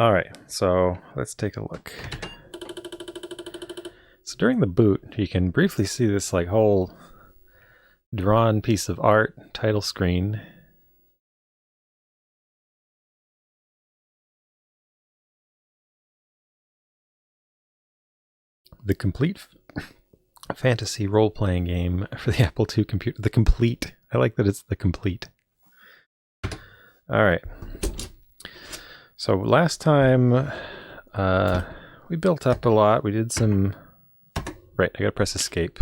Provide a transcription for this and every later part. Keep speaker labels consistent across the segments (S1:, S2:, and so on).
S1: All right, so let's take a look. So during the boot, you can briefly see this like whole drawn piece of art title screen. The complete fantasy role-playing game for the Apple II computer. The complete. I like that it's the complete. All right. So last time we built up a lot. We did some... Right, I gotta press escape.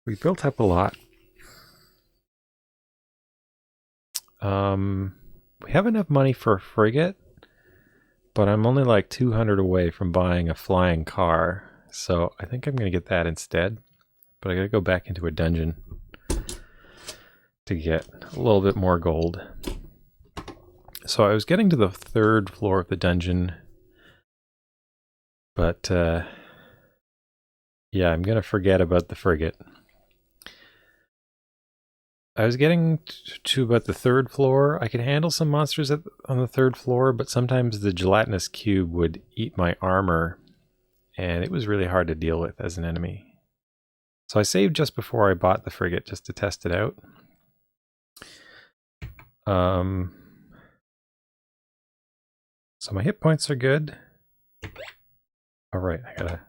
S1: We built up a lot. We have enough money for a frigate, but I'm only like 200 away from buying a flying car, so I think I'm going to get that instead. But I got to go back into a dungeon to get a little bit more gold. So I was getting to the 3rd floor of the dungeon, but yeah, I'm going to forget about the frigate. I was getting to about the 3rd floor. I could handle some monsters on the 3rd floor, but sometimes the gelatinous cube would eat my armor, and it was really hard to deal with as an enemy. So I saved just before I bought the frigate just to test it out. So my hit points are good. All right, I gotta...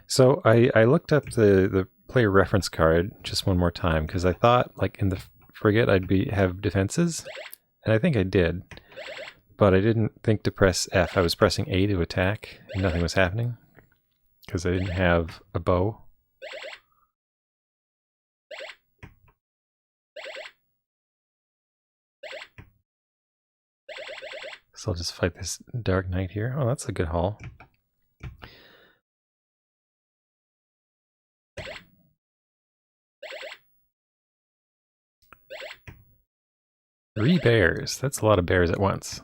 S1: So I looked up the player reference card just one more time because I thought like in the frigate I'd have defenses, and I think I did, but I didn't think to press F. I was pressing A to attack and nothing was happening because I didn't have a bow. So I'll just fight this Dark Knight here. Oh, that's a good haul. 3 bears. That's a lot of bears at once.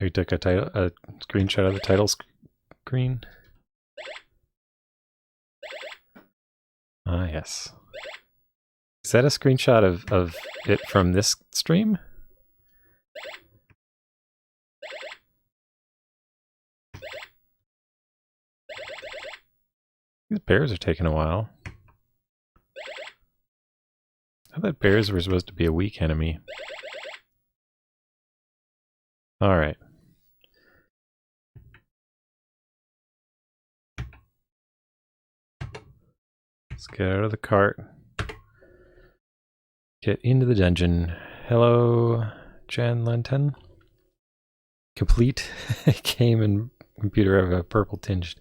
S1: We took a screenshot of the title screen. Ah, yes. Is that a screenshot of it from this stream? These bears are taking a while. I thought bears were supposed to be a weak enemy. Alright. Let's get out of the cart. Get into the dungeon. Hello, Jan Lenton. Complete game and computer of a purple tinged.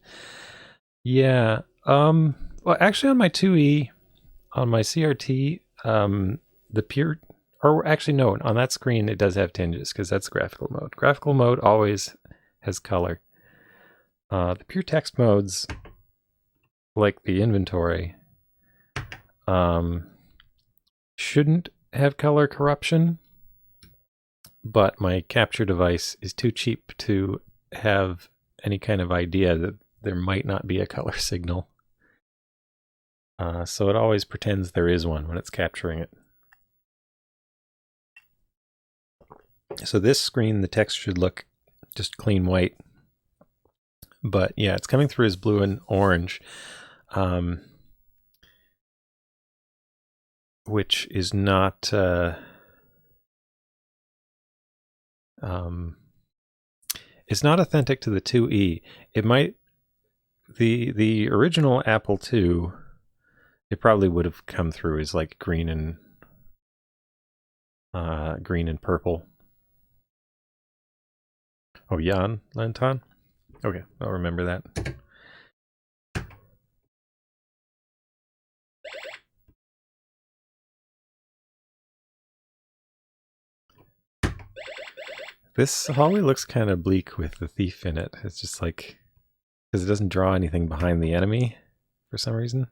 S1: Yeah. Well, actually, on my 2E, on my CRT, the pure, or actually no, on that screen it does have tinges because that's graphical mode. Graphical mode always has color. The pure text modes, like the inventory, shouldn't have color corruption, but my capture device is too cheap to have any kind of idea that there might not be a color signal. So it always pretends there is one when it's capturing it. So this screen, the text should look just clean white. But yeah, it's coming through as blue and orange, which is not... it's not authentic to the 2E. It might... The original Apple II, it probably would have come through as like green and purple. Oh, Jan Lenton? Okay, I'll remember that. This hallway looks kind of bleak with the thief in it. It's just like, because it doesn't draw anything behind the enemy for some reason,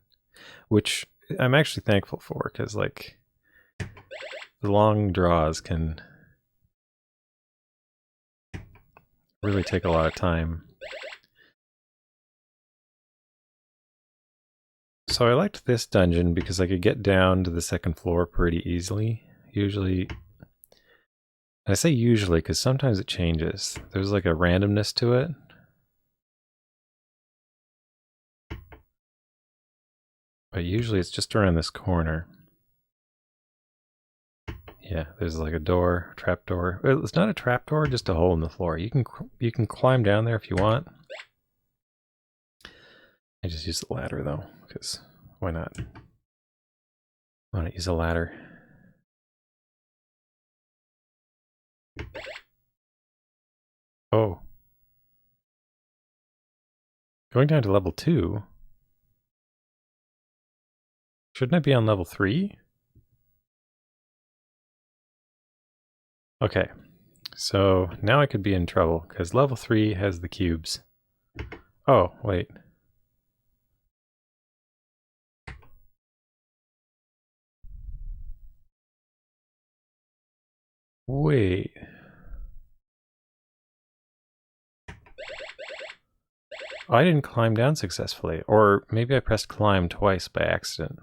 S1: which I'm actually thankful for, because like the long draws can really take a lot of time. So I liked this dungeon because I could get down to the second floor pretty easily. Usually, I say usually because sometimes it changes. There's like a randomness to it. But usually it's just around this corner. Yeah, there's like a door, trap door. It's not a trap door, just a hole in the floor. You can climb down there if you want. I just use the ladder though, because why not? Why not use a ladder? Oh. Going down to level 2? Shouldn't I be on level 3? Okay, so now I could be in trouble, because level 3 has the cubes. Oh, wait. Wait. Oh, I didn't climb down successfully, or maybe I pressed climb twice by accident.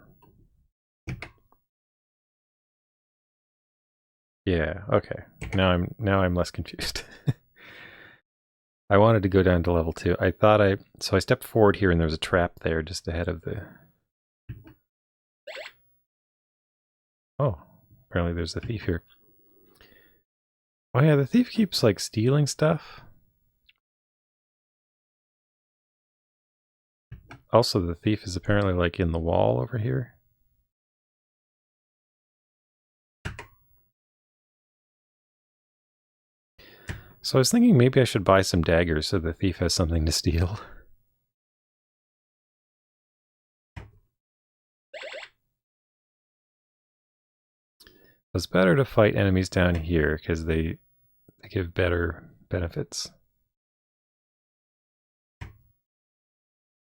S1: Yeah, okay. Now I'm less confused. I wanted to go down to level 2. So I stepped forward here and there was a trap there just ahead of the... Oh, apparently there's a thief here. Oh yeah, the thief keeps like stealing stuff. Also, the thief is apparently like in the wall over here. So I was thinking maybe I should buy some daggers so the thief has something to steal. It's better to fight enemies down here because they give better benefits.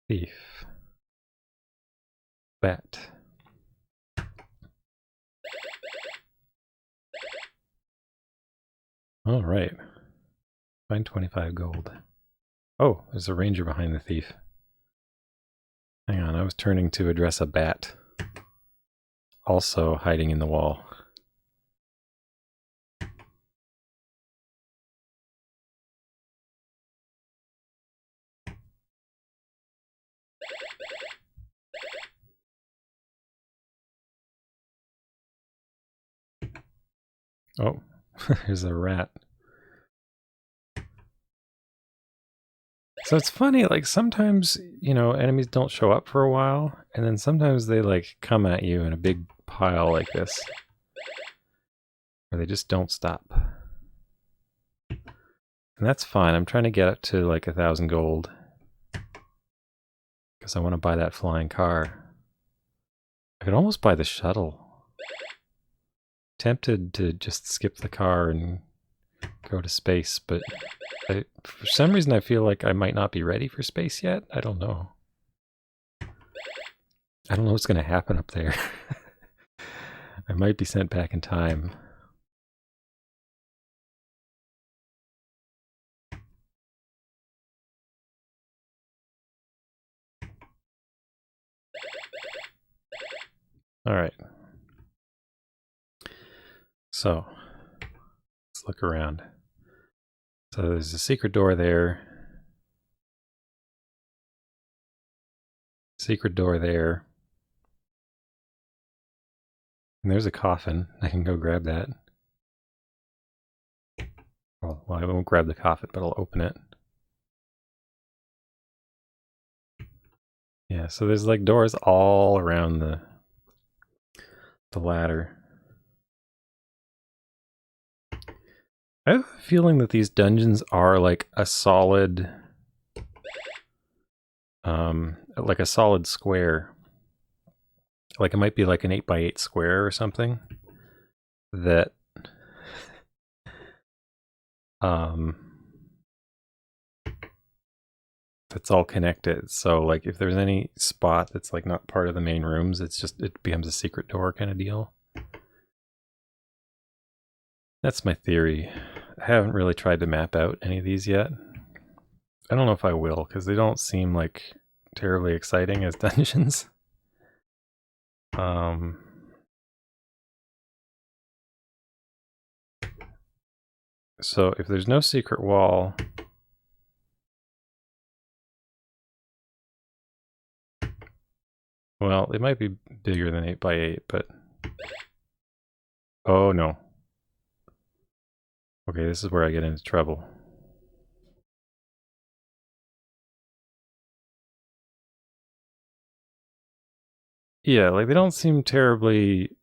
S1: Thief. Bat. All right. Find 25 gold. Oh, there's a ranger behind the thief. Hang on, I was turning to address a bat. Also hiding in the wall. Oh, there's a rat. So it's funny, like sometimes, you know, enemies don't show up for a while, and then sometimes they like come at you in a big pile like this. Or they just don't stop. And that's fine. I'm trying to get up to like 1,000 gold. Because I want to buy that flying car. I could almost buy the shuttle. Tempted to just skip the car and go to space, but for some reason I feel like I might not be ready for space yet. I don't know. I don't know what's going to happen up there. I might be sent back in time. All right. So, let's look around. So there's a secret door there. Secret door there. And there's a coffin. I can go grab that. Well, I won't grab the coffin, but I'll open it. Yeah, so there's like doors all around the ladder. I have a feeling that these dungeons are like a solid, like a solid square. Like it might be like an 8x8 square or something. That, that's all connected. So like if there's any spot that's like not part of the main rooms, it becomes a secret door kind of deal. That's my theory. I haven't really tried to map out any of these yet. I don't know if I will, because they don't seem like terribly exciting as dungeons. So if there's no secret wall, well, it might be bigger than 8x8, but oh no. Okay, this is where I get into trouble. Yeah, like they don't seem terribly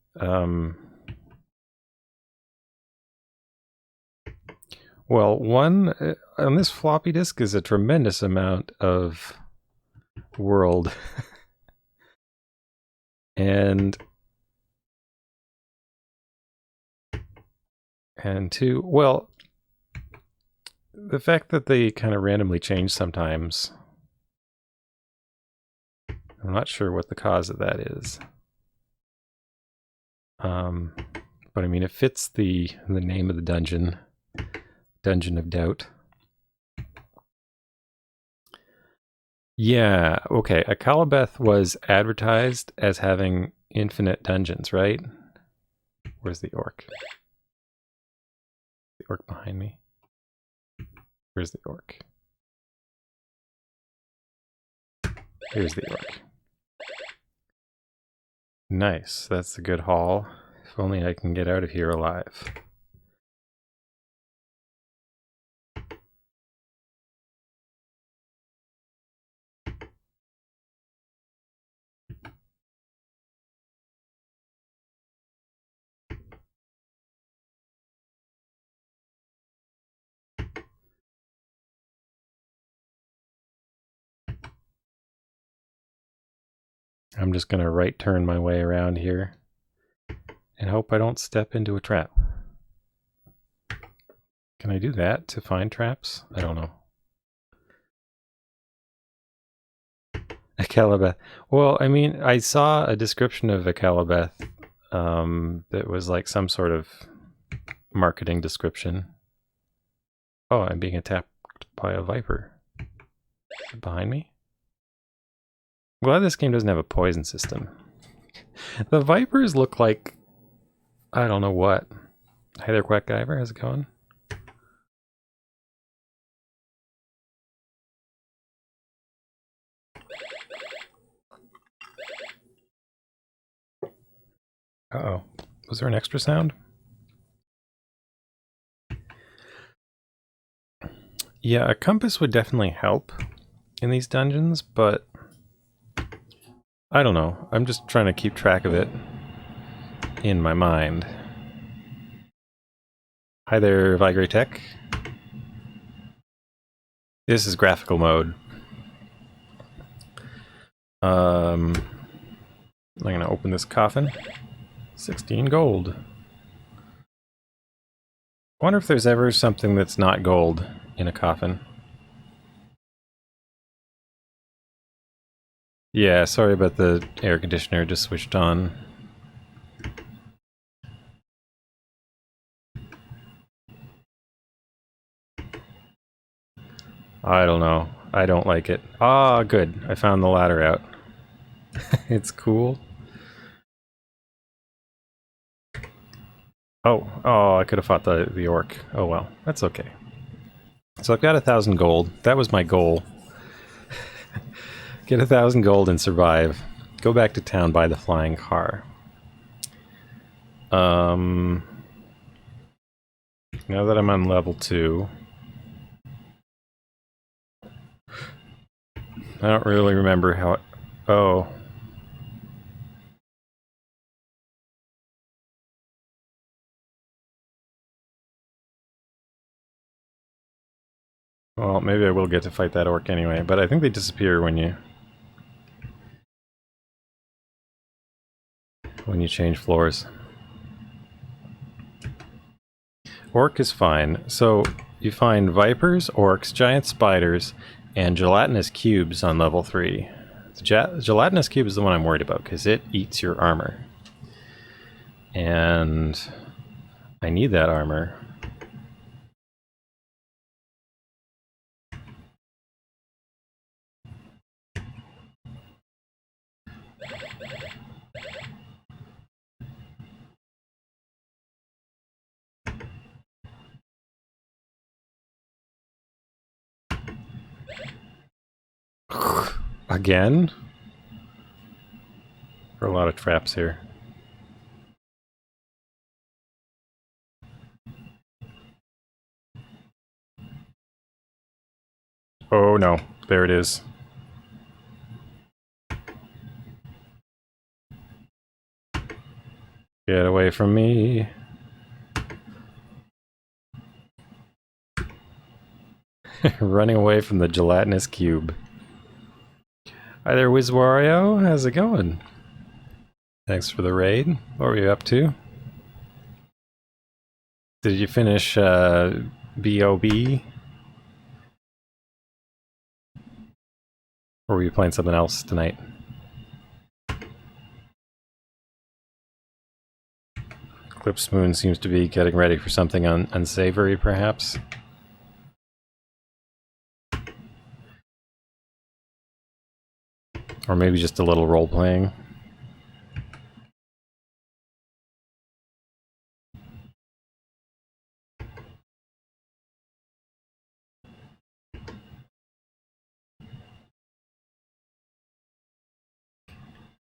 S1: well, one on this floppy disk is a tremendous amount of world. and two, well, the fact that they kind of randomly change sometimes, I'm not sure what the cause of that is. But I mean, it fits the name of the dungeon, Dungeon of Doubt. Yeah, okay. Akalabeth was advertised as having infinite dungeons, right? Where's the orc? The orc behind me? Where's the orc? Here's the orc. Nice, that's a good haul. If only I can get out of here alive. I'm just gonna right turn my way around here and hope I don't step into a trap. Can I do that to find traps? I don't know. Akalabeth. Well, I mean, I saw a description of Akalabeth that was like some sort of marketing description. Oh, I'm being attacked by a viper. Behind me? I'm glad this game doesn't have a poison system. The vipers look like, I don't know what. Hey there, Quack Guyver, how's it going? Uh-oh. Was there an extra sound? Yeah, a compass would definitely help in these dungeons, but I don't know. I'm just trying to keep track of it in my mind. Hi there, Vigray Tech. This is graphical mode. I'm gonna open this coffin. 16 gold. I wonder if there's ever something that's not gold in a coffin. Yeah, sorry about the air conditioner, just switched on. I don't know. I don't like it. Ah, good. I found the ladder out. It's cool. Oh, I could have fought the orc. Oh well, that's okay. So I've got 1,000 gold. That was my goal. Get 1,000 gold and survive. Go back to town, buy the flying car. Now that I'm on level 2, I don't really remember how it... Oh. Well, maybe I will get to fight that orc anyway, but I think they disappear when you change floors. Orc is fine. So you find vipers, orcs, giant spiders, and gelatinous cubes on level 3. The gelatinous cube is the one I'm worried about because it eats your armor. And I need that armor. Again? There are a lot of traps here. Oh no, there it is. Get away from me. Running away from the gelatinous cube. Hi there, WizWario. How's it going? Thanks for the raid. What were you up to? Did you finish B.O.B.? Or were you playing something else tonight? Clipspoon seems to be getting ready for something unsavory, perhaps? Or maybe just a little role-playing.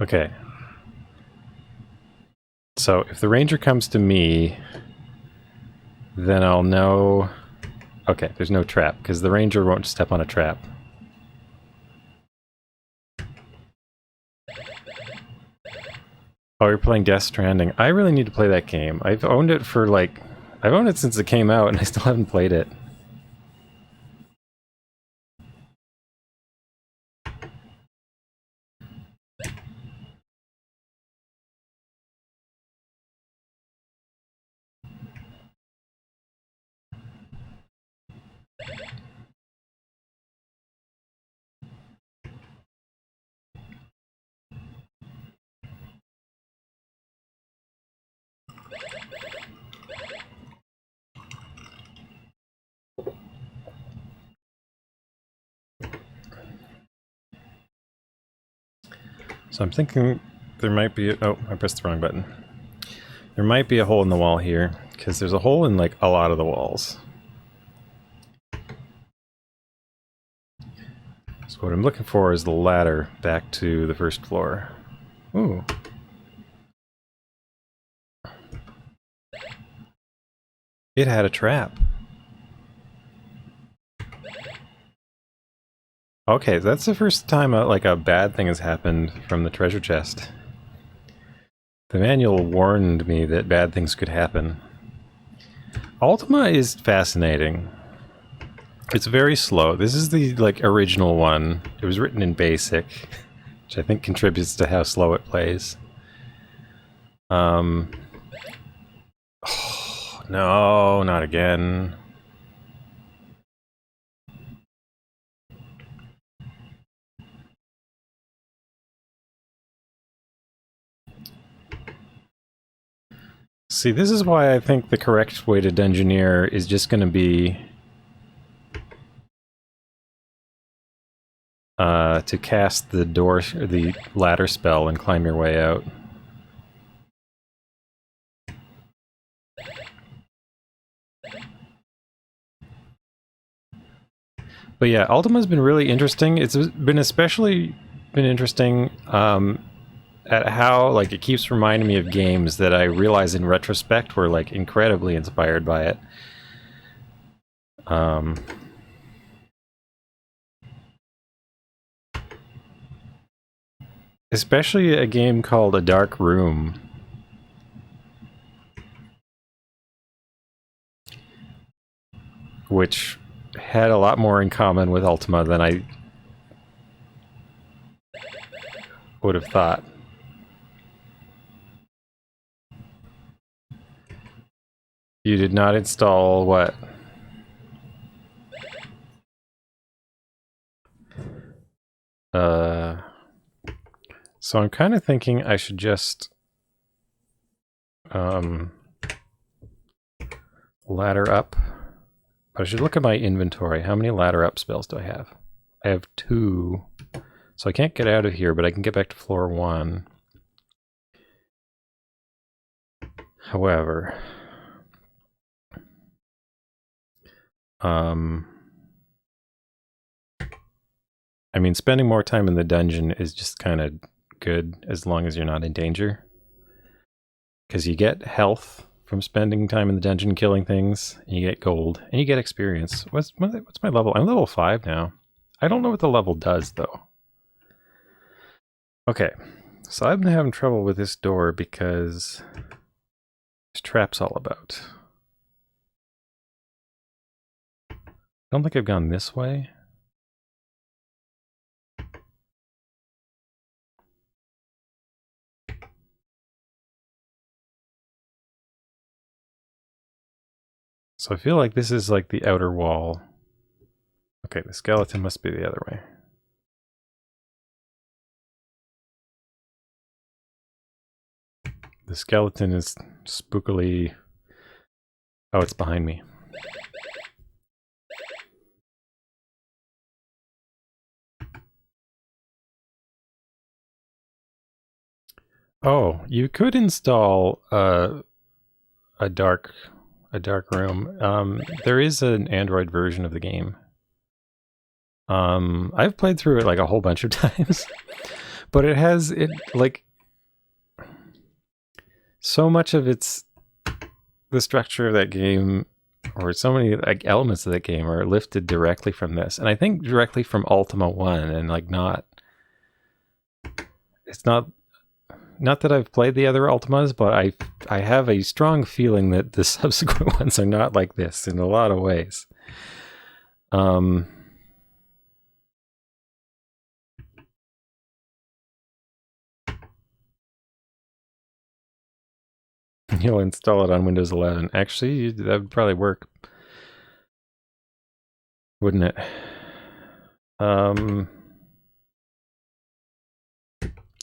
S1: Okay. So, if the ranger comes to me, then I'll know... Okay, there's no trap, because the ranger won't step on a trap. Oh, you're playing Death Stranding. I really need to play that game. I've owned it for, like... I've owned it since it came out, and I still haven't played it. So I'm thinking there might be... Oh, I pressed the wrong button. There might be a hole in the wall here, because there's a hole in, like, a lot of the walls. So what I'm looking for is the ladder back to the first floor. Ooh. It had a trap. Okay, that's the first time like a bad thing has happened from the treasure chest. The manual warned me that bad things could happen. Ultima is fascinating. It's very slow. This is the like original one. It was written in BASIC, which I think contributes to how slow it plays. Oh, no, not again. See, this is why I think the correct way to dungeoneer is just going to be to cast the door, or the ladder spell and climb your way out. But yeah, Ultima's been really interesting. It's been especially interesting at how like it keeps reminding me of games that I realize in retrospect were like incredibly inspired by it. Especially a game called A Dark Room. Which had a lot more in common with Ultima than I would have thought. You did not install what? So I'm kind of thinking I should just ladder up. But I should look at my inventory. How many ladder up spells do I have? I have 2. So I can't get out of here, but I can get back to floor 1. However, I mean, spending more time in the dungeon is just kind of good as long as you're not in danger. Because you get health from spending time in the dungeon killing things, and you get gold, and you get experience. What's my level? I'm level 5 now. I don't know what the level does, though. Okay, so I've been having trouble with this door because there's traps all about. I don't think I've gone this way. So I feel like this is like the outer wall. Okay, the skeleton must be the other way. The skeleton is spookily... Oh, it's behind me. Oh, you could install a dark room. There is an Android version of the game. I've played through it like a whole bunch of times, but it has so much of the structure of that game, or so many like elements of that game are lifted directly from this, and I think directly from Ultima 1, and like it's not that I've played the other Ultimas, but I have a strong feeling that the subsequent ones are not like this in a lot of ways. You'll install it on Windows 11. Actually, that would probably work, wouldn't it?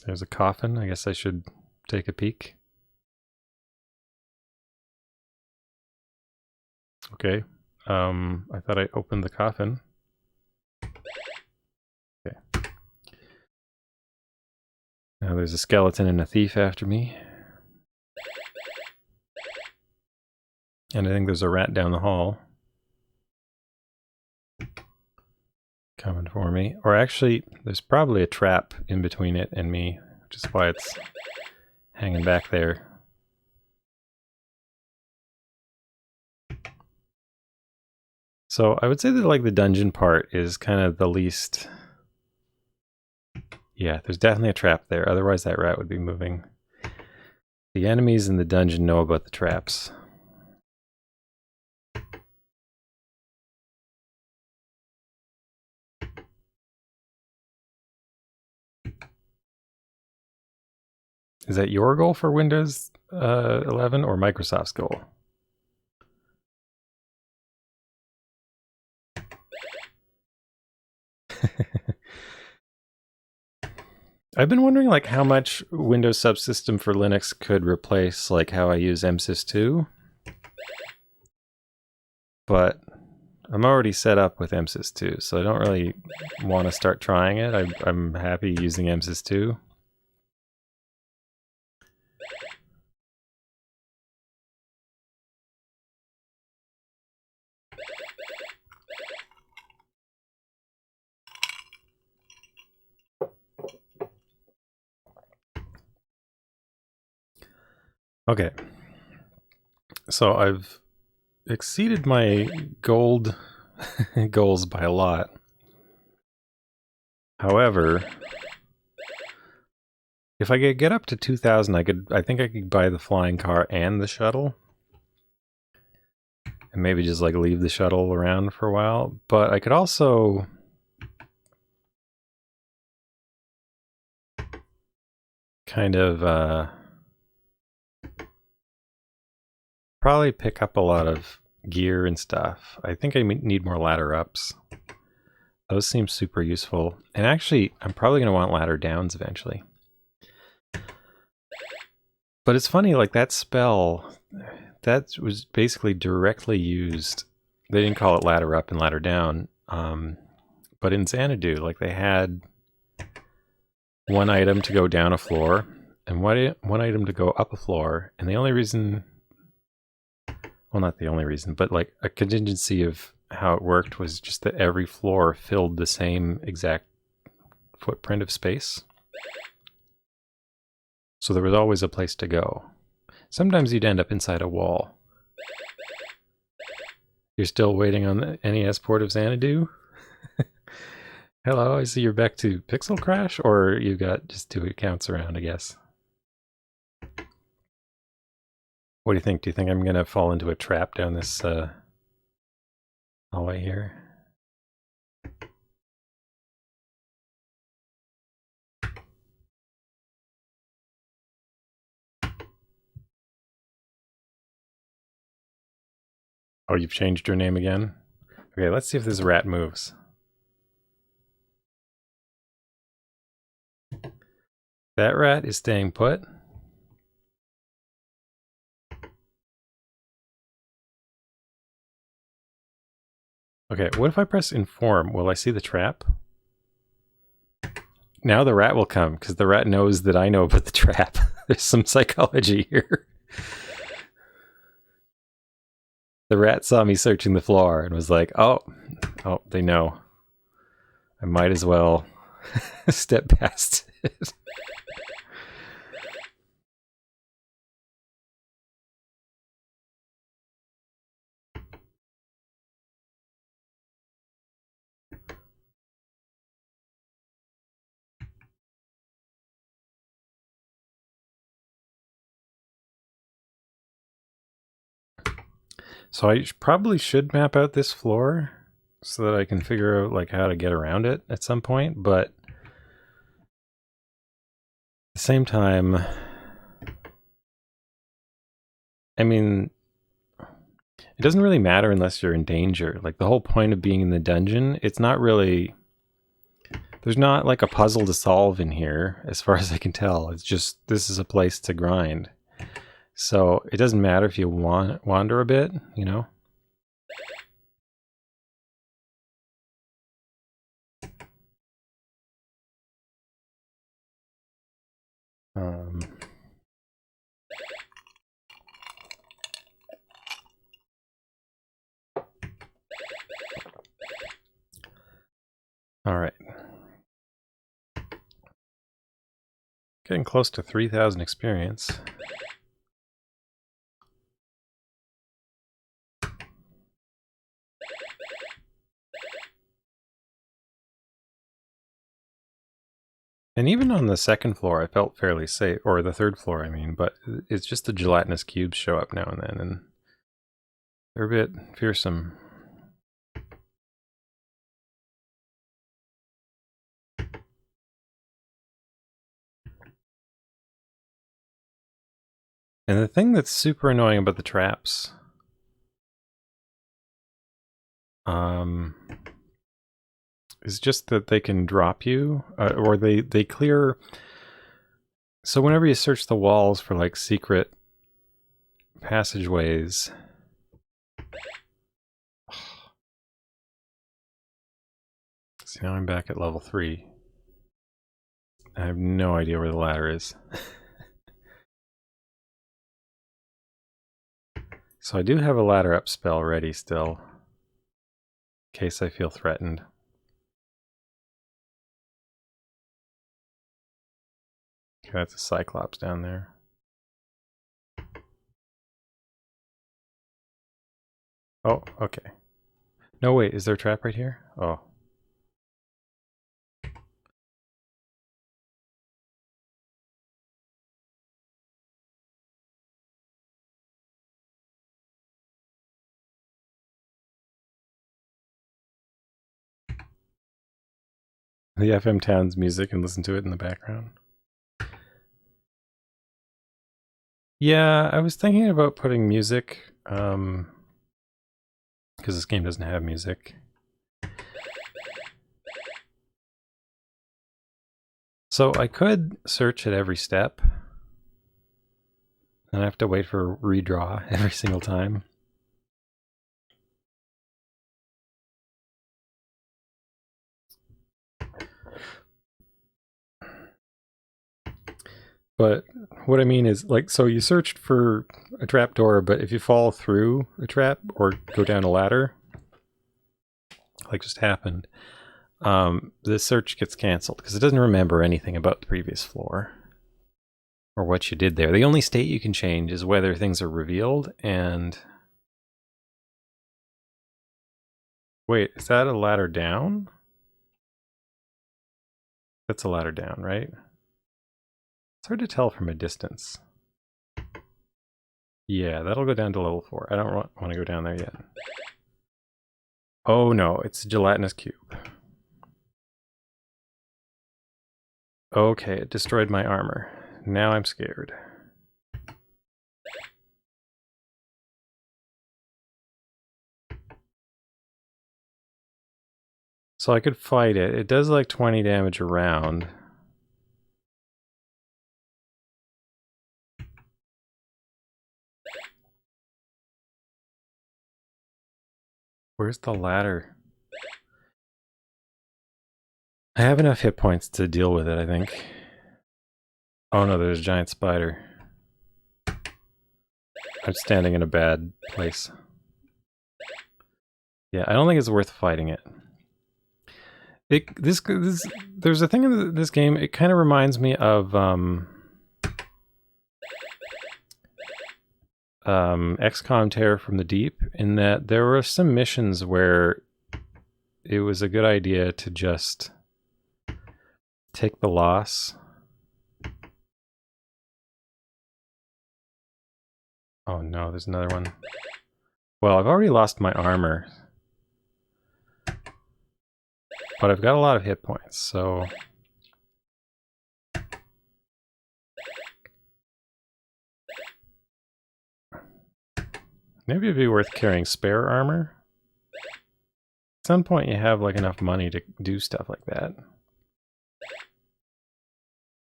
S1: There's a coffin. I guess I should take a peek. Okay. I thought I opened the coffin. Okay. Now there's a skeleton and a thief after me. And I think there's a rat down the hall. Coming for me. Or actually, there's probably a trap in between it and me, which is why it's hanging back there. So I would say that like the dungeon part is kind of the least... Yeah, there's definitely a trap there. Otherwise that rat would be moving. The enemies in the dungeon know about the traps. Is that your goal for Windows 11 or Microsoft's goal? I've been wondering like how much Windows subsystem for Linux could replace like how I use MSys2. But I'm already set up with MSys2, so I don't really want to start trying it. I'm happy using MSys2. Okay, so I've exceeded my gold goals by a lot. However, if I could get up to 2,000, I think I could buy the flying car and the shuttle. And maybe just like leave the shuttle around for a while. But I could also kind of probably pick up a lot of gear and stuff. I think I need more ladder ups. Those seem super useful. And actually, I'm probably going to want ladder downs eventually. But it's funny, like that spell, that was basically directly used. They didn't call it ladder up and ladder down, but in Xanadu, like they had one item to go down a floor and one item to go up a floor, and the only reason, well, not the only reason, but like a contingency of how it worked was just that every floor filled the same exact footprint of space. So there was always a place to go. Sometimes you'd end up inside a wall. You're still waiting on the NES port of Xanadu? Hello, I see you're back to Pixel Crash, or you got just 2 accounts around, I guess. What do you think? Do you think I'm going to fall into a trap down this hallway here? Oh, you've changed your name again? Okay, let's see if this rat moves. That rat is staying put. Okay, what if I press inform? Will I see the trap? Now the rat will come, because the rat knows that I know about the trap. There's some psychology here. The rat saw me searching the floor and was like, oh, they know. I might as well step past it. So I probably should map out this floor so that I can figure out like how to get around it at some point, but at the same time, I mean, it doesn't really matter unless you're in danger. Like the whole point of being in the dungeon, it's not really, there's not like a puzzle to solve in here as far as I can tell. It's just, this is a place to grind. So it doesn't matter if you wander a bit, you know? All right. Getting close to 3,000 experience. And even on the second floor, I felt fairly safe, or the third floor, I mean, but it's just the gelatinous cubes show up now and then, and they're a bit fearsome. And the thing that's super annoying about the traps, is just that they can drop you, or they clear. So whenever you search the walls for like secret passageways, see, now I'm back at level 3. I have no idea where the ladder is. So I do have a ladder up spell ready still, in case I feel threatened. Okay, that's a Cyclops down there. Oh, okay. No, wait, is there a trap right here? Oh. The FM Towns music and listen to it in the background. Yeah, I was thinking about putting music, because this game doesn't have music. So I could search at every step. And I have to wait for redraw every single time. But what I mean is, like, so you searched for a trapdoor, but if you fall through a trap or go down a ladder, like just happened, the search gets canceled because it doesn't remember anything about the previous floor or what you did there. The only state you can change is whether things are revealed. And wait, is that a ladder down? That's a ladder down, right? It's hard to tell from a distance. Yeah, that'll go down to level 4. I don't want to go down there yet. Oh no, it's a gelatinous cube. Okay, it destroyed my armor. Now I'm scared. So I could fight it. It does like 20 damage a round. Where's the ladder? I have enough hit points to deal with it, I think. Oh no, there's a giant spider. I'm standing in a bad place. Yeah, I don't think it's worth fighting it. There's a thing in this game, it kind of reminds me of XCOM Terror from the Deep, in that there were some missions where it was a good idea to just take the loss. Oh no, there's another one. Well, I've already lost my armor, but I've got a lot of hit points, so maybe it'd be worth carrying spare armor. At some point you have like enough money to do stuff like that.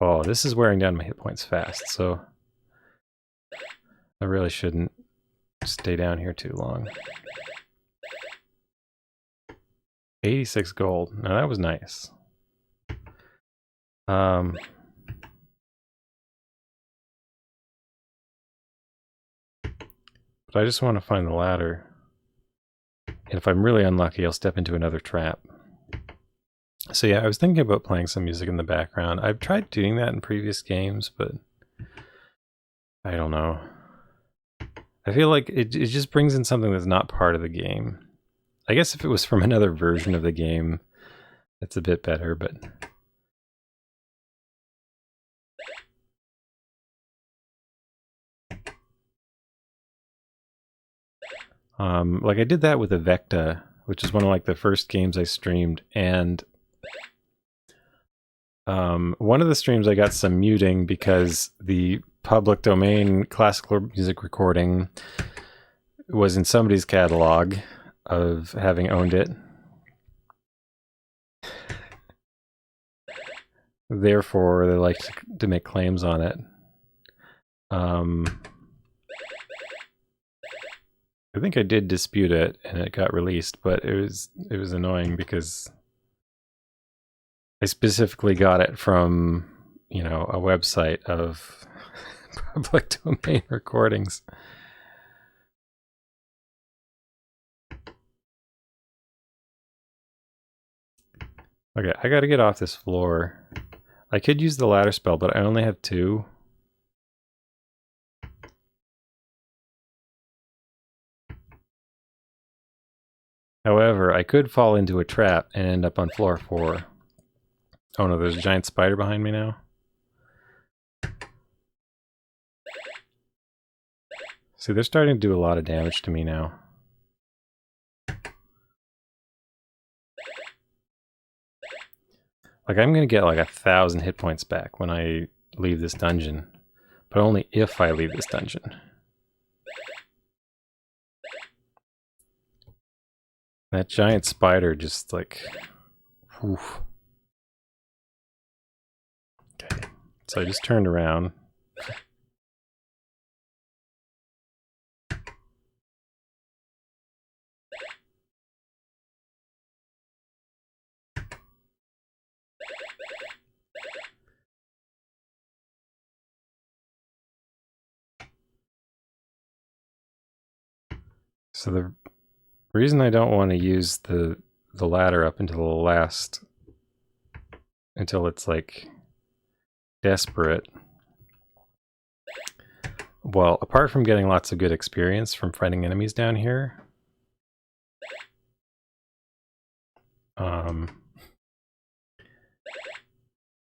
S1: Oh, this is wearing down my hit points fast, so I really shouldn't stay down here too long. 86 gold. Now that was nice. But I just want to find the ladder. And if I'm really unlucky, I'll step into another trap. So yeah, I was thinking about playing some music in the background. I've tried doing that in previous games, but I don't know. I feel like it just brings in something that's not part of the game. I guess if it was from another version of the game, it's a bit better, but... like I did that with Evecta, which is one of like the first games I streamed, and one of the streams I got some muting because the public domain classical music recording was in somebody's catalog of having owned it. Therefore, they like to make claims on it. I think I did dispute it and it got released, but it was annoying because I specifically got it from, you know, a website of public domain recordings. Okay, I gotta get off this floor. I could use the ladder spell, but I only have 2. However, I could fall into a trap and end up on floor 4. Oh no, there's a giant spider behind me now. See, they're starting to do a lot of damage to me now. Like, I'm gonna get like 1,000 hit points back when I leave this dungeon. But only if I leave this dungeon. That giant spider just like... Oof. Okay, so I just turned around. So the reason I don't want to use the ladder up until the last, until it's like desperate. Well, apart from getting lots of good experience from fighting enemies down here,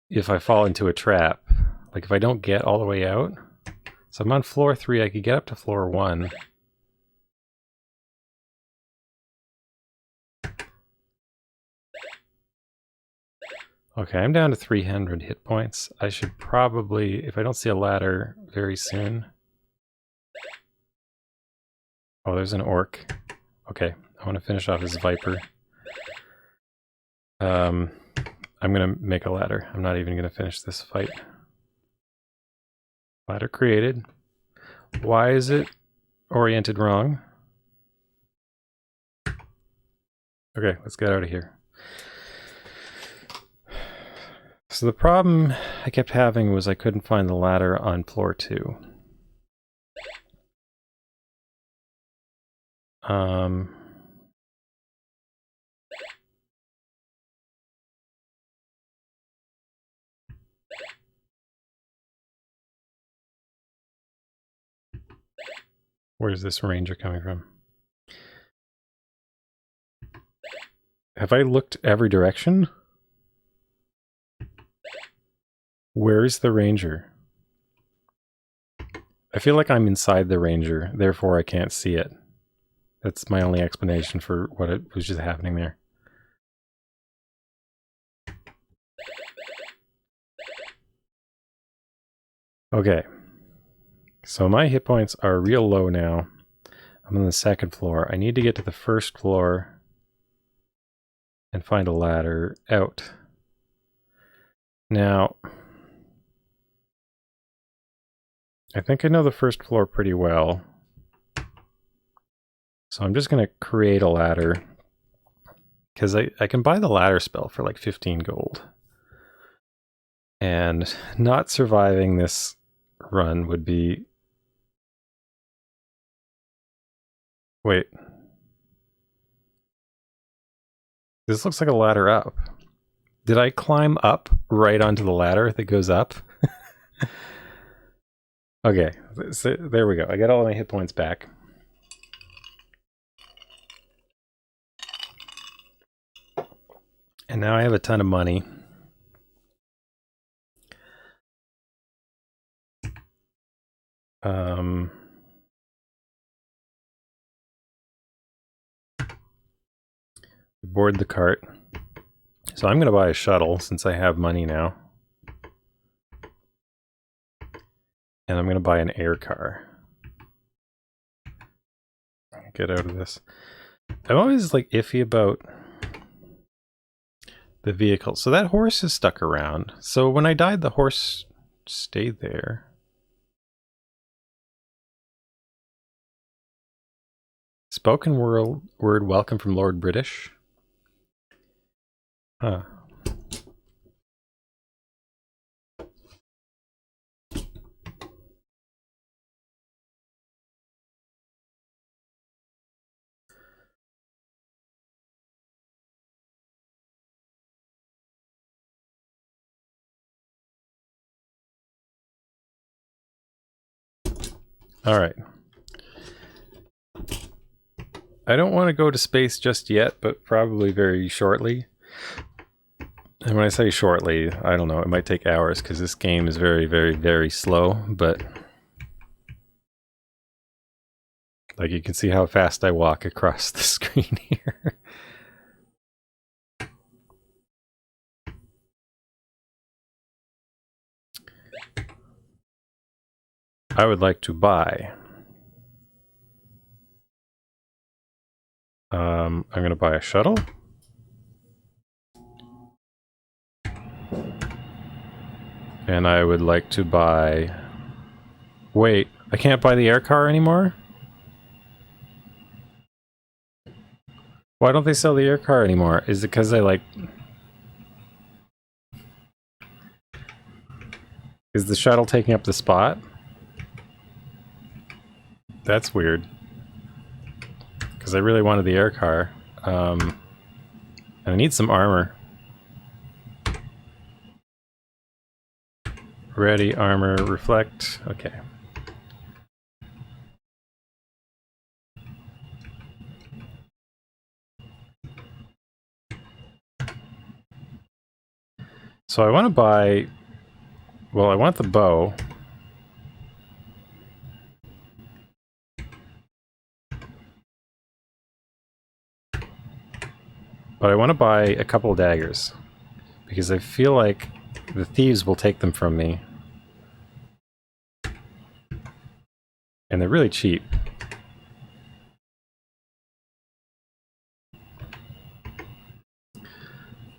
S1: if I fall into a trap, like if I don't get all the way out, so I'm on floor 3, I could get up to floor 1. Okay, I'm down to 300 hit points. I should probably, if I don't see a ladder very soon. Oh, there's an orc. Okay, I want to finish off this viper. I'm gonna make a ladder. I'm not even gonna finish this fight. Ladder created. Why is it oriented wrong? Okay, let's get out of here. So the problem I kept having was I couldn't find the ladder on floor 2. Where's this ranger coming from? Have I looked every direction? Where's the ranger? I feel like I'm inside the ranger, therefore I can't see it. That's my only explanation for what it was just happening there. Okay. So my hit points are real low now. I'm on the 2nd floor. I need to get to the 1st floor and find a ladder out. Now, I think I know the 1st floor pretty well. So I'm just going to create a ladder, because I can buy the ladder spell for like 15 gold. And not surviving this run would be... Wait. This looks like a ladder up. Did I climb up right onto the ladder that goes up? Okay, so there we go. I got all my hit points back. And now I have a ton of money. Board the cart. So I'm going to buy a shuttle since I have money now. And I'm going to buy an air car. Get out of this. I'm always like iffy about the vehicle. So that horse is stuck around. So when I died, the horse stayed there. Spoken word welcome from Lord British. Huh. All right. I don't want to go to space just yet, but probably very shortly. And when I say shortly, I don't know, it might take hours because this game is very, very, very slow, but like you can see how fast I walk across the screen here. I would like to buy. I'm going to buy a shuttle. And I would like to buy... Wait, I can't buy the air car anymore? Why don't they sell the air car anymore? Is it because they like... Is the shuttle taking up the spot? That's weird. because I really wanted the air car. And I need some armor. Ready, armor, reflect. Okay. So I want to buy... Well, I want the bow. But I want to buy a couple of daggers. Because I feel like the thieves will take them from me. And they're really cheap.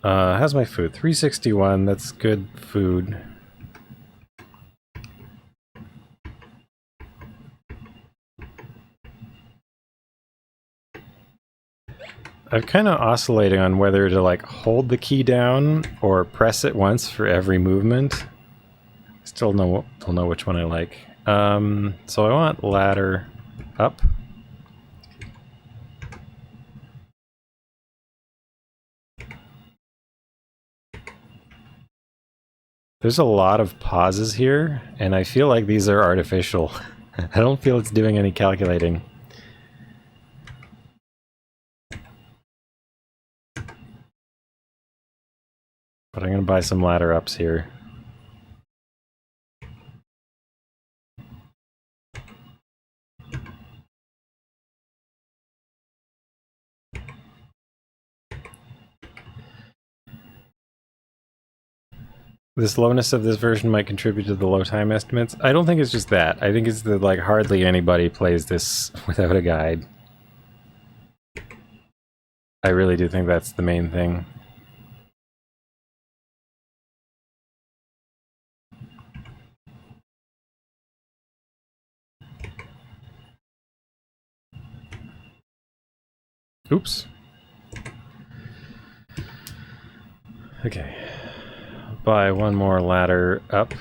S1: How's my food? 361, that's good food. I'm kind of oscillating on whether to like hold the key down or press it once for every movement. Still don't know which one I like. So I want ladder up. There's a lot of pauses here, and I feel like these are artificial. I don't feel it's doing any calculating. But I'm gonna buy some ladder ups here. The slowness of this version might contribute to the low time estimates. I don't think it's just that. I think it's that like hardly anybody plays this without a guide. I really do think that's the main thing. Oops. Okay. Buy one more ladder up.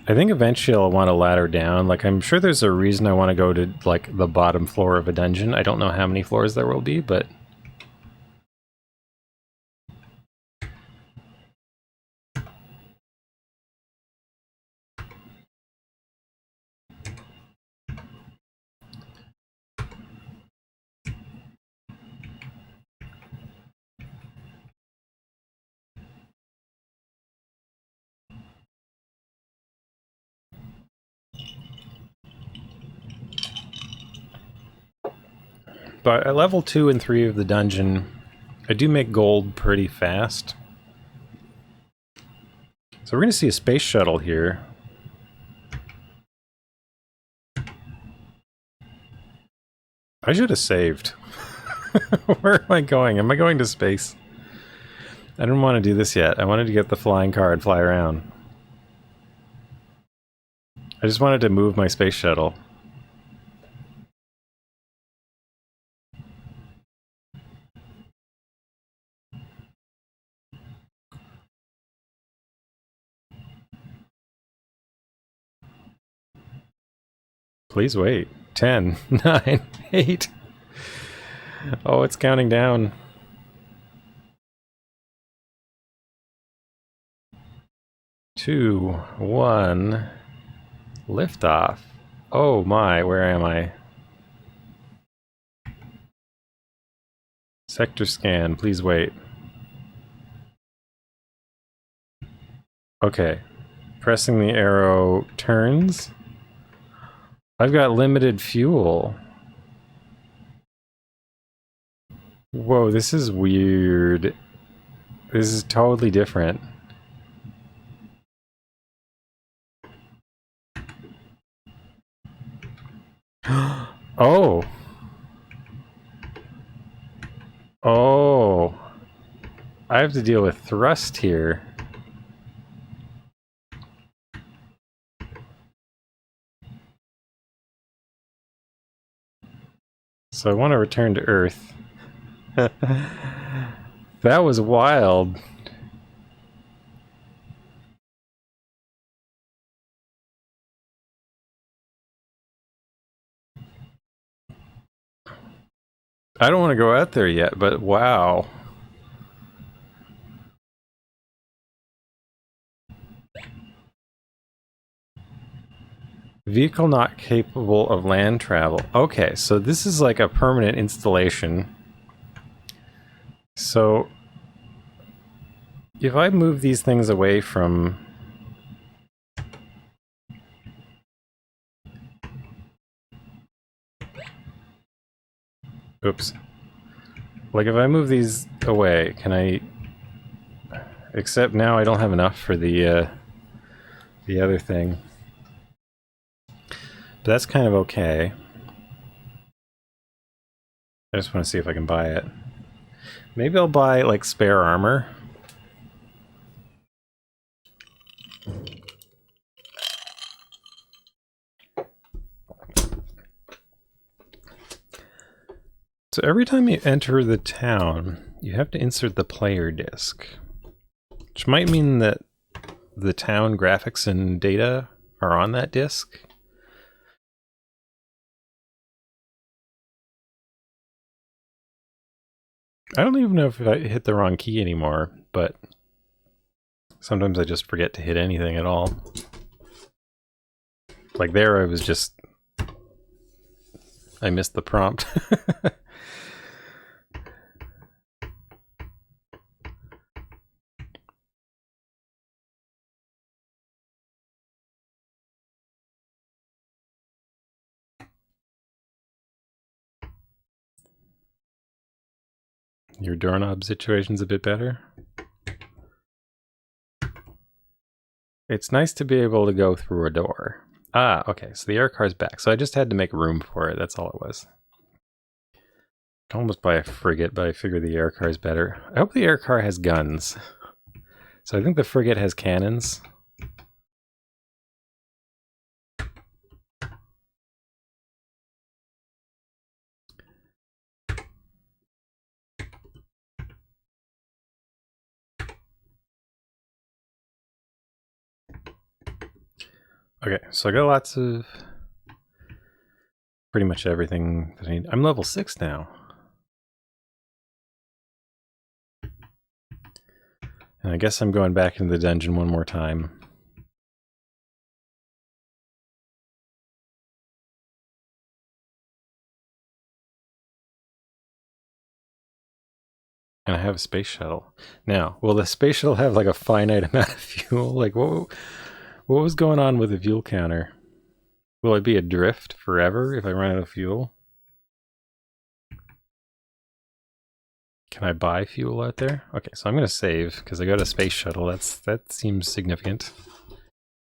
S1: I think eventually I'll want a ladder down. Like, I'm sure there's a reason I want to go to, like, the bottom floor of a dungeon. I don't know how many floors there will be, but... But at level 2 and 3 of the dungeon, I do make gold pretty fast. So we're going to see a space shuttle here. I should have saved. Where am I going? Am I going to space? I didn't want to do this yet. I wanted to get the flying car and fly around. I just wanted to move my space shuttle. Please wait. 10, 9, 8. Oh, it's counting down. 2, 1. Liftoff. Oh my, where am I? Sector scan, please wait. Okay. Pressing the arrow turns. I've got limited fuel. Whoa, this is weird. This is totally different. Oh. Oh. I have to deal with thrust here. So I want to return to Earth. That was wild. I don't want to go out there yet, but wow. Vehicle not capable of land travel. Okay, so this is like a permanent installation. So if I move these things away from... Oops. Like if I move these away, can I... Except now I don't have enough for the other thing. But that's kind of okay. I just want to see if I can buy it. Maybe I'll buy, like, spare armor. So every time you enter the town, you have to insert the player disc. Which might mean that the town graphics and data are on that disc. I don't even know if I hit the wrong key anymore, but sometimes I just forget to hit anything at all. Like there, I was just... I missed the prompt. Your doorknob situation's a bit better. It's nice to be able to go through a door. Ah, okay, so the air car's back. So I just had to make room for it, that's all it was. I'd almost buy a frigate, but I figure the air car is better. I hope the air car has guns. So I think the frigate has cannons. Okay, so I got lots of... pretty much everything that I need. I'm level 6 now. And I guess I'm going back into the dungeon one more time. And I have a space shuttle. Now, will the space shuttle have like a finite amount of fuel? Like, what was going on with the fuel counter? Will it be adrift forever if I run out of fuel? Can I buy fuel out there? Okay, so I'm going to save because I got a space shuttle. That seems significant.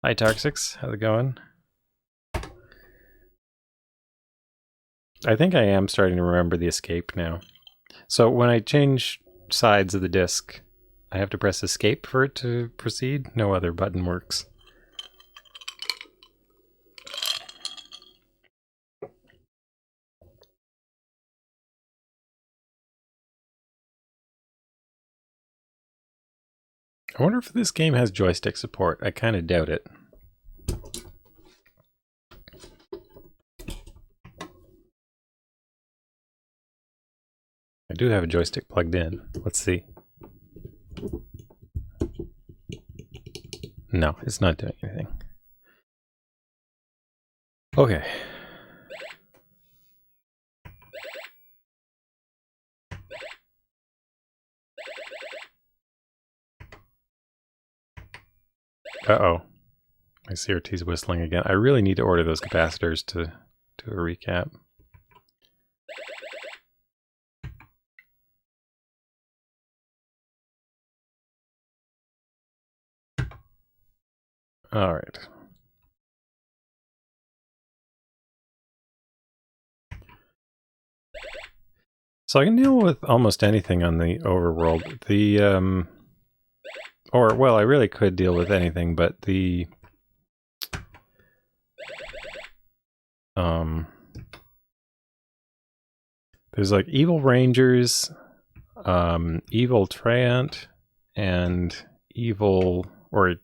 S1: Hi, Tarxix. How's it going? I think I am starting to remember the escape now. So when I change sides of the disc, I have to press escape for it to proceed? No other button works. I wonder if this game has joystick support. I kind of doubt it. I do have a joystick plugged in. Let's see. No, it's not doing anything. Okay. Uh-oh. My CRT's whistling again. I really need to order those capacitors to do a recap. All right. So I can deal with almost anything on the overworld. Or, well, I really could deal with anything, but there's like evil rangers, evil Treant, and evil, or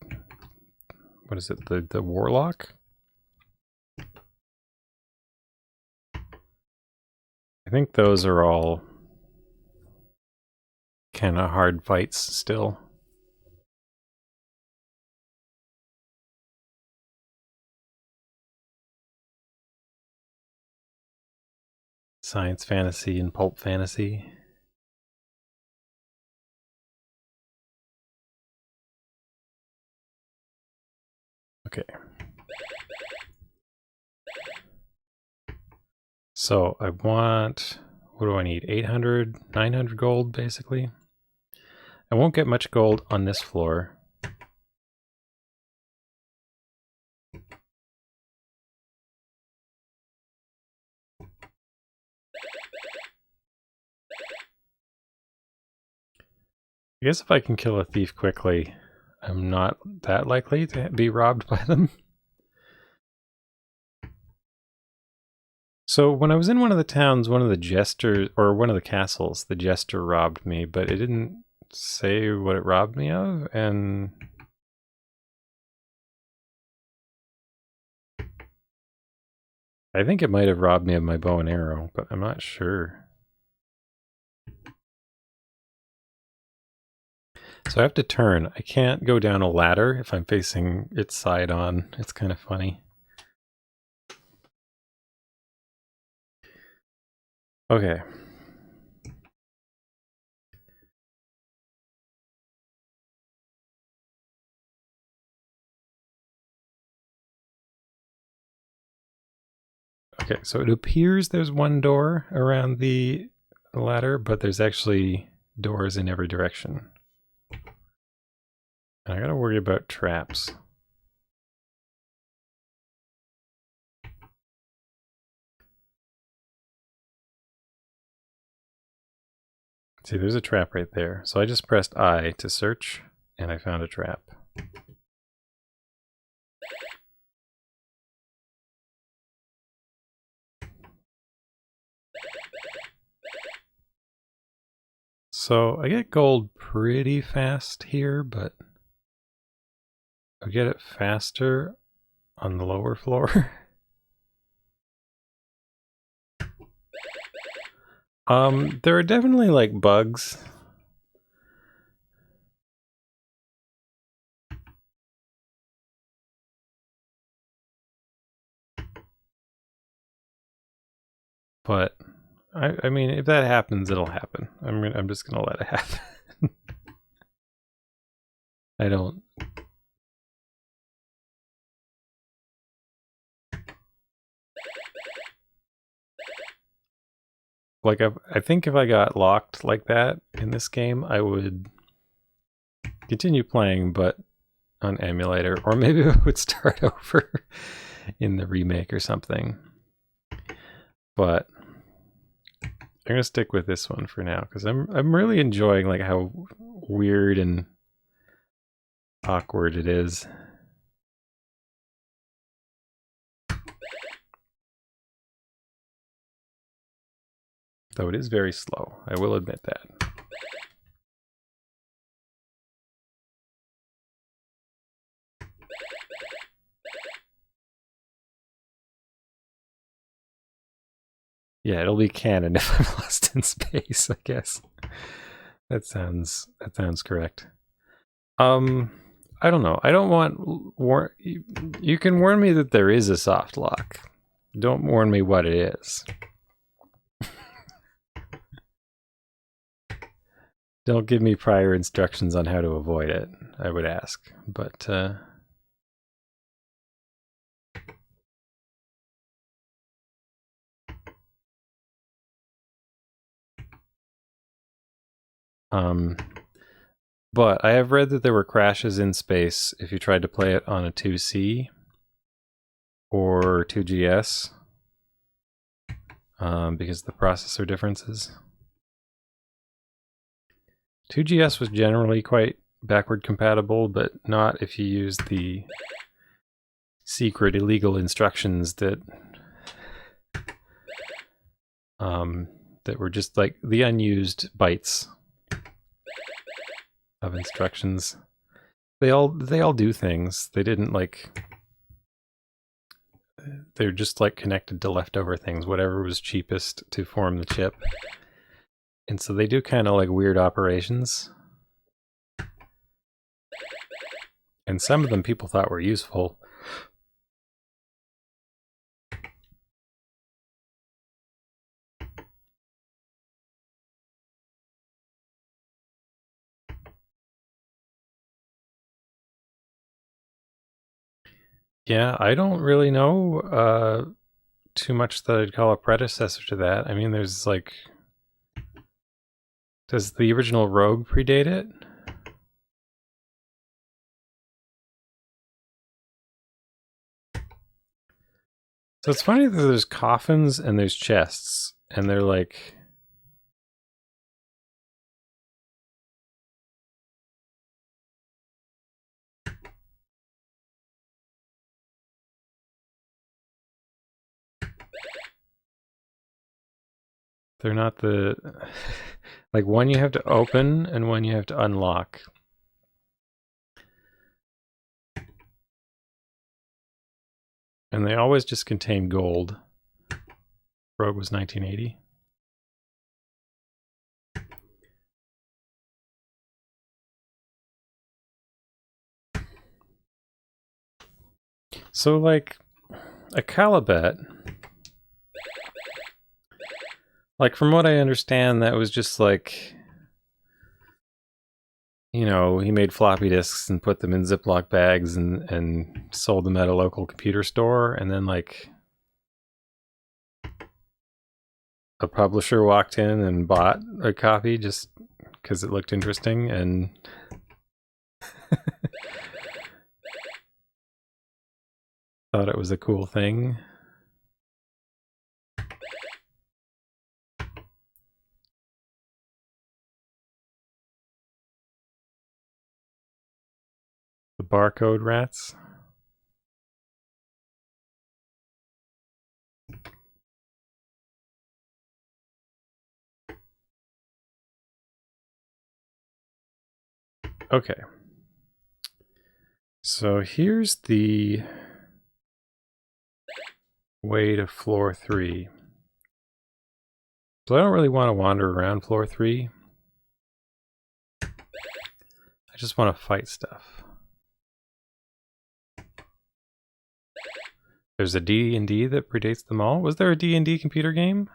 S1: what is it, the warlock? I think those are all kind of hard fights still. Science fantasy and pulp fantasy. Okay. So I want, what do I need? 800, 900 gold, basically. I won't get much gold on this floor. I guess if I can kill a thief quickly, I'm not that likely to be robbed by them. So when I was in one of the towns, one of the jesters, or one of the castles, the jester robbed me, but it didn't say what it robbed me of, and I think it might have robbed me of my bow and arrow, but I'm not sure. So I have to turn. I can't go down a ladder if I'm facing its side on. It's kind of funny. Okay. Okay, so it appears there's one door around the ladder, but there's actually doors in every direction. I gotta worry about traps. See, there's a trap right there. So I just pressed I to search, and I found a trap. So I get gold pretty fast here, but I get it faster on the lower floor. There are definitely like bugs. But I mean, if that happens, it'll happen. I'm just gonna let it happen. I don't. Like I think if I got locked like that in this game, I would continue playing, but on emulator, or maybe I would start over in the remake or something. But I'm gonna stick with this one for now because I'm really enjoying like how weird and awkward it is. Though it is very slow, I will admit that. Yeah, it'll be canon if I'm lost in space, I guess. That sounds correct. I don't know. I don't want you can warn me that there is a soft lock. Don't warn me what it is. Don't give me prior instructions on how to avoid it, I would ask. But but I have read that there were crashes in space if you tried to play it on a 2C or 2GS because of the processor differences. 2GS was generally quite backward compatible, but not if you use the secret illegal instructions that that were just like the unused bytes of instructions. They all do things. They didn't like they're just like connected to leftover things, whatever was cheapest to form the chip. And so they do kind of like weird operations. And some of them people thought were useful. Yeah, I don't really know too much that I'd call a predecessor to that. I mean, there's like... Does the original Rogue predate it? So it's funny that there's coffins and there's chests, and they're like... They're not the... like one you have to open and one you have to unlock. And they always just contain gold. Rogue was 1980. So like a Calibet, like from what I understand, that was just like, you know, he made floppy disks and put them in Ziploc bags and sold them at a local computer store, and then like a publisher walked in and bought a copy just because it looked interesting and thought it was a cool thing. The barcode rats. Okay. So here's the way to floor 3. So I don't really want to wander around floor 3. I just want to fight stuff. There's a D&D that predates them all. Was there a D&D computer game?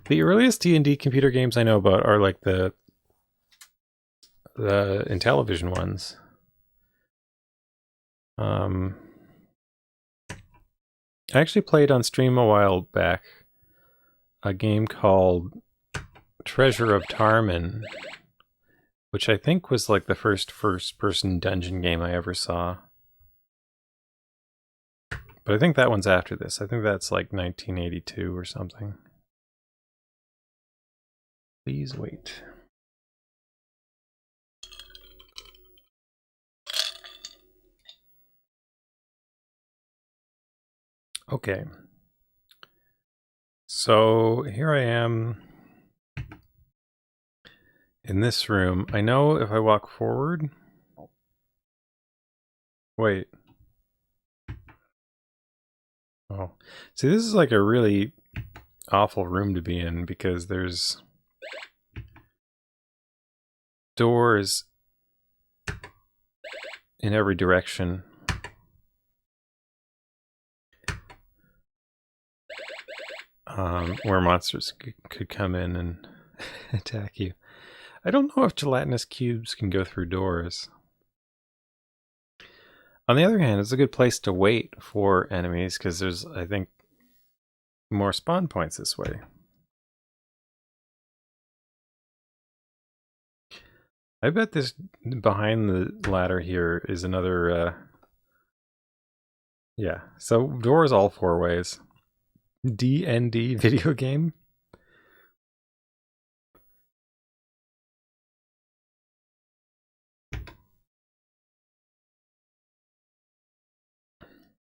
S1: The earliest D&D computer games I know about are like the Intellivision ones. I actually played on stream a while back a game called Treasure of Tarman, which I think was like the first-person dungeon game I ever saw. But I think that one's after this. I think that's like 1982 or something. Please wait. Okay. So here I am in this room. I know if I walk forward... Wait. Oh. See, this is like a really awful room to be in because there's doors in every direction. Where monsters could come in and attack you. I don't know if gelatinous cubes can go through doors. On the other hand, it's a good place to wait for enemies because there's, I think, more spawn points this way. I bet this behind the ladder here is another, yeah, so doors all 4 ways. D&D video game?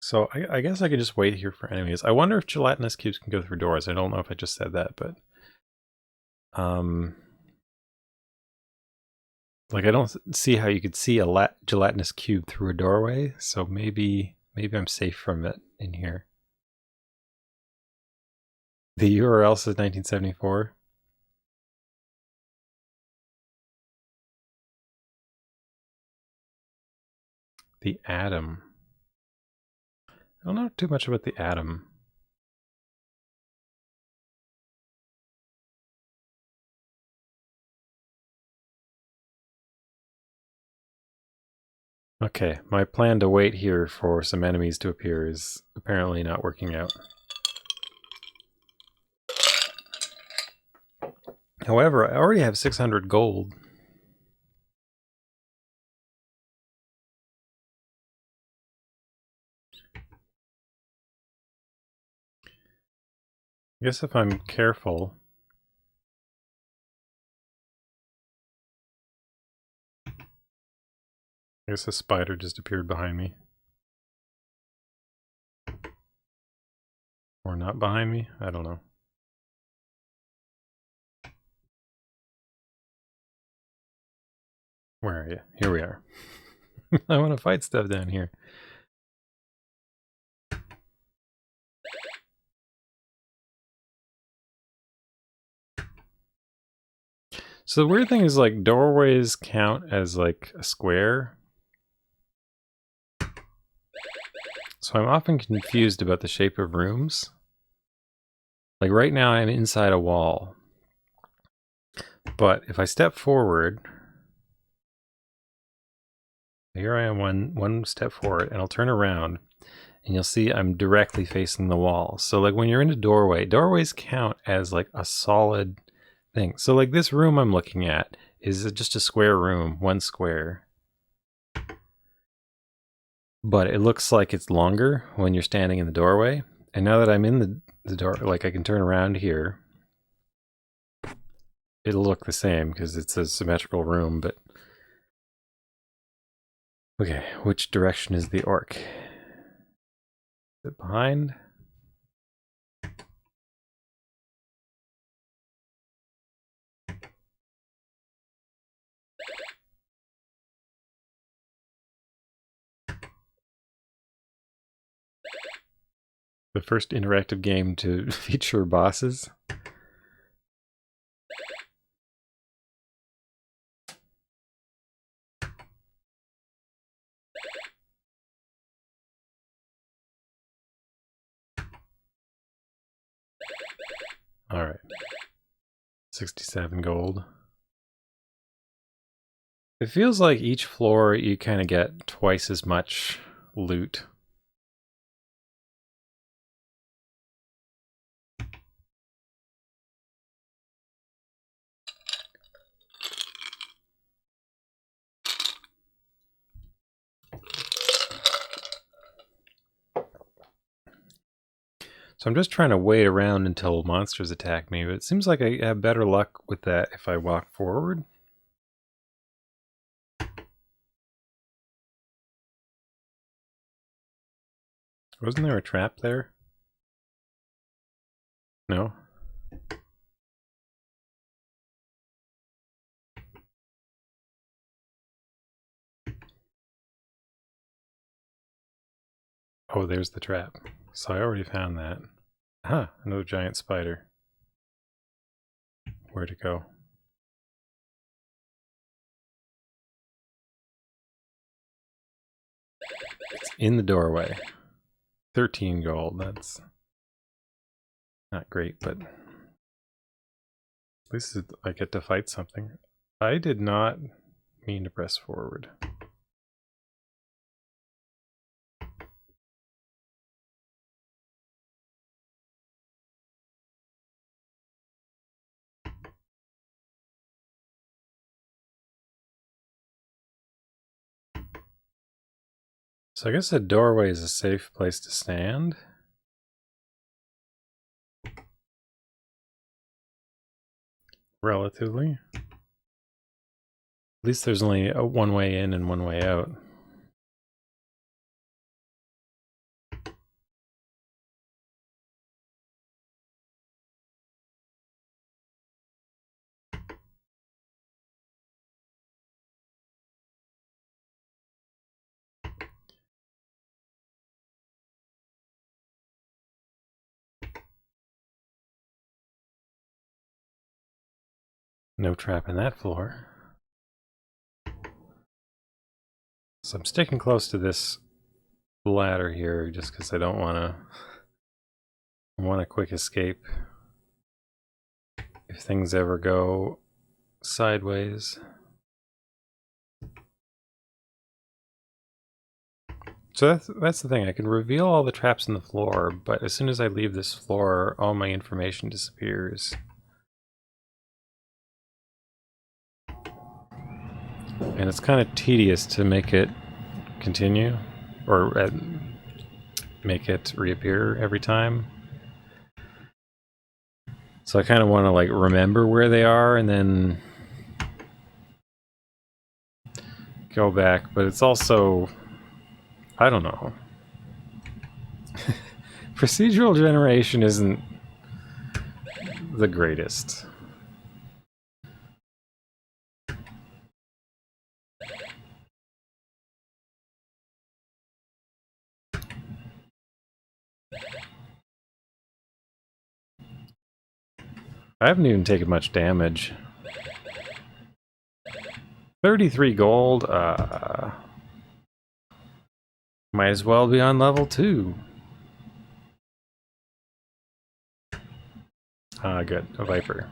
S1: So I guess I could just wait here for enemies. I wonder if gelatinous cubes can go through doors. I don't know if I just said that, but... like I don't see how you could see a gelatinous cube through a doorway, so maybe I'm safe from it in here. The URL says 1974. The Atom. I don't know too much about the Atom. Okay, my plan to wait here for some enemies to appear is apparently not working out. However, I already have 600 gold. I guess if I'm careful... I guess a spider just appeared behind me. Or not behind me? I don't know. Where are you? Here we are. I want to fight stuff down here. So the weird thing is, like, doorways count as like a square. So I'm often confused about the shape of rooms. Like right now I'm inside a wall. But if I step forward, here I am one step forward, and I'll turn around and you'll see I'm directly facing the wall. So like when you're in a doorway, doorways count as like a solid thing. So like this room I'm looking at is just a square room, one square. But it looks like it's longer when you're standing in the doorway. And now that I'm in the door, like I can turn around here. It'll look the same because it's a symmetrical room, but... Okay, which direction is the orc? Is it behind? The first interactive game to feature bosses. All right. 67 gold. It feels like each floor you kind of get twice as much loot. So I'm just trying to wait around until monsters attack me, but it seems like I have better luck with that if I walk forward. Wasn't there a trap there? No? Oh, there's the trap. So I already found that. Huh, another giant spider. Where to go? It's in the doorway. 13 gold, that's not great, but at least I get to fight something. I did not mean to press forward. So I guess a doorway is a safe place to stand. Relatively. At least there's only a one way in and one way out. No trap in that floor. So I'm sticking close to this ladder here just because I don't want to. I want a quick escape if things ever go sideways. So that's the thing. I can reveal all the traps in the floor, but as soon as I leave this floor, all my information disappears. And it's kind of tedious to make it continue, or make it reappear every time. So I kind of want to like remember where they are and then go back, but it's also, I don't know. Procedural generation isn't the greatest. I haven't even taken much damage. 33 gold, might as well be on level 2. Ah, good, a Viper.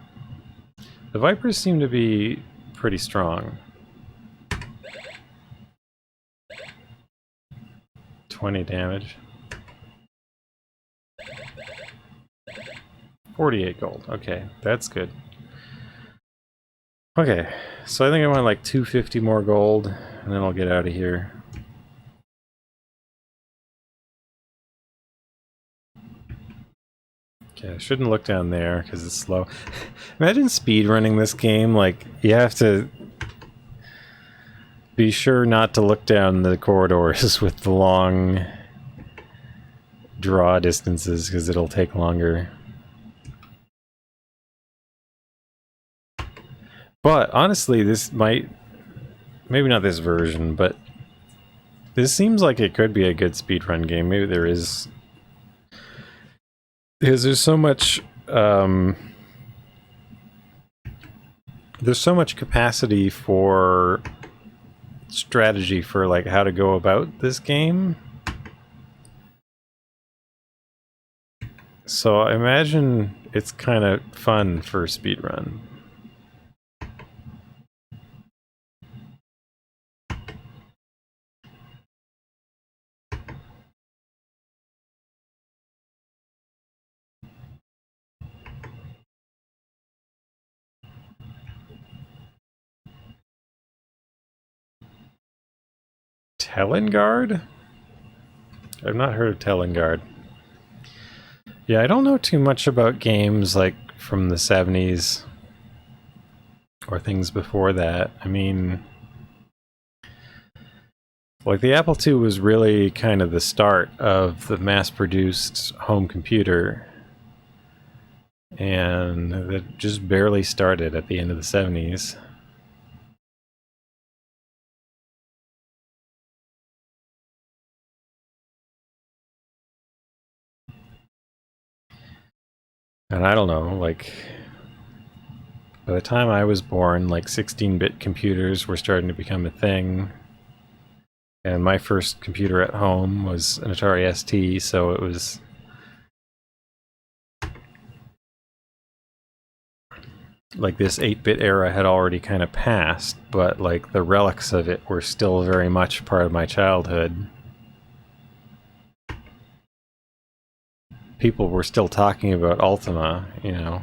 S1: The Vipers seem to be pretty strong. 20 damage. 48 gold, okay, that's good. Okay, so I think I want like 250 more gold, and then I'll get out of here. Okay, I shouldn't look down there because it's slow. Imagine speedrunning this game, like, you have to be sure not to look down the corridors with the long draw distances because it'll take longer. But honestly, this might, maybe not this version, but this seems like it could be a good speedrun game. Maybe there is, because there's so much capacity for strategy for like how to go about this game. So I imagine it's kind of fun for speedrun. Telengard? I've not heard of Telengard. Yeah, I don't know too much about games like from the 70s or things before that. I mean, like the Apple II was really kind of the start of the mass-produced home computer, and it just barely started at the end of the 70s. And I don't know, like, by the time I was born, like 16-bit computers were starting to become a thing. And my first computer at home was an Atari ST, so it was like this 8-bit era had already kind of passed, but like the relics of it were still very much part of my childhood. People were still talking about Ultima, you know.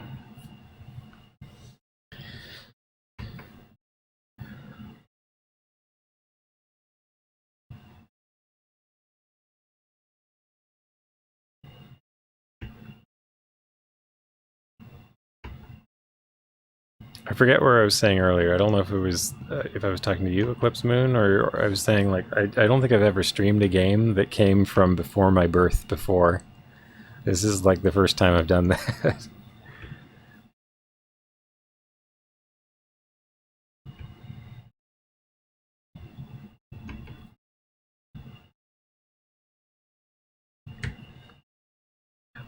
S1: I forget where I was saying earlier. I don't know if it was if I was talking to you, Eclipse Moon, or I was saying like I don't think I've ever streamed a game that came from before my birth before. This is like the first time I've done that.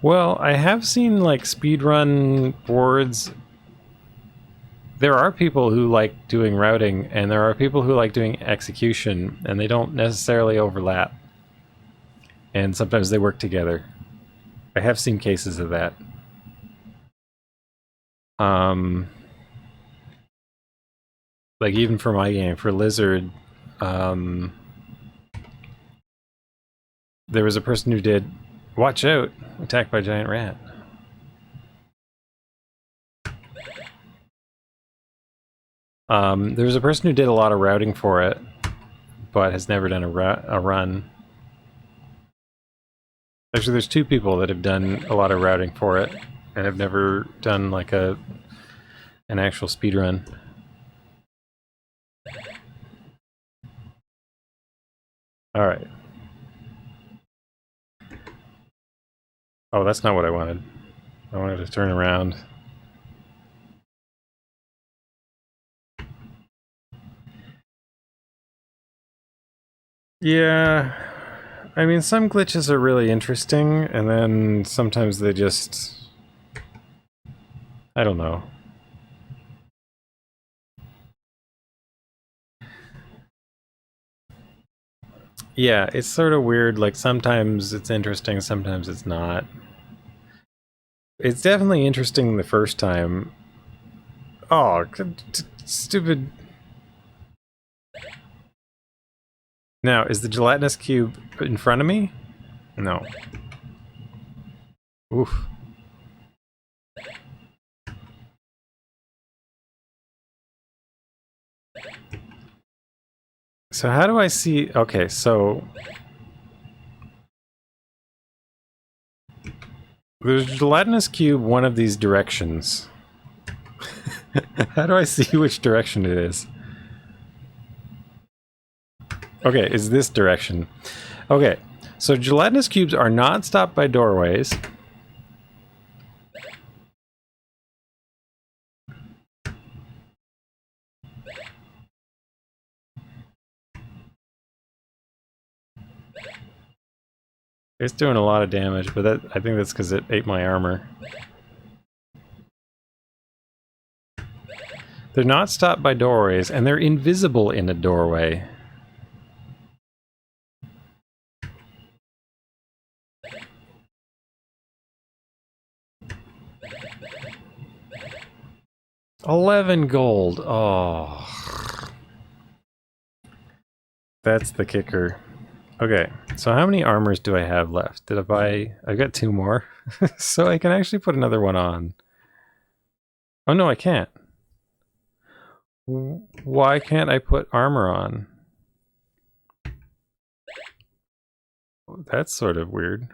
S1: Well, I have seen like speedrun boards there are people who like doing routing, and there are people who like doing execution, and they don't necessarily overlap. And sometimes they work together. I have seen cases of that. Like even for my game, for Lizard, there was a person who did, watch out, attacked by a giant rat. There was a person who did a lot of routing for it, but has never done a run. Actually, there's two people that have done a lot of routing for it, and have never done like an actual speed run. All right. Oh, that's not what I wanted. I wanted to turn around. Yeah, I mean, some glitches are really interesting, and then sometimes they just... I don't know. Yeah, it's sort of weird, like sometimes it's interesting, sometimes it's not. It's definitely interesting the first time. Oh, stupid... Now, is the gelatinous cube in front of me? No. Oof. So how do I see... Okay, so... There's a gelatinous cube one of these directions. How do I see which direction it is? Okay, is this direction. Okay, so gelatinous cubes are not stopped by doorways. It's doing a lot of damage, but that, I think that's because it ate my armor. They're not stopped by doorways, and they're invisible in a doorway. $11 gold. Oh. That's the kicker. Okay, so how many armors do I have left? Did I buy... I've got 2 more. So I can actually put another one on. Oh no, I can't. Why can't I put armor on? That's sort of weird.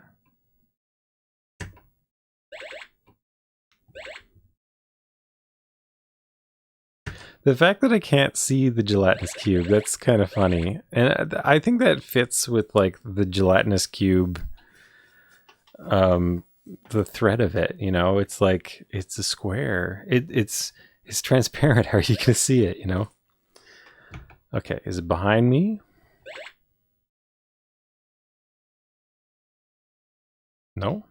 S1: The fact that I can't see the gelatinous cube, that's kind of funny. And I think that fits with, like, the gelatinous cube, the thread of it, you know? It's like, it's a square. It's transparent. How are you going to see it, you know? Okay, is it behind me? No?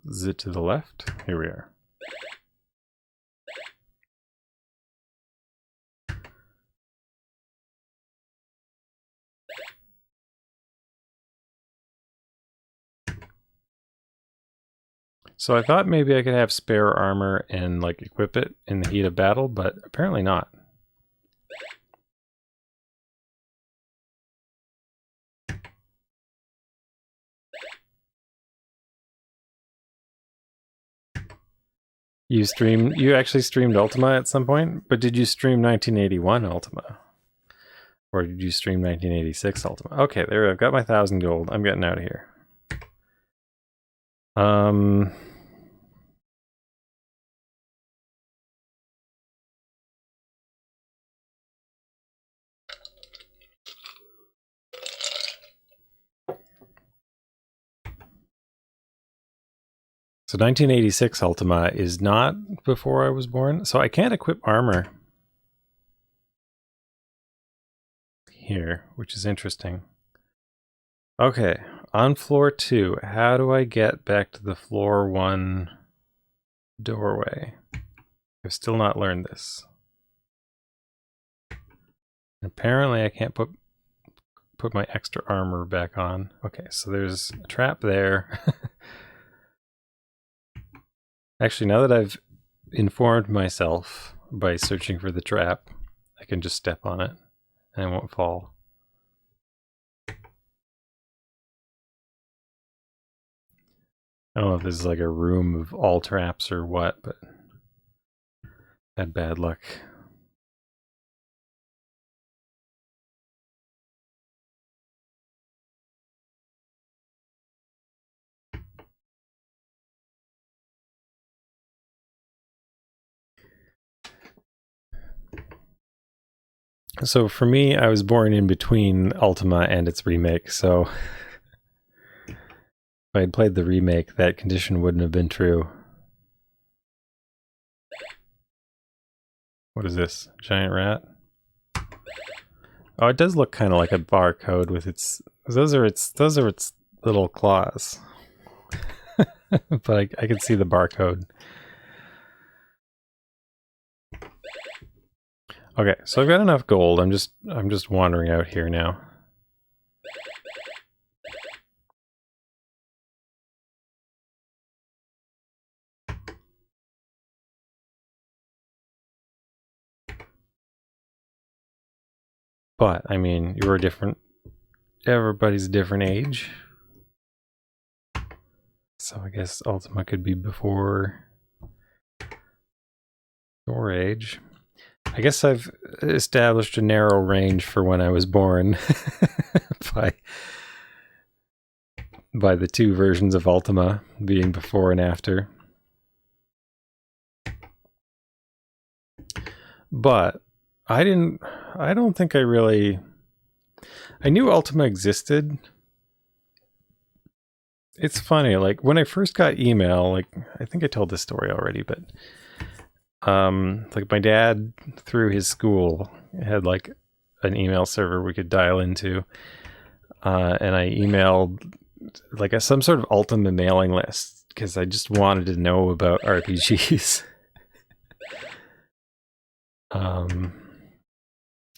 S1: Is it to the left? Here we are. So I thought maybe I could have spare armor and like equip it in the heat of battle, but apparently not. You actually streamed Ultima at some point, but did you stream 1981 Ultima? Or did you stream 1986 Ultima? Okay, there, I've got my 1,000 gold. I'm getting out of here. So 1986 Ultima is not before I was born, so I can't equip armor here, which is interesting. Okay, on floor 2, how do I get back to the floor 1 doorway. I've still not learned this. Apparently I can't put my extra armor back on. Okay, so there's a trap there. Actually, now that I've informed myself by searching for the trap, I can just step on it and I won't fall. I don't know if this is like a room of all traps or what, but had bad luck. So for me, I was born in between Ultima and its remake, so if I had played the remake, that condition wouldn't have been true. What is this? Giant rat? Oh, it does look kind of like a barcode with its... Those are its little claws. But I can see the barcode. Okay, so I've got enough gold. I'm just wandering out here now. But I mean, you're different. Everybody's a different age. So I guess Ultima could be before your age. I guess I've established a narrow range for when I was born by the two versions of Ultima being before and after. But I don't think I knew Ultima existed. It's funny, like when I first got email, like I think I told this story already, but like my dad through his school had like an email server we could dial into, and I emailed like some sort of Ultima mailing list because I just wanted to know about RPGs.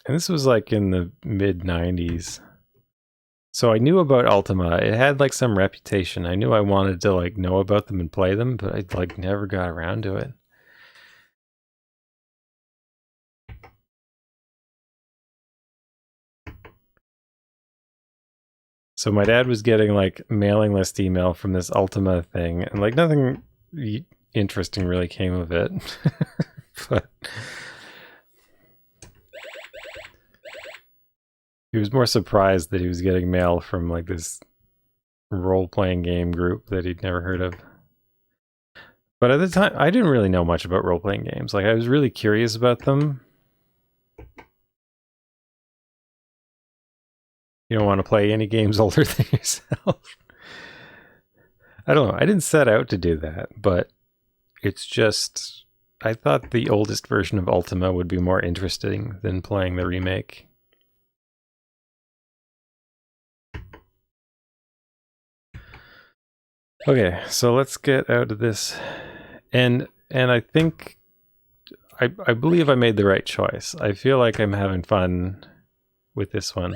S1: And this was like in the mid 90s. So I knew about Ultima. It had like some reputation. I knew I wanted to like know about them and play them, but I like never got around to it. So my dad was getting like mailing list email from this Ultima thing, and like nothing interesting really came of it. But he was more surprised that he was getting mail from like this role-playing game group that he'd never heard of. But at the time, I didn't really know much about role-playing games. Like I was really curious about them. You don't want to play any games older than yourself. I don't know. I didn't set out to do that, but it's just... I thought the oldest version of Ultima would be more interesting than playing the remake. Okay, so let's get out of this. And I think... I believe I made the right choice. I feel like I'm having fun with this one.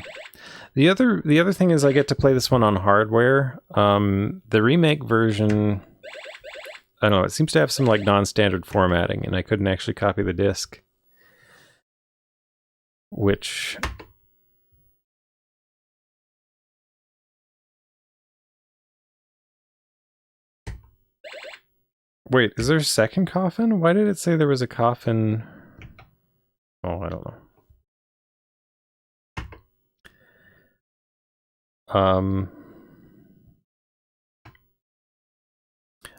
S1: The other thing is I get to play this one on hardware. The remake version... I don't know, it seems to have some like non-standard formatting, and I couldn't actually copy the disc. Which... Wait, is there a second coffin? Why did it say there was a coffin? Oh, I don't know.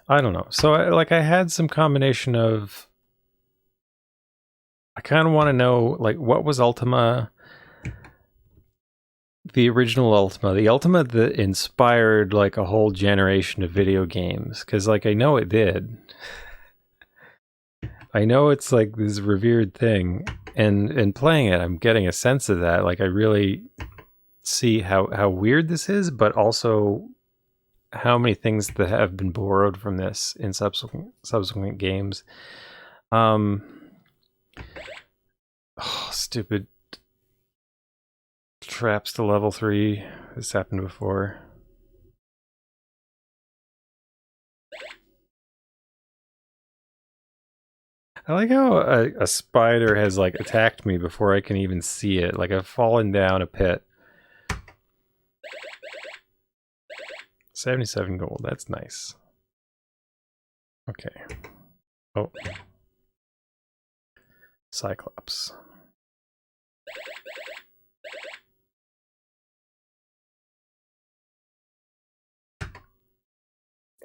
S1: I don't know. So I had some combination of... I kind of want to know, like, what was Ultima... The original Ultima. The Ultima that inspired, like, a whole generation of video games. Because, like, I know it did. I know it's, like, this revered thing. And playing it, I'm getting a sense of that. Like, I really see how weird this is, but also... how many things that have been borrowed from this in subsequent games. Oh, stupid traps to level 3. This happened before. I like how a spider has like attacked me before I can even see it. Like I've fallen down a pit. 77 gold, that's nice. Okay. Oh. Cyclops.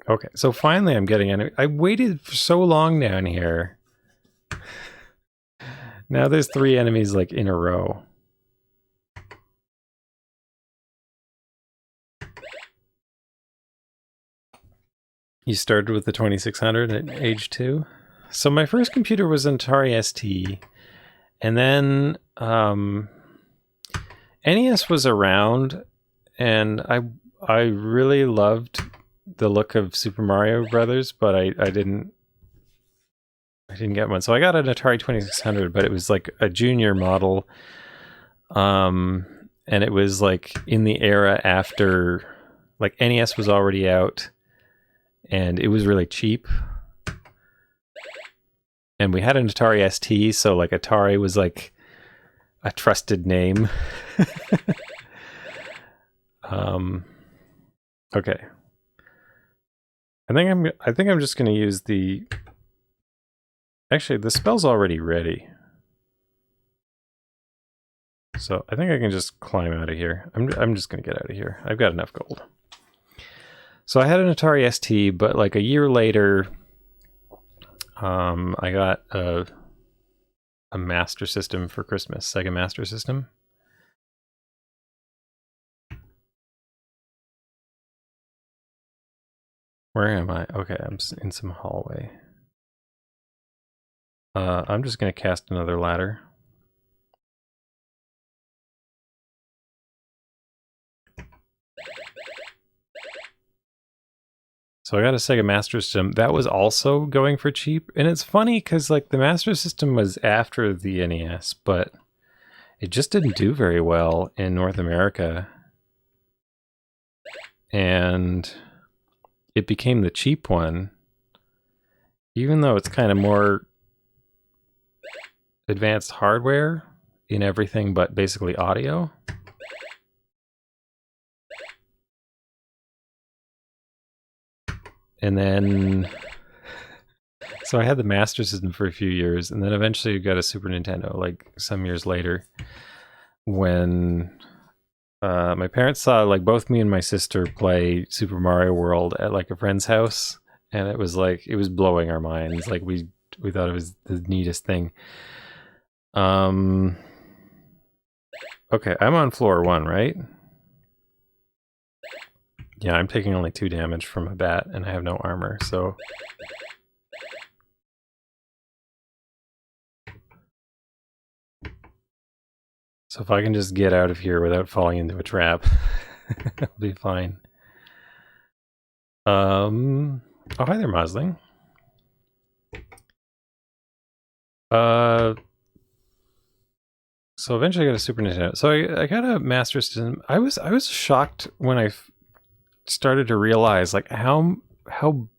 S1: Okay, so finally I'm getting in. I waited for so long down here. Now there's 3 enemies like in a row. You started with the 2600 at age 2? So my first computer was an Atari ST, and then NES was around, and I really loved the look of Super Mario Brothers, but I didn't get one. So I got an Atari 2600, but it was like a junior model, and it was like in the era after like NES was already out, and it was really cheap. And we had an Atari ST, so like Atari was like a trusted name. Okay. I think I'm just going to use the. Actually, the spell's already ready, so I think I can just climb out of here. I'm just going to get out of here. I've got enough gold. So I had an Atari ST, but like a year later, I got a Master System for Christmas, Sega Master System. Where am I? Okay, I'm in some hallway. I'm just going to cast another ladder. So I got a Sega Master System. That was also going for cheap. And it's funny because like the Master System was after the NES, but it just didn't do very well in North America. And it became the cheap one, even though it's kind of more advanced hardware in everything but basically audio. And then, so I had the Master System for a few years, and then eventually got a Super Nintendo, like some years later, when my parents saw like both me and my sister play Super Mario World at like a friend's house, and it was like it was blowing our minds. Like we thought it was the neatest thing. Okay, I'm on floor 1, right? Yeah, I'm taking only 2 damage from a bat, and I have no armor, so. So if I can just get out of here without falling into a trap, I'll be fine. Oh, hi there, Mosling. So eventually I got a Super Nintendo. So I got a Master System. I was shocked when I started to realize like how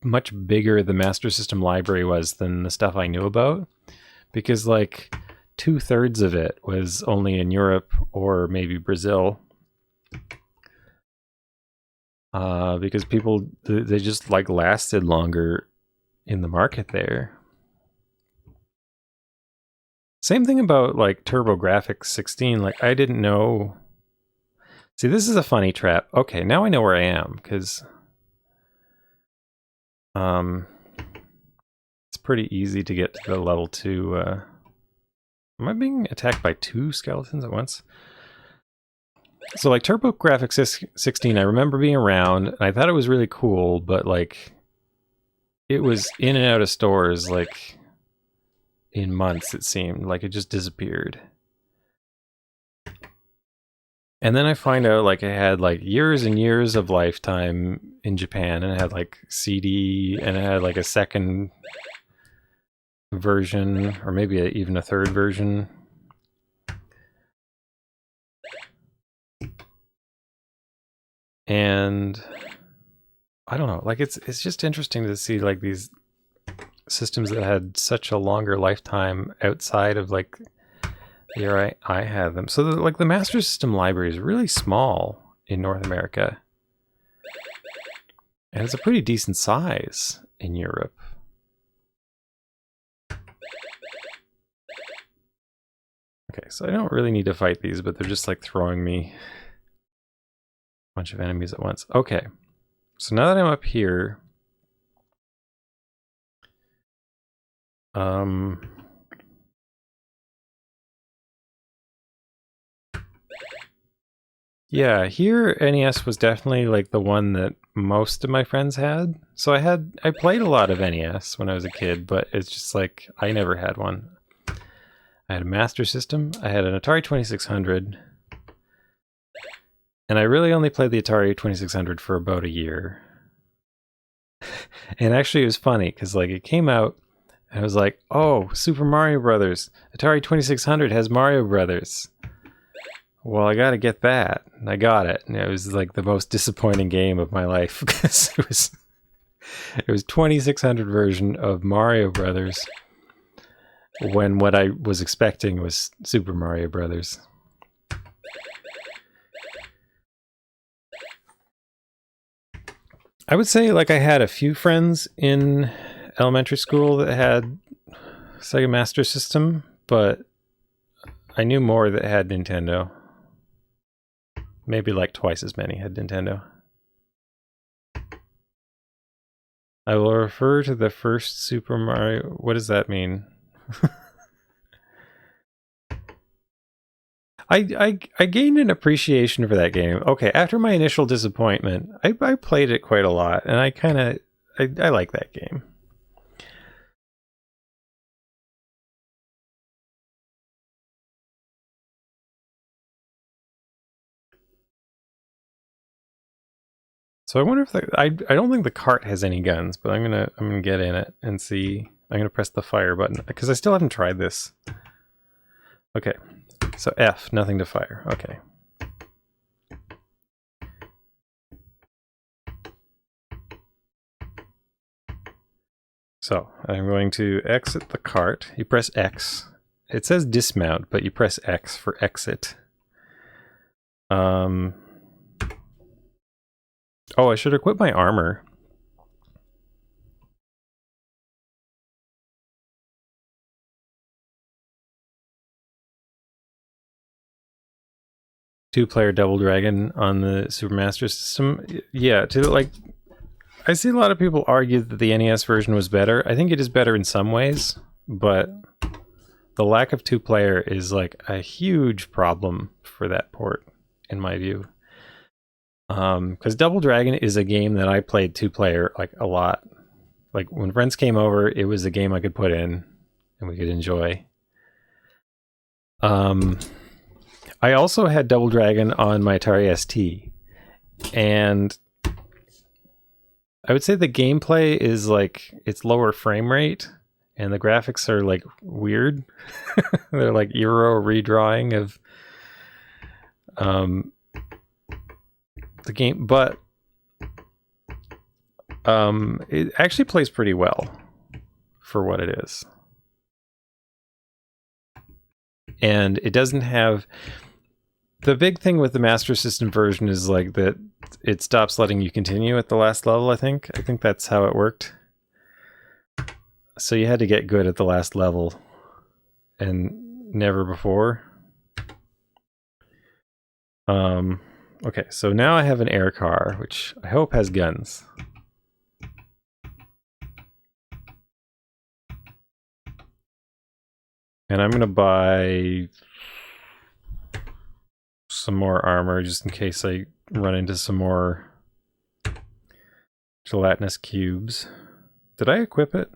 S1: much bigger the Master System library was than the stuff I knew about, because like 2/3 of it was only in Europe or maybe Brazil. Because people, they just like lasted longer in the market there. Same thing about like TurboGrafx 16. Like I didn't know. See, this is a funny trap. Okay, now I know where I am, because it's pretty easy to get to the level 2. Am I being attacked by 2 skeletons at once? So like TurboGrafx 16, I remember being around, and I thought it was really cool, but like it was in and out of stores like in months, it seemed. Like it just disappeared. And then I find out like it had like years and years of lifetime in Japan, and it had like CD, and it had like a second version, or maybe even a third version. And I don't know, like it's just interesting to see like these systems that had such a longer lifetime outside of like the era I had them. So like the Master System library is really small in North America, and it's a pretty decent size in Europe. Okay, so I don't really need to fight these, but they're just like throwing me a bunch of enemies at once. Okay, so now that I'm up here, yeah, here NES was definitely like the one that most of my friends had. So I played a lot of NES when I was a kid, but it's just like I never had one. I had a Master System, I had an Atari 2600, and I really only played the Atari 2600 for about a year. And actually it was funny because like it came out and I was like, "Oh, Super Mario Brothers. Atari 2600 has Mario Brothers. Well, I gotta get that." And I got it. And it was like the most disappointing game of my life because it was 2600 version of Mario Brothers when what I was expecting was Super Mario Brothers. I would say like I had a few friends in elementary school that had Sega Master System, but I knew more that had Nintendo. Maybe like twice as many had Nintendo. I will refer to the first Super Mario. What does that mean? I gained an appreciation for that game. Okay, after my initial disappointment, I played it quite a lot, and I like that game. So I wonder if I don't think the cart has any guns, but I'm gonna get in it and see. I'm gonna press the fire button because I still haven't tried this. Okay, so F, nothing to fire. Okay. So I'm going to exit the cart. You press X. It says dismount, but you press X for exit. Oh, I should equip my armor. Two-player Double Dragon on the Super Master System. Yeah, I see a lot of people argue that the NES version was better. I think it is better in some ways, but the lack of two-player is like a huge problem for that port, in my view. Because Double Dragon is a game that I played two-player like a lot. Like when friends came over, it was a game I could put in and we could enjoy. I also had Double Dragon on my Atari ST, and I would say the gameplay is like it's lower frame rate, and the graphics are like weird. They're like Euro redrawing of the game, but it actually plays pretty well for what it is. And it doesn't have... The big thing with the Master System version is like that it stops letting you continue at the last level, I think. I think that's how it worked. So you had to get good at the last level and never before. Okay, so now I have an air car, which I hope has guns. And I'm gonna buy some more armor just in case I run into some more gelatinous cubes. Did I equip it?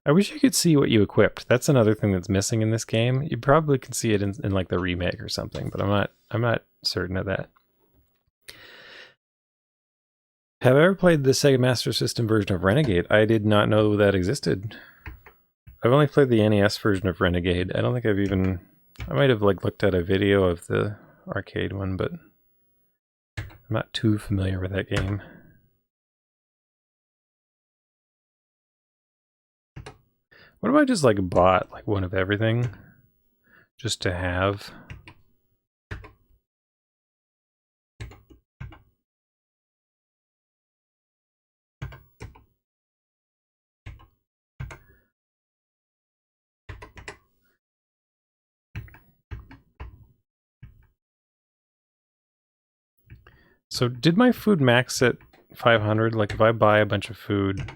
S1: I wish you could see what you equipped. That's another thing that's missing in this game. You probably can see it in like the remake or something, but I'm not certain of that. Have I ever played the Sega Master System version of Renegade? I did not know that existed. I've only played the NES version of Renegade. I don't think I've even... I might have like looked at a video of the arcade one, but I'm not too familiar with that game. What if I just like bought like one of everything just to have? So did my food max at 500? Like if I buy a bunch of food...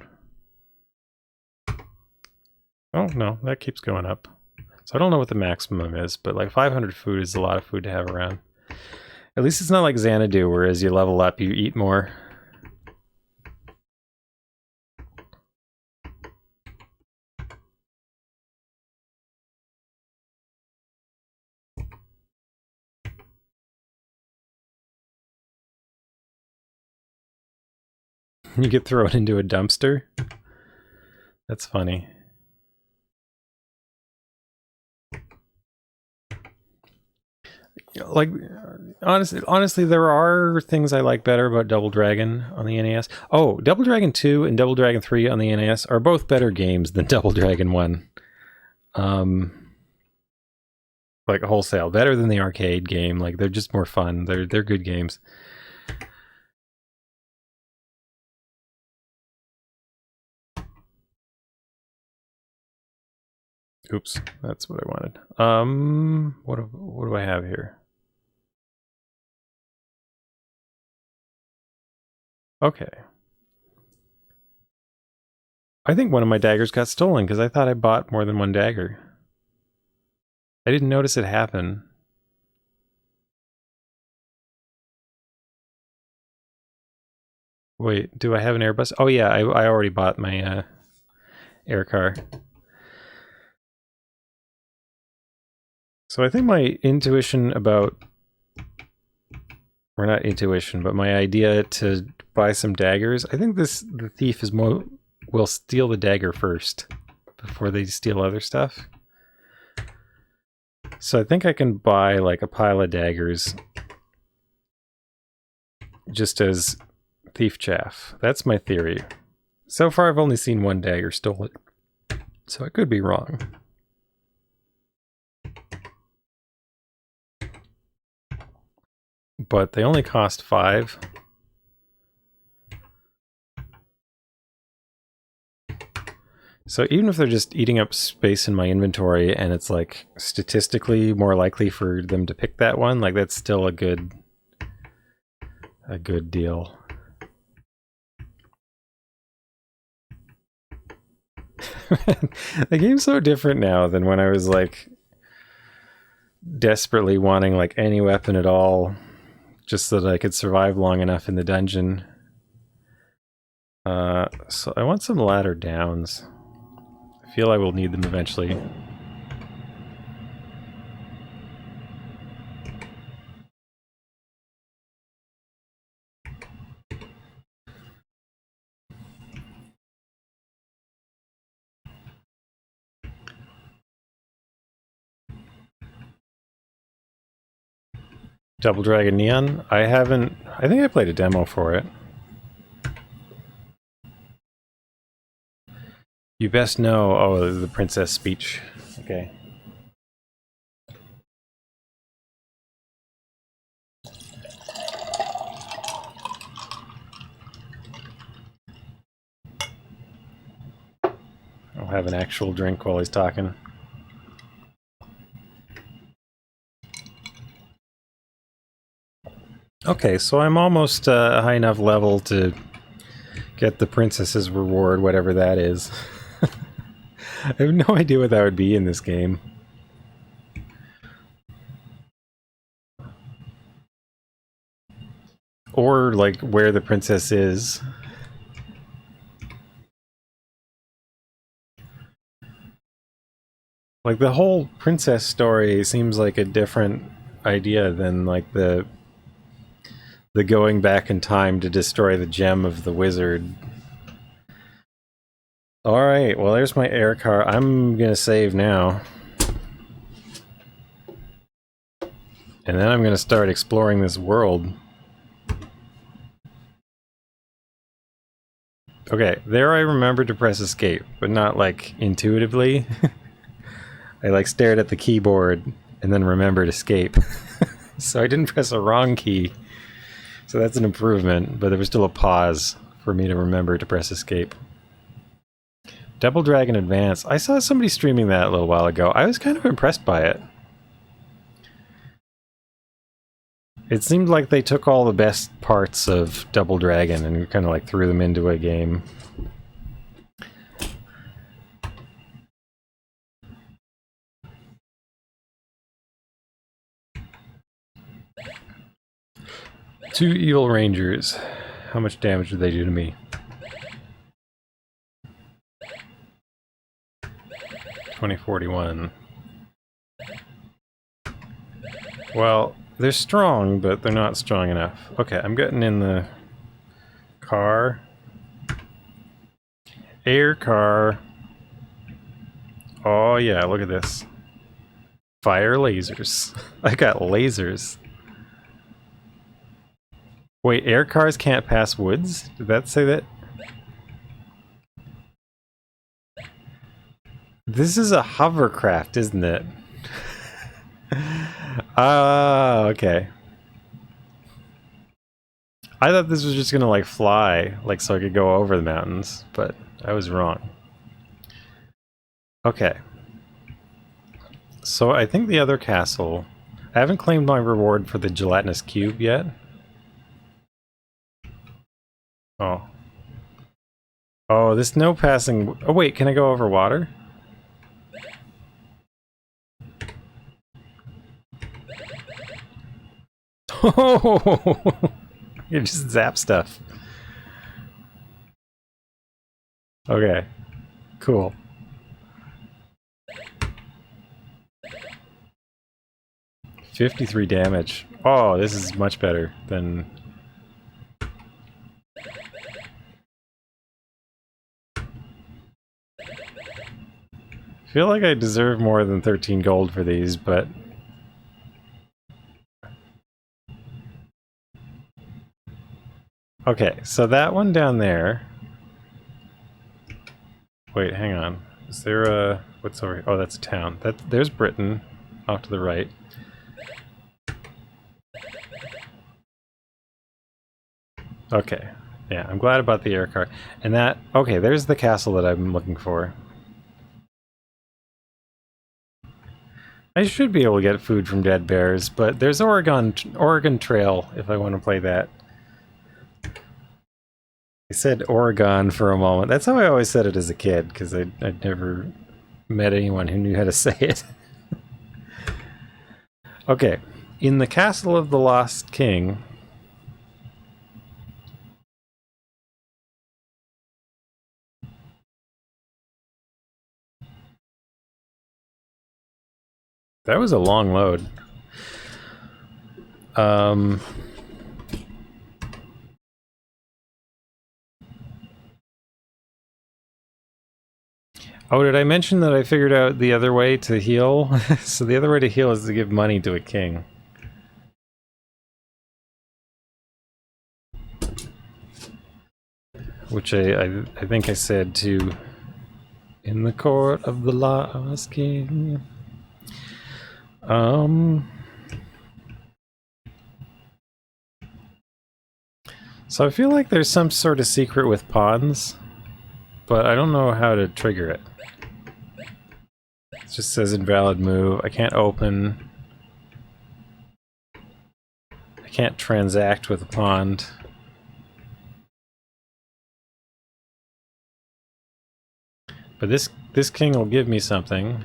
S1: Oh no, that keeps going up. So I don't know what the maximum is, but like 500 food is a lot of food to have around. At least it's not like Xanadu, where as you level up, you eat more. You get thrown into a dumpster? That's funny. Like, honestly, there are things I like better about Double Dragon on the NES. Oh, Double Dragon 2 and Double Dragon 3 on the NES are both better games than Double Dragon 1. Like wholesale, better than the arcade game. Like they're just more fun. They're good games. Oops, that's what I wanted. What do I have here? Okay. I think one of my daggers got stolen because I thought I bought more than one dagger. I didn't notice it happen. Wait, do I have an airbus? Oh yeah, I already bought my air car. So I think my intuition about... Or not intuition, but my idea to buy some daggers. I think the thief will steal the dagger first before they steal other stuff. So I think I can buy like a pile of daggers just as thief chaff. That's my theory. So far I've only seen one dagger stolen, so I could be wrong. But they only cost 5. So even if they're just eating up space in my inventory and it's like statistically more likely for them to pick that one, like that's still a good deal. The game's so different now than when I was like desperately wanting like any weapon at all just so that I could survive long enough in the dungeon. So I want some ladder downs. I feel I will need them eventually. Double Dragon Neon? I haven't... I think I played a demo for it. You best know... Oh, the princess speech. Okay. I'll have an actual drink while he's talking. Okay, so I'm almost a high enough level to get the princess's reward, whatever that is. I have no idea what that would be in this game. Or, like, where the princess is. Like, the whole princess story seems like a different idea than, like, the going back in time to destroy the gem of the wizard. Alright, well, there's my air car. I'm gonna save now. And then I'm gonna start exploring this world. Okay, there I remembered to press escape, but not, like, intuitively. I, like, stared at the keyboard and then remembered escape. So I didn't press a wrong key. So that's an improvement, but there was still a pause for me to remember to press escape. Double Dragon Advance. I saw somebody streaming that a little while ago. I was kind of impressed by it. It seemed like they took all the best parts of Double Dragon and kind of like threw them into a game. Two Evil Rangers. How much damage did they do to me? 2041. Well, they're strong, but they're not strong enough. Okay, I'm getting in the car. Air car. Oh yeah, look at this. Fire lasers. I got lasers. Wait, air cars can't pass woods? Did that say that? This is a hovercraft, isn't it? Ah, okay. I thought this was just gonna like fly, like so I could go over the mountains, but I was wrong. Okay. So I think the other castle... I haven't claimed my reward for the gelatinous cube yet. Oh. Oh, this no passing... Oh wait, can I go over water? Oh! You just zap stuff. Okay. Cool. $53 damage. Oh, this is much better than... I feel like I deserve more than 13 gold for these, but... Okay, so that one down there... Wait, hang on. Is there a... What's over here? Oh, that's a town. There's Britain, off to the right. Okay. Yeah, I'm glad about the air car. And that... Okay, there's the castle that I'm looking for. I should be able to get food from dead bears, but there's Oregon Trail if I want to play that. I said Oregon for a moment. That's how I always said it as a kid, because I'd never met anyone who knew how to say it. Okay, in the Castle of the Lost King... That was a long load. Oh, did I mention that I figured out the other way to heal? So the other way to heal is to give money to a king. Which I think I said to... In the court of the Lost King... So I feel like there's some sort of secret with pawns, but I don't know how to trigger it. It just says invalid move. I can't open. I can't transact with a pawn. But this king will give me something.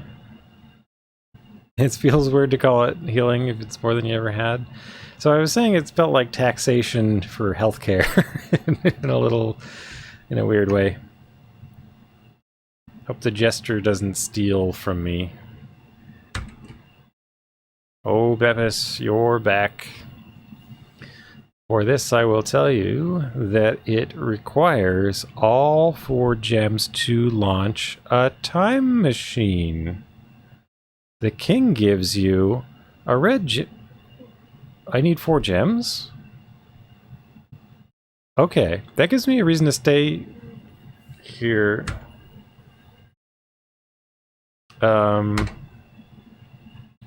S1: It feels weird to call it healing if it's more than you ever had. So I was saying it's felt like taxation for healthcare in a weird way. Hope the jester doesn't steal from me. Oh, Beppis, you're back. For this, I will tell you that it requires all 4 gems to launch a time machine. The king gives you a red gem. I need 4 gems? Okay, that gives me a reason to stay here.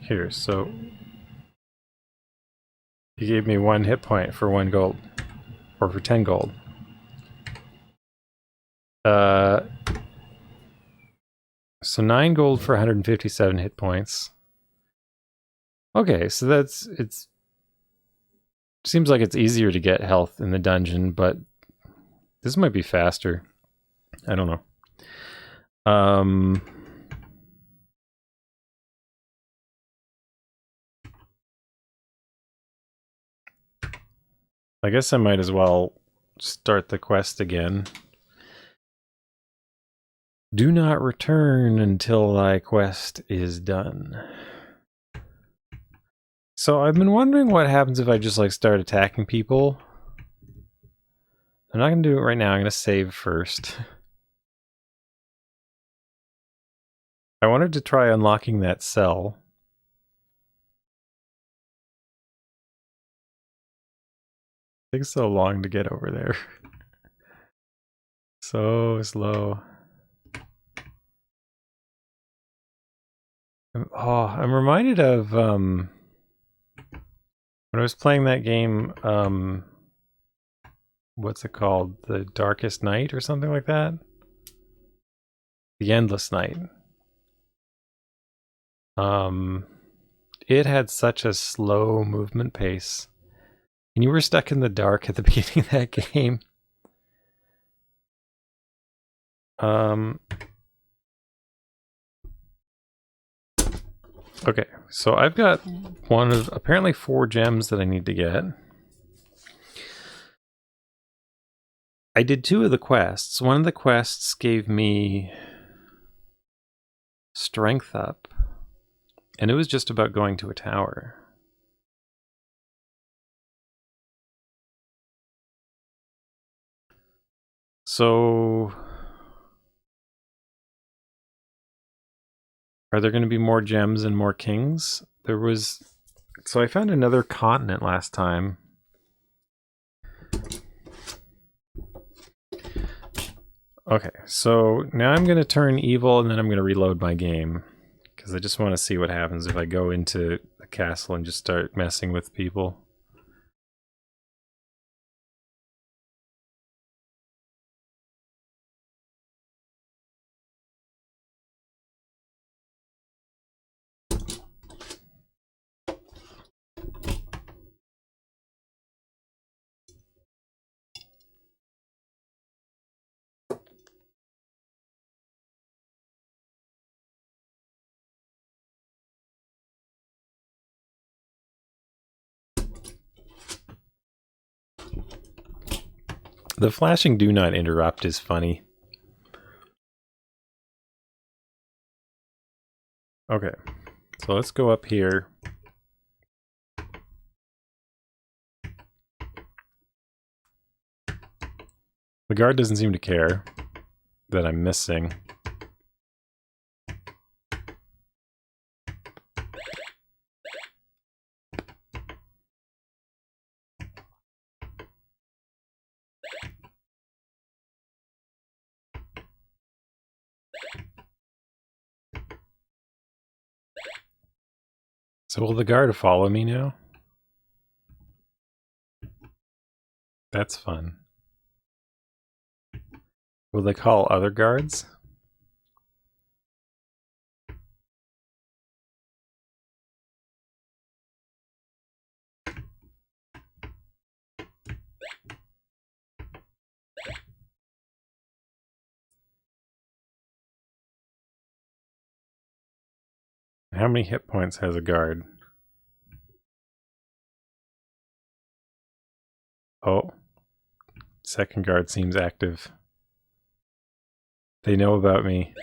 S1: Here, so he gave me 1 hit point for 1 gold. Or for 10 gold. So 9 gold for 157 hit points. Okay, so that's... It seems like it's easier to get health in the dungeon, but this might be faster. I don't know. I guess I might as well start the quest again. Do not return until thy quest is done. So I've been wondering what happens if I just like start attacking people. I'm not going to do it right now. I'm going to save first. I wanted to try unlocking that cell. It takes so long to get over there. So slow. Oh, I'm reminded of when I was playing that game, what's it called? The Darkest Night or something like that? The Endless Night. It had such a slow movement pace. And you were stuck in the dark at the beginning of that game. Okay, so I've got one of apparently 4 gems that I need to get. I did 2 of the quests. One of the quests gave me strength up, and it was just about going to a tower. So are there going to be more gems and more kings? There was... So I found another continent last time. Okay, so now I'm going to turn evil and then I'm going to reload my game. Because I just want to see what happens if I go into a castle and just start messing with people. The flashing do not interrupt is funny. Okay, so let's go up here. The guard doesn't seem to care that I'm missing. So will the guard follow me now? That's fun. Will they call other guards? How many hit points has a guard? Oh. Second guard seems active. They know about me.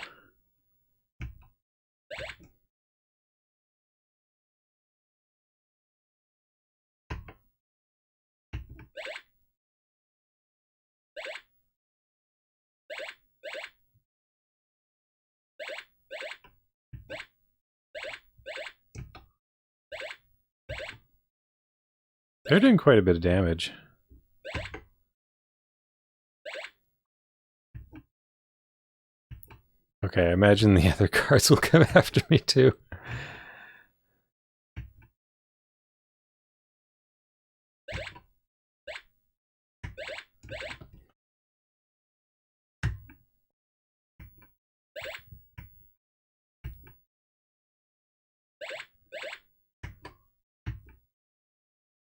S1: They're doing quite a bit of damage. Okay, I imagine the other cards will come after me too.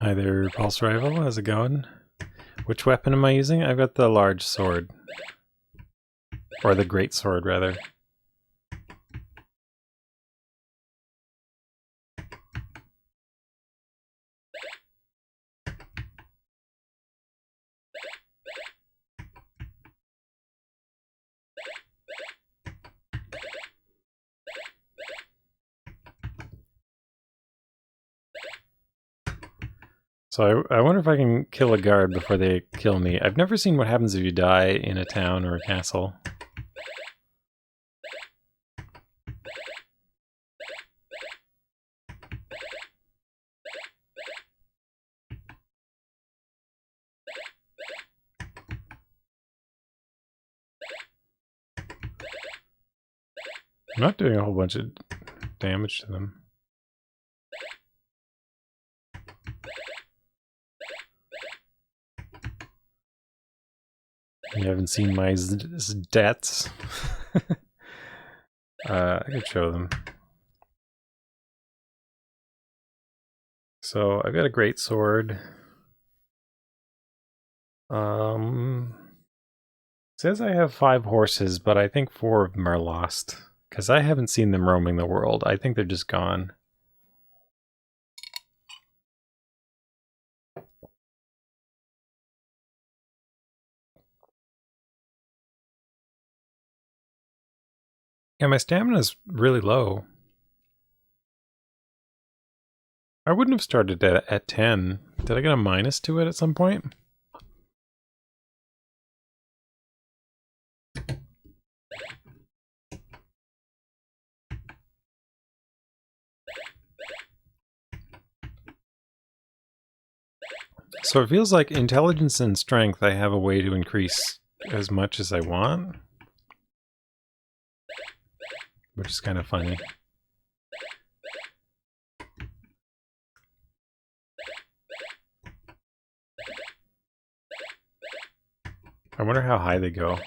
S1: Hi there, Pulse Rival. How's it going? Which weapon am I using? I've got the large sword. Or the great sword, rather. So I wonder if I can kill a guard before they kill me. I've never seen what happens if you die in a town or a castle. I'm not doing a whole bunch of damage to them. You haven't seen my stats. I could show them. So I've got a great sword. Says I have 5 horses, but I think 4 of them are lost. Because I haven't seen them roaming the world. I think they're just gone. Yeah, my stamina's really low. I wouldn't have started at 10. Did I get a minus to it at some point? So it feels like intelligence and strength I have a way to increase as much as I want. Which is kind of funny. I wonder how high they go.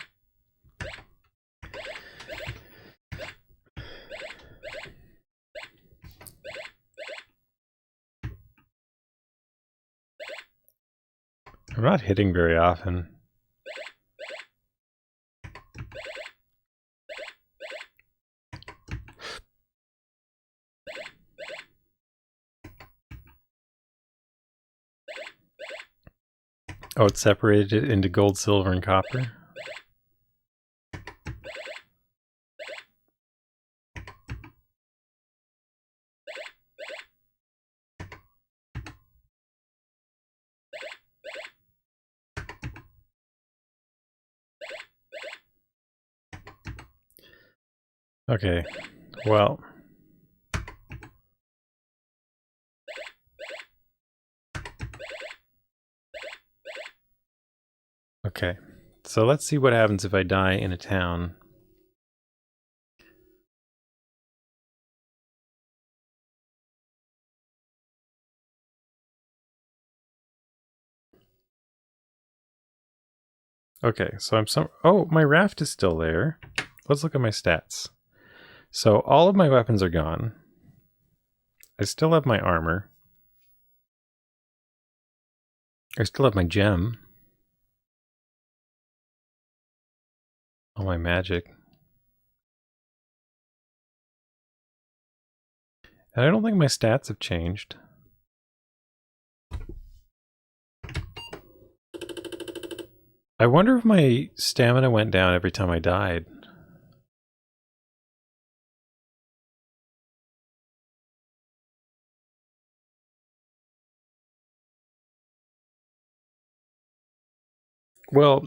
S1: I'm not hitting very often. Oh, it's separated it into gold, silver, and copper? Okay, well... Okay, so let's see what happens if I die in a town. Okay, so oh, my raft is still there. Let's look at my stats. So all of my weapons are gone. I still have my armor. I still have my gem. All my magic. And I don't think my stats have changed. I wonder if my stamina went down every time I died. Well,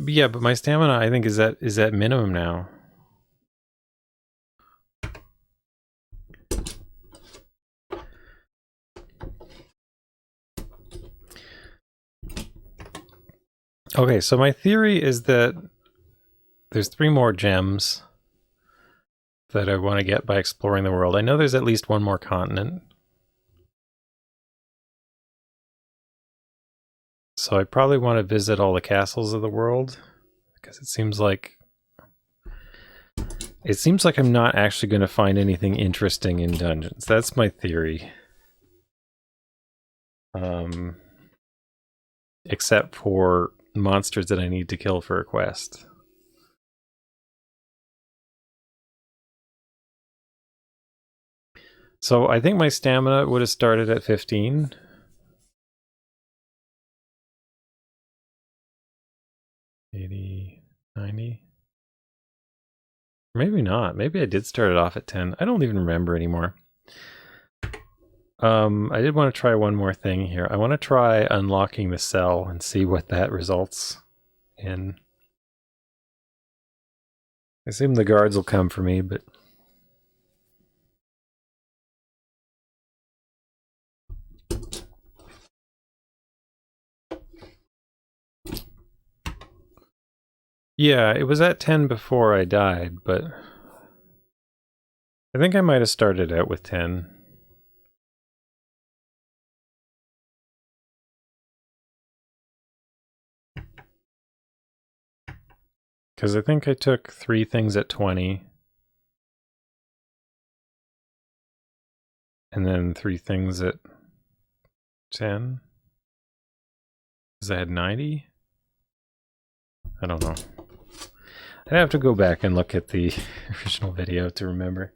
S1: yeah, but my stamina I think is at minimum now. Okay, so my theory is that there's 3 more gems that I want to get by exploring the world. I know there's at least 1 more continent. So I probably want to visit all the castles of the world, because it seems like I'm not actually going to find anything interesting in dungeons. That's my theory. Except for monsters that I need to kill for a quest. So I think my stamina would have started at 15. $80, $90. Maybe not. Maybe I did start it off at 10. I don't even remember anymore. I did want to try one more thing here. I want to try unlocking the cell and see what that results in. I assume the guards will come for me, but... Yeah, it was at 10 before I died, but... I think I might have started out with 10. Because I think I took 3 things at 20. And then 3 things at 10. Because I had 90? I don't know. I'd have to go back and look at the original video to remember.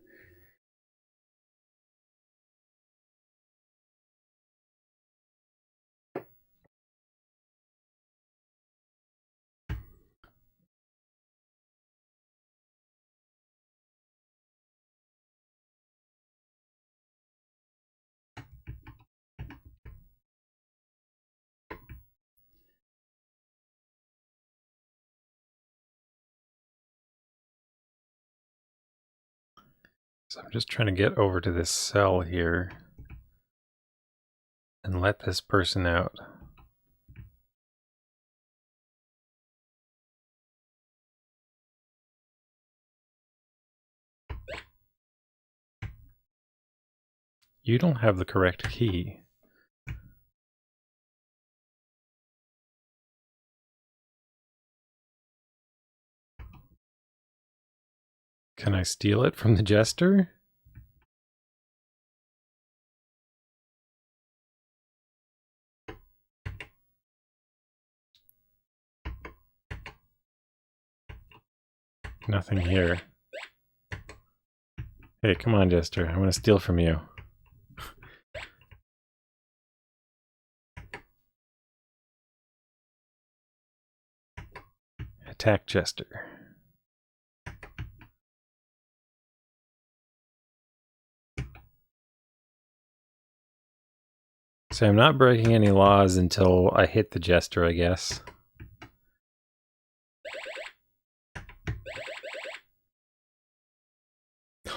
S1: So I'm just trying to get over to this cell here and let this person out. You don't have the correct key. Can I steal it from the jester? Nothing here. Hey, come on, jester. I want to steal from you. Attack jester. So I'm not breaking any laws until I hit the jester, I guess.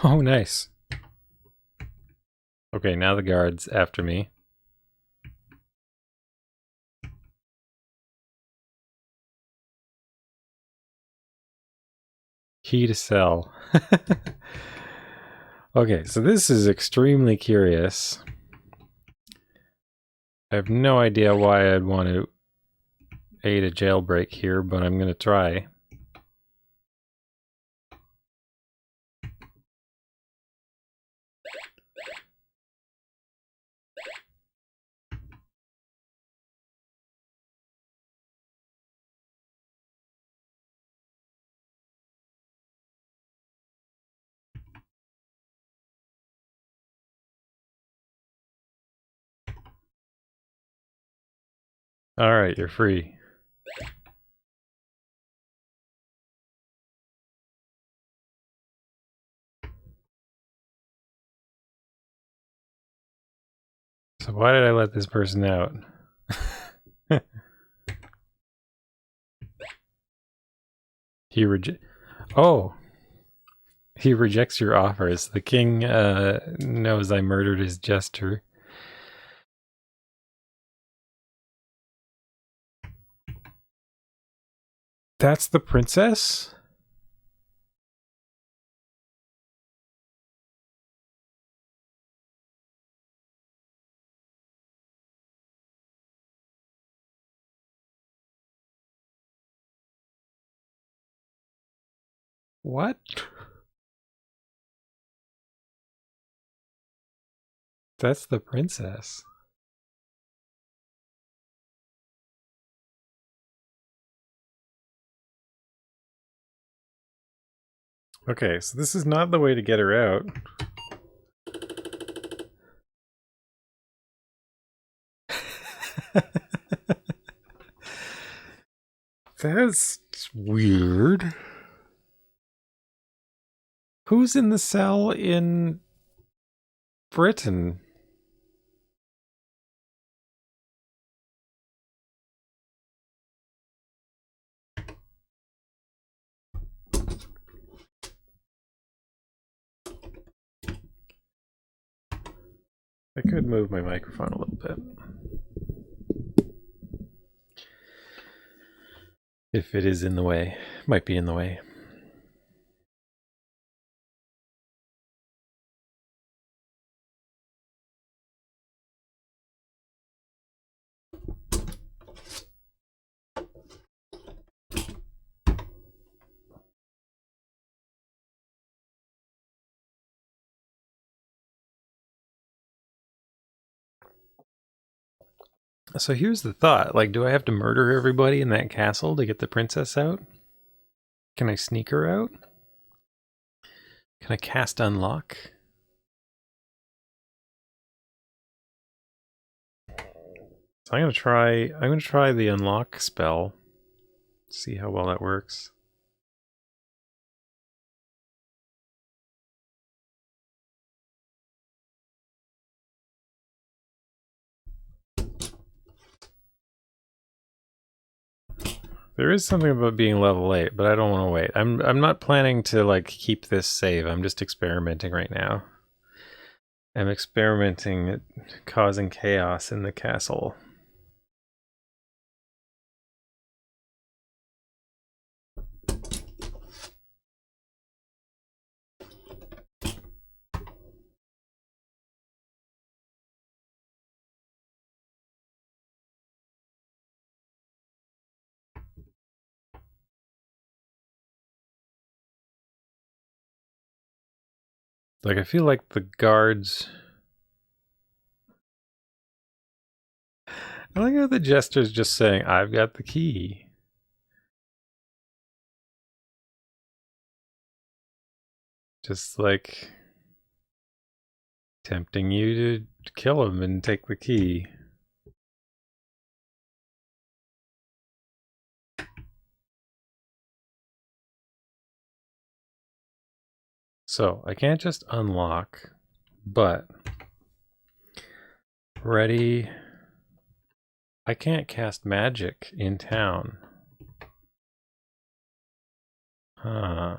S1: Oh, nice. Okay, now the guard's after me. Key to cell. Okay, so this is extremely curious. I have no idea why I'd want to aid a jailbreak here, but I'm going to try. Alright, you're free. So why did I let this person out? He Oh! He rejects your offers. The king knows I murdered his jester. That's the princess? What? That's the princess. Okay, so this is not the way to get her out. That's weird. Who's in the cell in Britain? I could move my microphone a little bit. If it is in the way. Might be in the way. So here's the thought. Like, do I have to murder everybody in that castle to get the princess out? Can I sneak her out? Can I cast unlock? So I'm gonna try the unlock spell. See how well that works. There is something about being level 8, but I don't want to wait. I'm not planning to like keep this save. I'm just experimenting right now. I'm experimenting at causing chaos in the castle. Like, I feel like the guards... I like how the jester's just saying, I've got the key. Just like tempting you to kill him and take the key. So, I can't just unlock, but... Ready... I can't cast magic in town. Huh.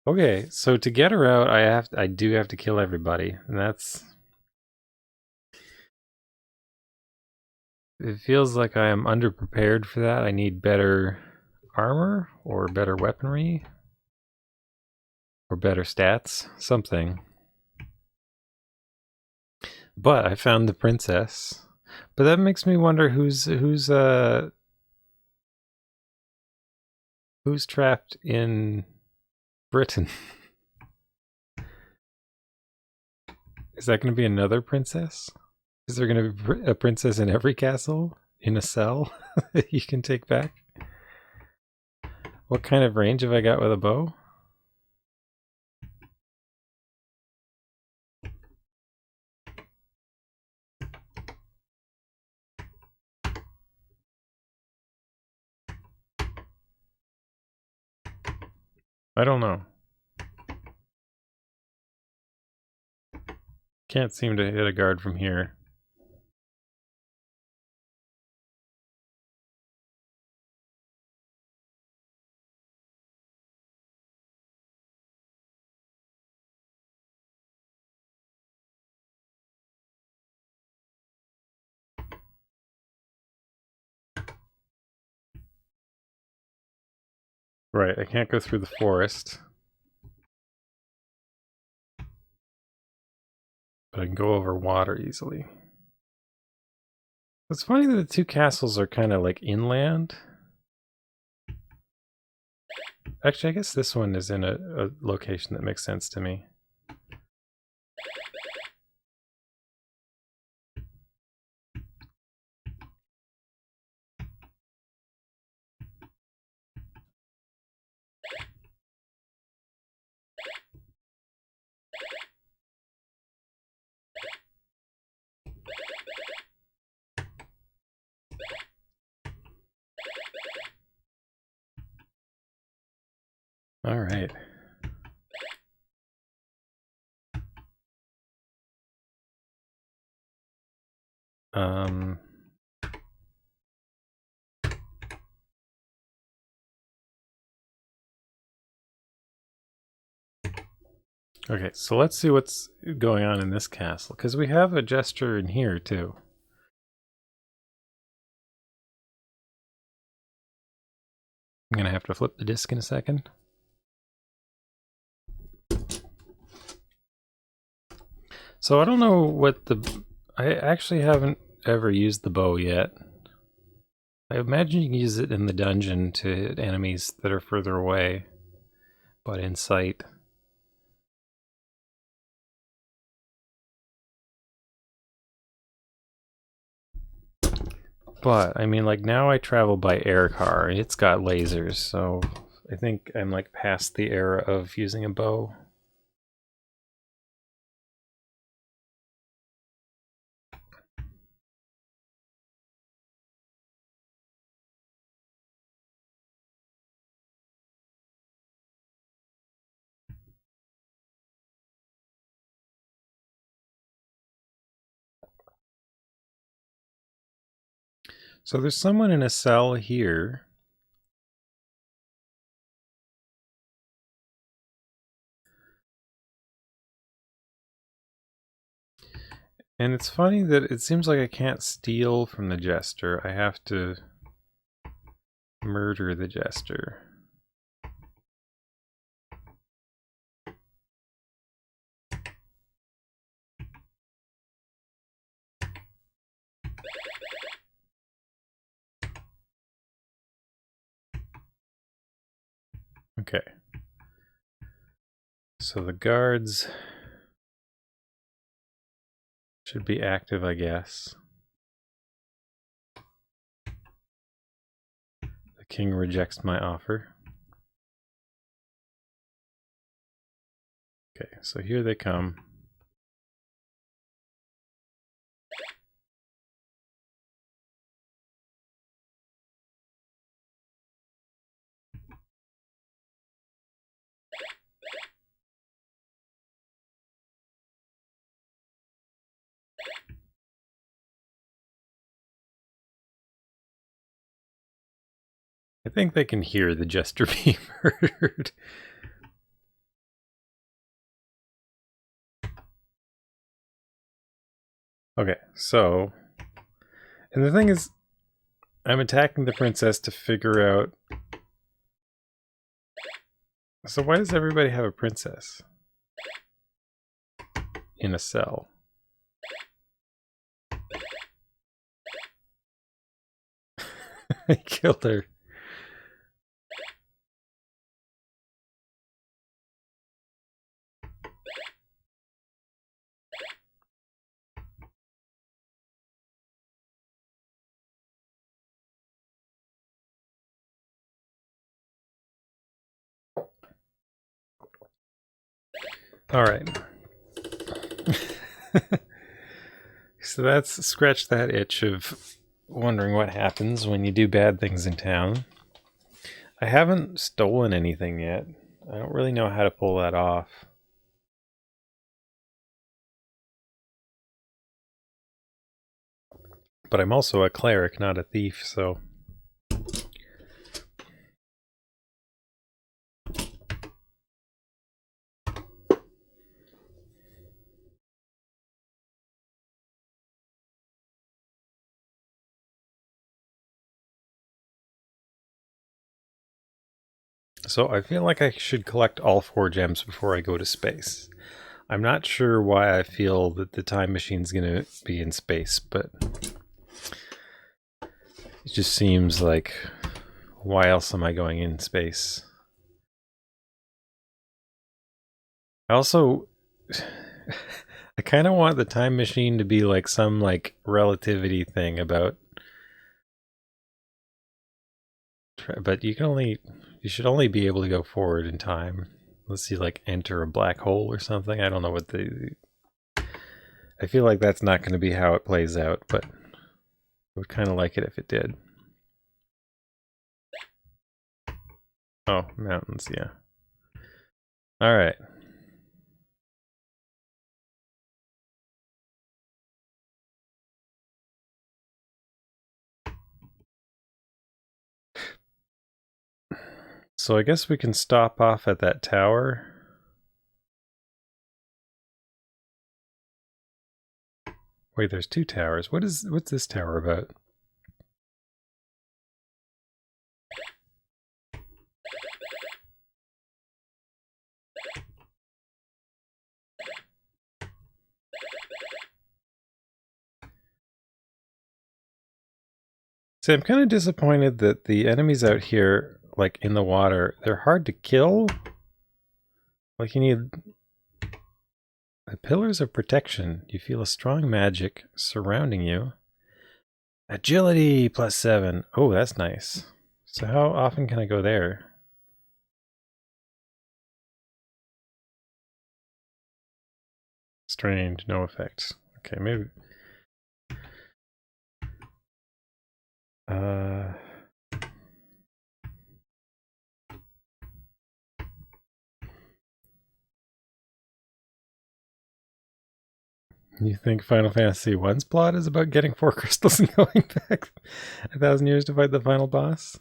S1: Okay, so to get her out, I do have to kill everybody, and that's... It feels like I am underprepared for that. I need better armor, or better weaponry, or better stats, something. But I found the princess. But that makes me wonder who's trapped in Britain. Is that going to be another princess? Is there going to be a princess in every castle in a cell that you can take back? What kind of range have I got with a bow? I don't know. Can't seem to hit a guard from here. Right, I can't go through the forest. But I can go over water easily. It's funny that the two castles are kind of like inland. Actually, I guess this one is in a location that makes sense to me. All right. Okay, so let's see what's going on in this castle, because we have a jester in here too. I'm gonna have to flip the disc in a second. So I don't know what I actually haven't ever used the bow yet. I imagine you can use it in the dungeon to hit enemies that are further away, but in sight. But, I mean, like, now I travel by air car, and it's got lasers, so I think I'm, like, past the era of using a bow. So there's someone in a cell here. And it's funny that it seems like I can't steal from the jester. I have to murder the jester. Okay. So the guards should be active, I guess. The king rejects my offer. Okay, so here they come. I think they can hear the jester being murdered. Okay, so... And the thing is, I'm attacking the princess to figure out... So why does everybody have a princess? In a cell. I killed her. Alright. So that's scratched that itch of wondering what happens when you do bad things in town. I haven't stolen anything yet. I don't really know how to pull that off. But I'm also a cleric, not a thief, so... So I feel like I should collect all 4 gems before I go to space. I'm not sure why I feel that the time machine's gonna be in space, but it just seems like, why else am I going in space? I also, I kind of want the time machine to be like some like relativity thing about, but you should only be able to go forward in time. Let's see, like enter a black hole or something. I don't know what I feel like that's not going to be how it plays out, but I would kind of like it if it did. Oh, mountains, yeah. All right. So I guess we can stop off at that tower. Wait, there's 2 towers. What's this tower about? See, I'm kind of disappointed that the enemies out here, like in the water, they're hard to kill. Like you need the pillars of protection. You feel a strong magic surrounding you. Agility +7. Oh, that's nice. So how often can I go there? Strange, no effects. Okay, maybe. You think Final Fantasy I's plot is about getting 4 crystals and going back 1,000 years to fight the final boss?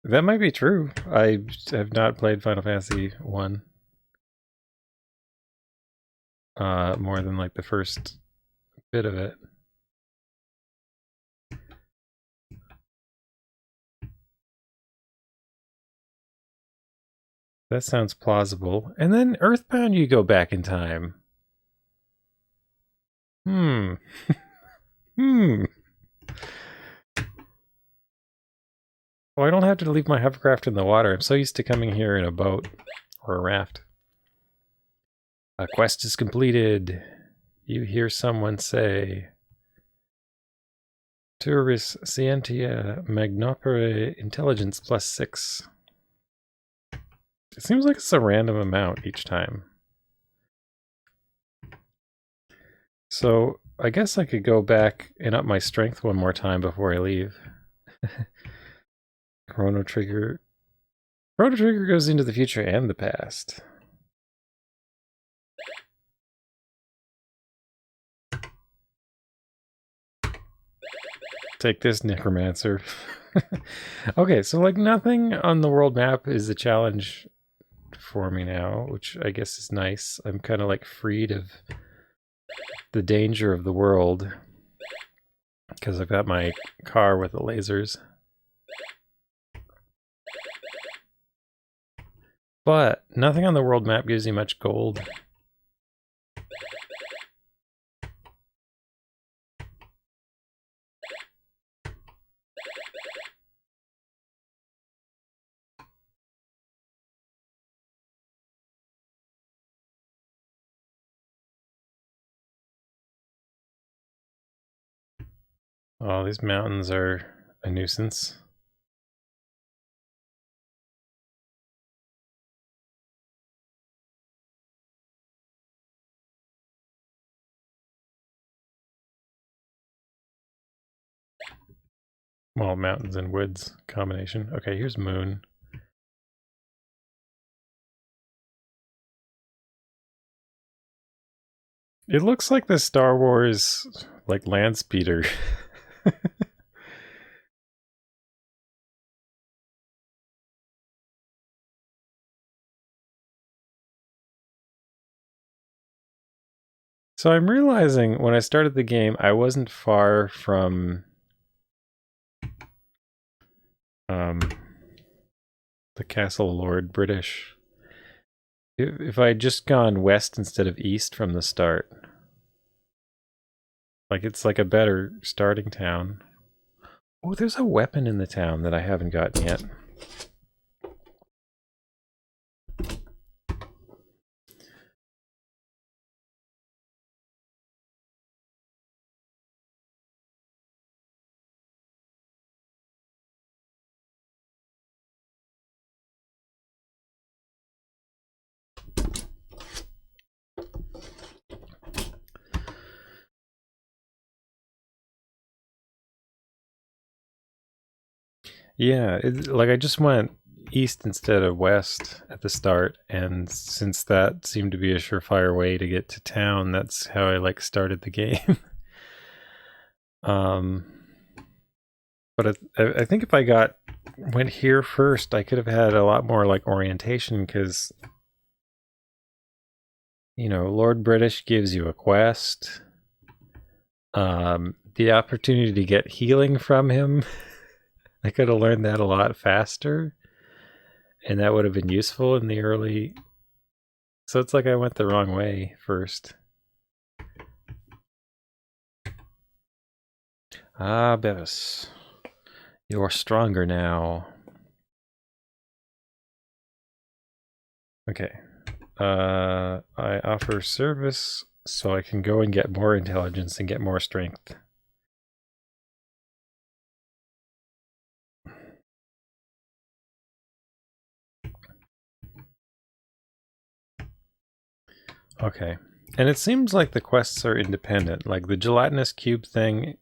S1: That might be true. I have not played Final Fantasy 1. More than like the first bit of it. That sounds plausible. And then Earthbound, you go back in time. Hmm. Hmm. Well, I don't have to leave my hovercraft in the water. I'm so used to coming here in a boat or a raft. A quest is completed. You hear someone say, Turis Scientia Magnopere Intelligence +6. It seems like it's a random amount each time. So I guess I could go back and up my strength one more time before I leave. Chrono Trigger. Chrono Trigger goes into the future and the past. Take this, Necromancer. Okay, so like nothing on the world map is a challenge for me now, which I guess is nice. I'm kind of like freed of the danger of the world because I've got my car with the lasers. But nothing on the world map gives you much gold. Oh, these mountains are a nuisance. Well, mountains and woods combination. Okay, here's moon. It looks like the Star Wars like land speeder. So I'm realizing when I started the game, I wasn't far from The Castle Lord British. If I had just gone west instead of east from the start, like it's like a better starting town. Oh, there's a weapon in the town that I haven't gotten yet. Yeah, like I just went east instead of west at the start, and since that seemed to be a surefire way to get to town, that's how I like started the game. um, but I think if I went here first, I could have had a lot more like orientation because Lord British gives you a quest, the opportunity to get healing from him. I could have learned that a lot faster, and that would have been useful in the early. So it's like I went the wrong way first. Ah, Bevis. You're stronger now. Okay. I offer service so I can go and get more intelligence and get more strength. Okay. And it seems like the quests are independent. Like the gelatinous cube thing,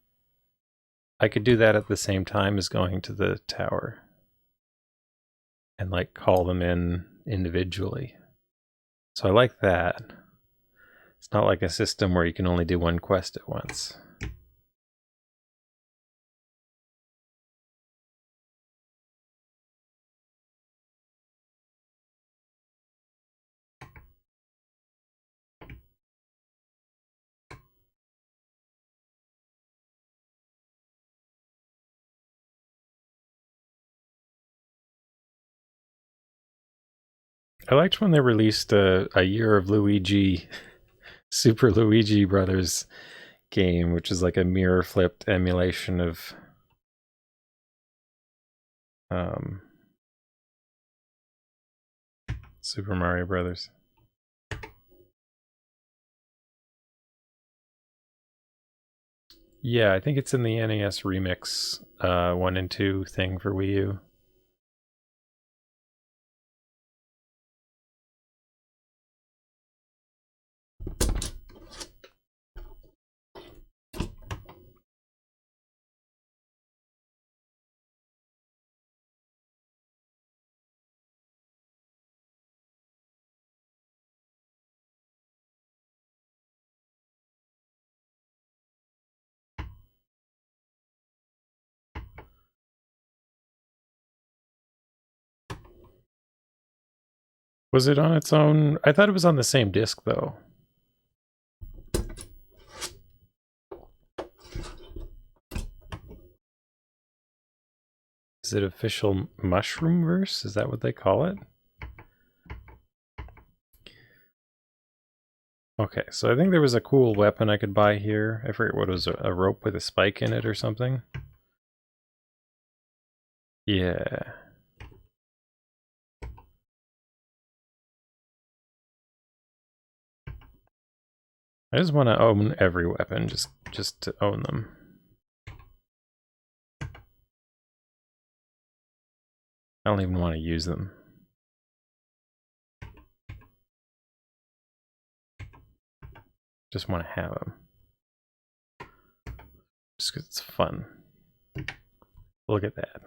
S1: I could do that at the same time as going to the tower. And like call them in individually. So I like that. It's not like a system where you can only do one quest at once. I liked when they released a Year of Luigi, Super Luigi Brothers game, which is like a mirror flipped emulation of Super Mario Brothers. Yeah, I think it's in the NES Remix 1 and 2 thing for Wii U. Was it on its own? I thought it was on the same disc, though. Is it official Mushroomverse? Is that what they call it? Okay, so I think there was a cool weapon I could buy here. I forget what it was, a rope with a spike in it or something. Yeah. I just want to own every weapon, just to own them. I don't even want to use them. Just want to have them. Just because it's fun. Look at that.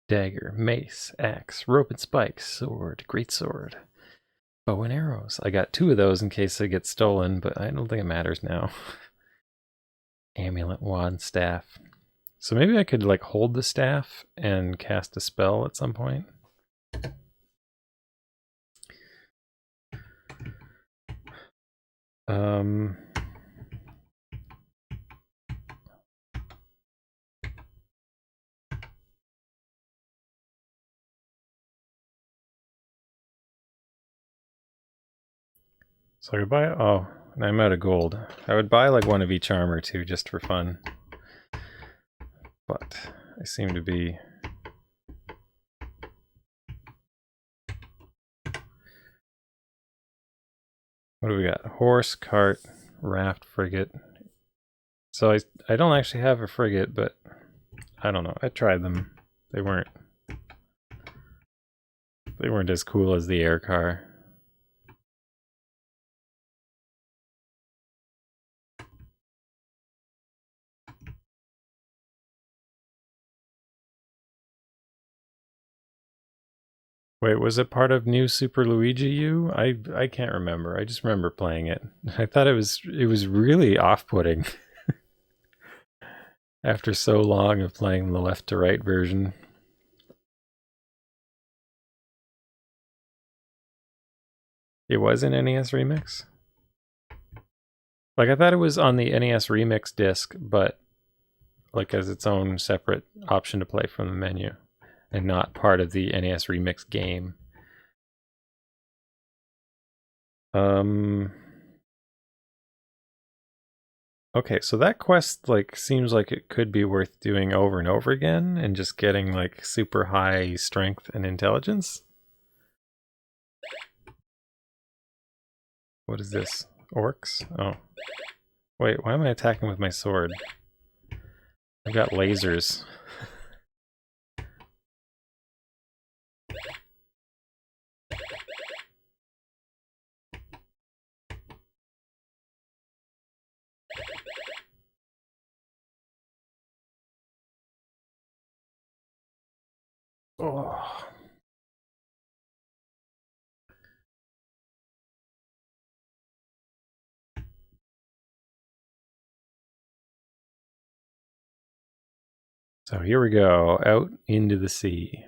S1: Dagger, mace, axe, rope and spikes, sword, great sword, bow and arrows. I got 2 of those in case they get stolen, but I don't think it matters now. Amulet, wand, staff. So maybe I could like hold the staff and cast a spell at some point. Um, So I could buy, oh, I'm out of gold. I would buy like one of each armor too, just for fun. But I seem to be... What do we got? Horse, cart, raft, frigate. So I don't actually have a frigate, but I don't know. I tried them. They weren't as cool as the air car. Wait, was it part of New Super Luigi U? I can't remember. I just remember playing it. I thought it was really off-putting after so long of playing the left to right version. It was an NES Remix? Like, I thought it was on the NES Remix disc, but like as its own separate option to play from the menu and not part of the NES Remix game. Okay, so that quest like seems like it could be worth doing over and over again and just getting like super high strength and intelligence. What is this? Orcs? Oh. Wait, why am I attacking with my sword? I've got lasers. Oh. So here we go, out into the sea.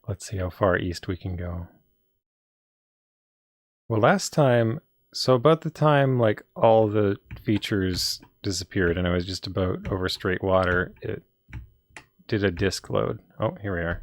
S1: Let's see how far east we can go. Well, last time, so about the time like all the features disappeared and I was just about over straight water, it did a disk load. Oh, here we are.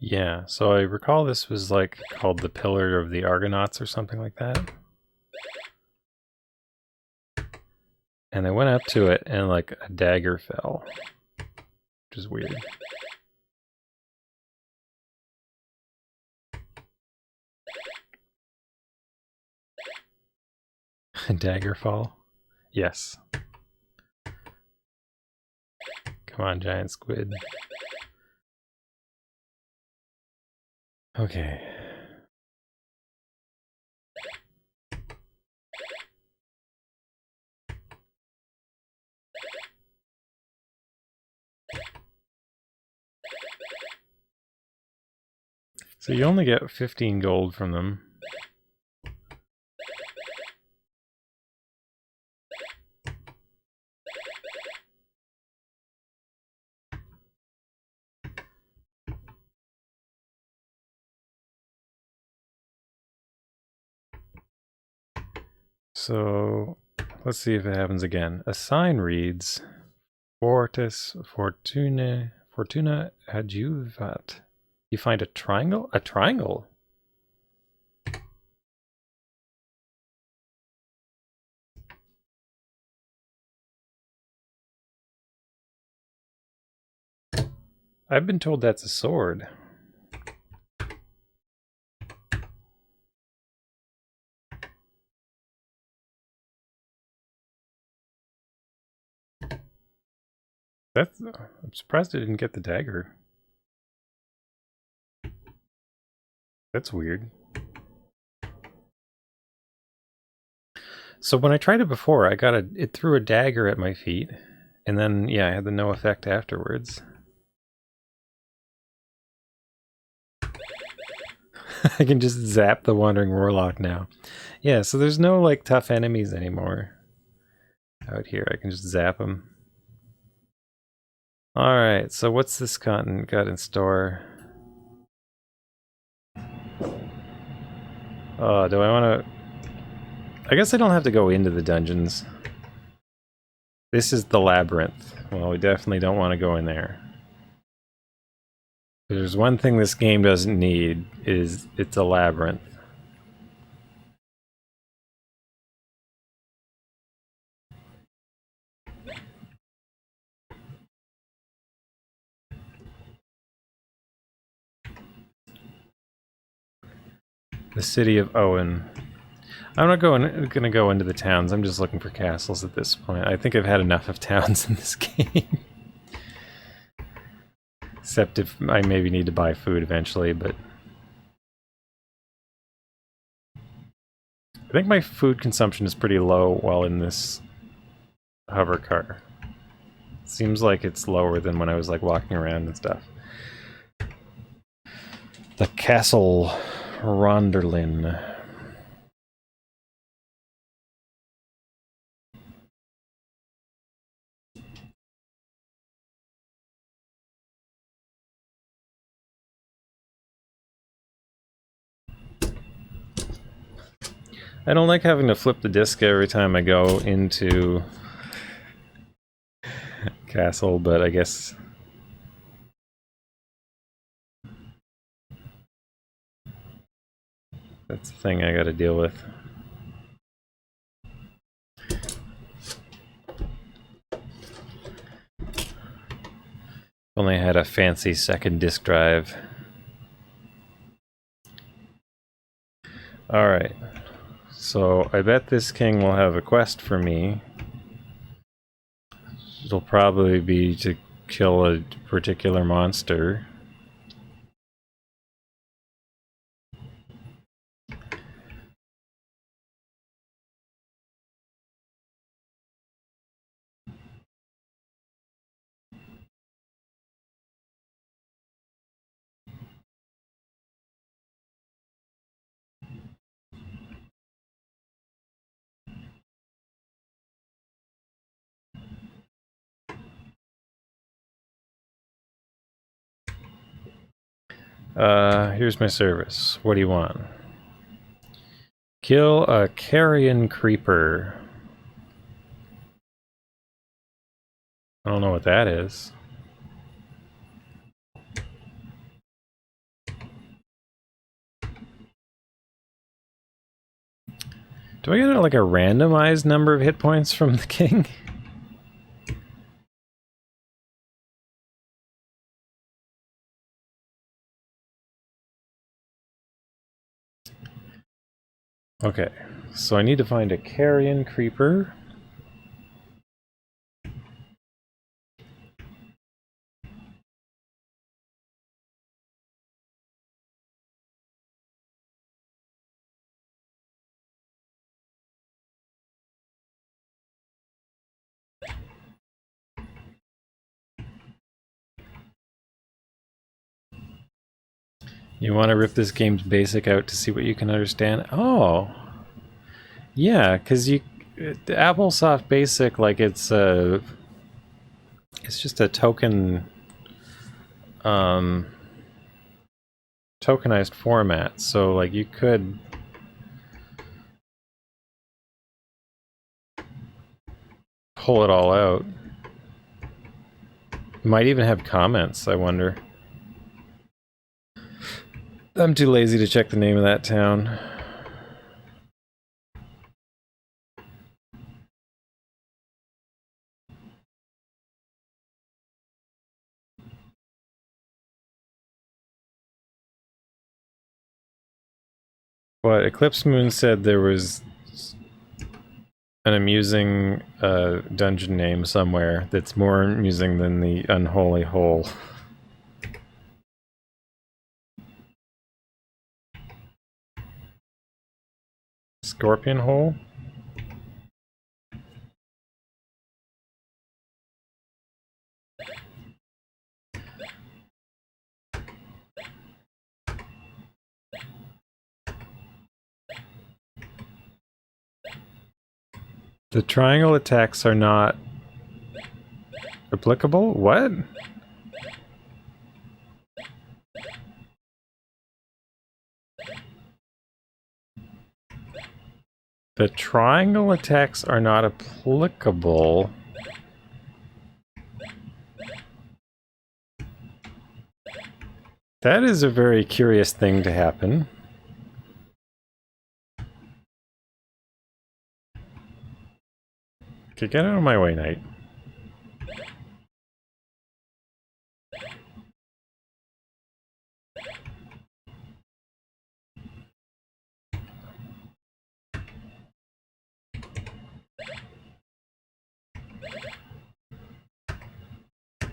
S1: Yeah, so I recall this was like called the Pillar of the Argonauts or something like that. And I went up to it and like a dagger fell, which is weird. A dagger fall? Yes. Come on, giant squid. Okay. So you only get 15 gold from them. So let's see if it happens again. A sign reads, Fortis Fortuna adjuvat. You find a triangle? A triangle? I've been told that's a sword. I'm surprised I didn't get the dagger. That's weird. So when I tried it before, it threw a dagger at my feet, and then yeah, I had the no effect afterwards. I can just zap the Wandering Warlock now. Yeah, so there's no like tough enemies anymore out here. I can just zap them. All right, so what's this continent got in store? Oh, do I want to? I guess I don't have to go into the dungeons. This is the labyrinth. Well, we definitely don't want to go in there. There's one thing this game doesn't need, is it's a labyrinth. The city of Owen. I'm not gonna go into the towns. I'm just looking for castles at this point. I think I've had enough of towns in this game. Except if I maybe need to buy food eventually, but I think my food consumption is pretty low while in this hover car. Seems like it's lower than when I was like walking around and stuff. The Castle Ronderlin. I don't like having to flip the disc every time I go into castle, but I guess that's the thing I gotta deal with. Only had a fancy second disk drive. Alright. So I bet this king will have a quest for me. It'll probably be to kill a particular monster. Here's my service. What do you want? Kill a carrion creeper. I don't know what that is. Do I get like a randomized number of hit points from the king? Okay, so I need to find a carrion creeper. You want to rip this game's basic out to see what you can understand? Oh, yeah, because the AppleSoft Basic, like it's just a tokenized format. So like you could pull it all out. Might even have comments, I wonder. I'm too lazy to check the name of that town. But Eclipse Moon said there was an amusing dungeon name somewhere that's more amusing than the Unholy Hole. Scorpion Hole? The triangle attacks are not applicable? What? The triangle attacks are not applicable. That is a very curious thing to happen. Okay, get out of my way, Knight.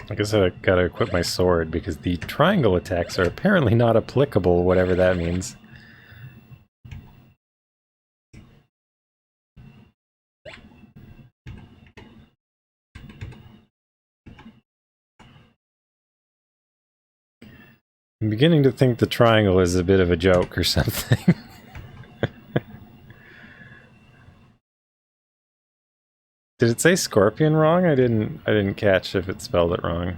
S1: I guess I gotta equip my sword, because the triangle attacks are apparently not applicable, whatever that means. I'm beginning to think the triangle is a bit of a joke or something. Did it say scorpion wrong? I didn't catch if it spelled it wrong.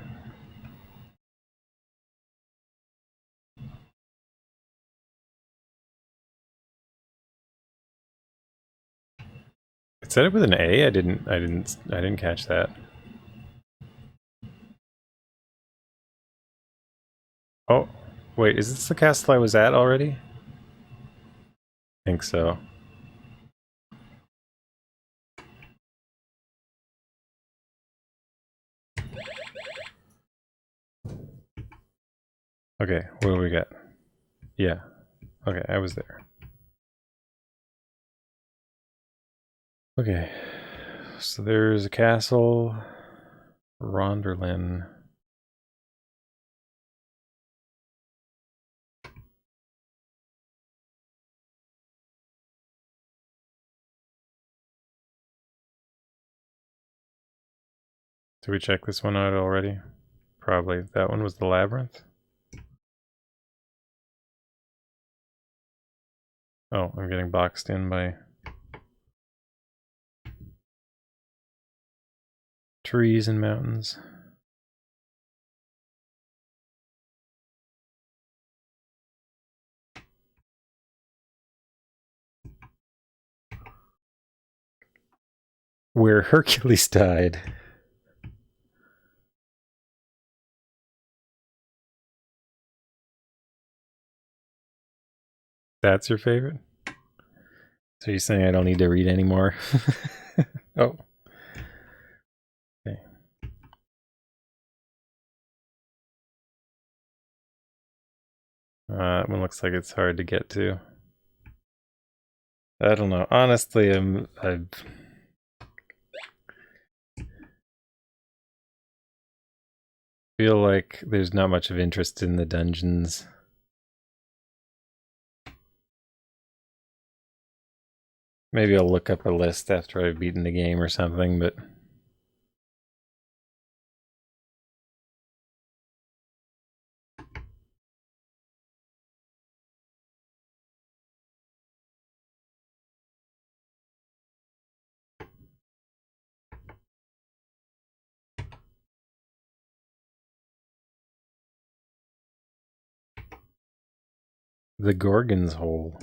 S1: It said it with an A? I didn't catch that. Oh, wait, is this the castle I was at already? I think so. Okay, what do we got? Yeah. Okay, I was there. Okay. So there's a castle. Ronderlin. Did we check this one out already? Probably. That one was the labyrinth? Oh, I'm getting boxed in by trees and mountains. Where Hercules died. That's your favorite? So you're saying I don't need to read anymore? Oh. Okay. That one looks like it's hard to get to. I don't know. Honestly, I feel like there's not much of interest in the dungeons. Maybe I'll look up a list after I've beaten the game or something, but... The Gorgon's Hole.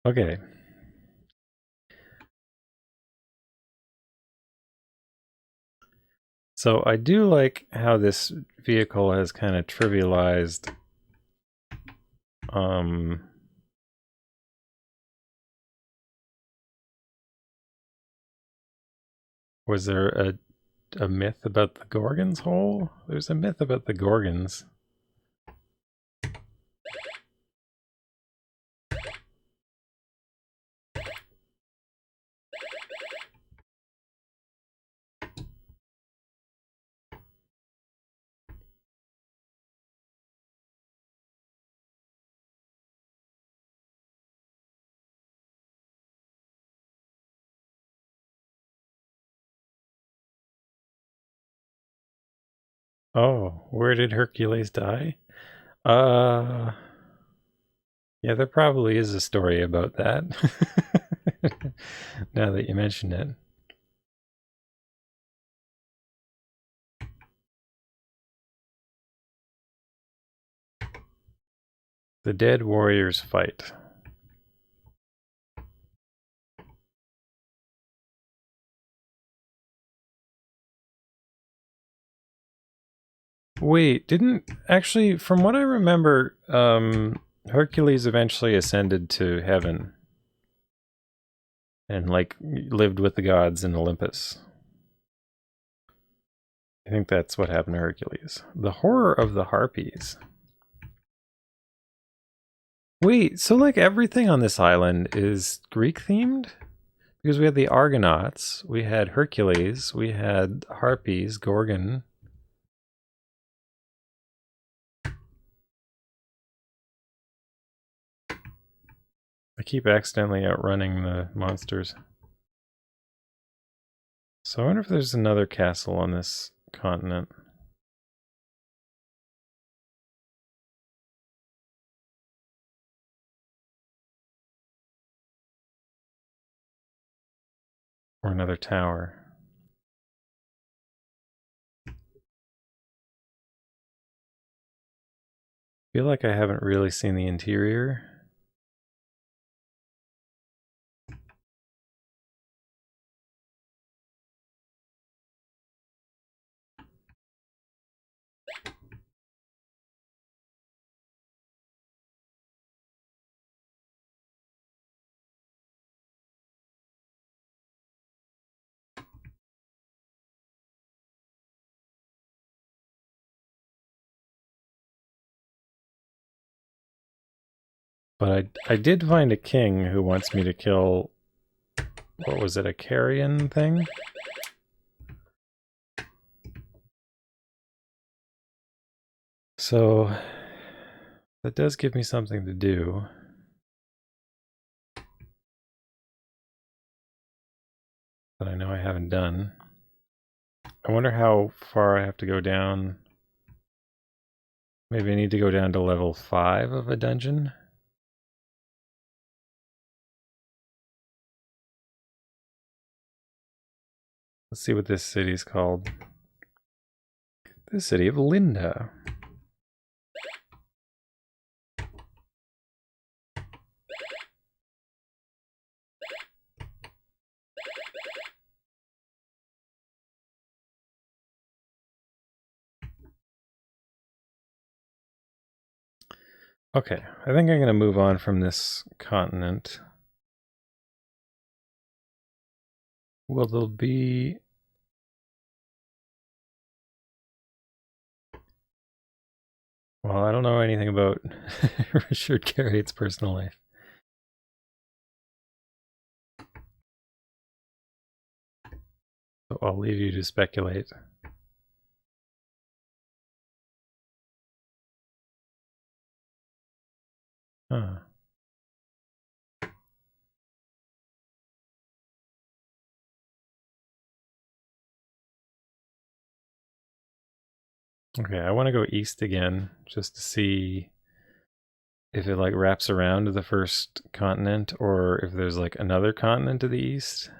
S1: Okay. So I do like how this vehicle has kind of trivialized was there a myth about the Gorgon's Hole? There's a myth about the Gorgons. Oh, where did Hercules die? Yeah, there probably is a story about that. Now that you mention it. The dead warriors fight. Wait, didn't actually, from what I remember, Hercules eventually ascended to heaven and like lived with the gods in Olympus. I think that's what happened to Hercules. The horror of the harpies. Wait, so like everything on this island is Greek themed? Because we had the Argonauts, we had Hercules, we had harpies, Gorgon. I keep accidentally outrunning the monsters. So I wonder if there's another castle on this continent. Or another tower. I feel like I haven't really seen the interior. But I did find a king who wants me to kill, what was it, a carrion thing? So that does give me something to do. That I know I haven't done. I wonder how far I have to go down. Maybe I need to go down to level 5 of a dungeon. Let's see what this city's called. The city of Linda. Okay, I think I'm going to move on from this continent. Will there be... Well, I don't know anything about Richard Garriott's personal life. So I'll leave you to speculate. Huh. Okay, I want to go east again just to see if it like wraps around to the first continent or if there's like another continent to the east.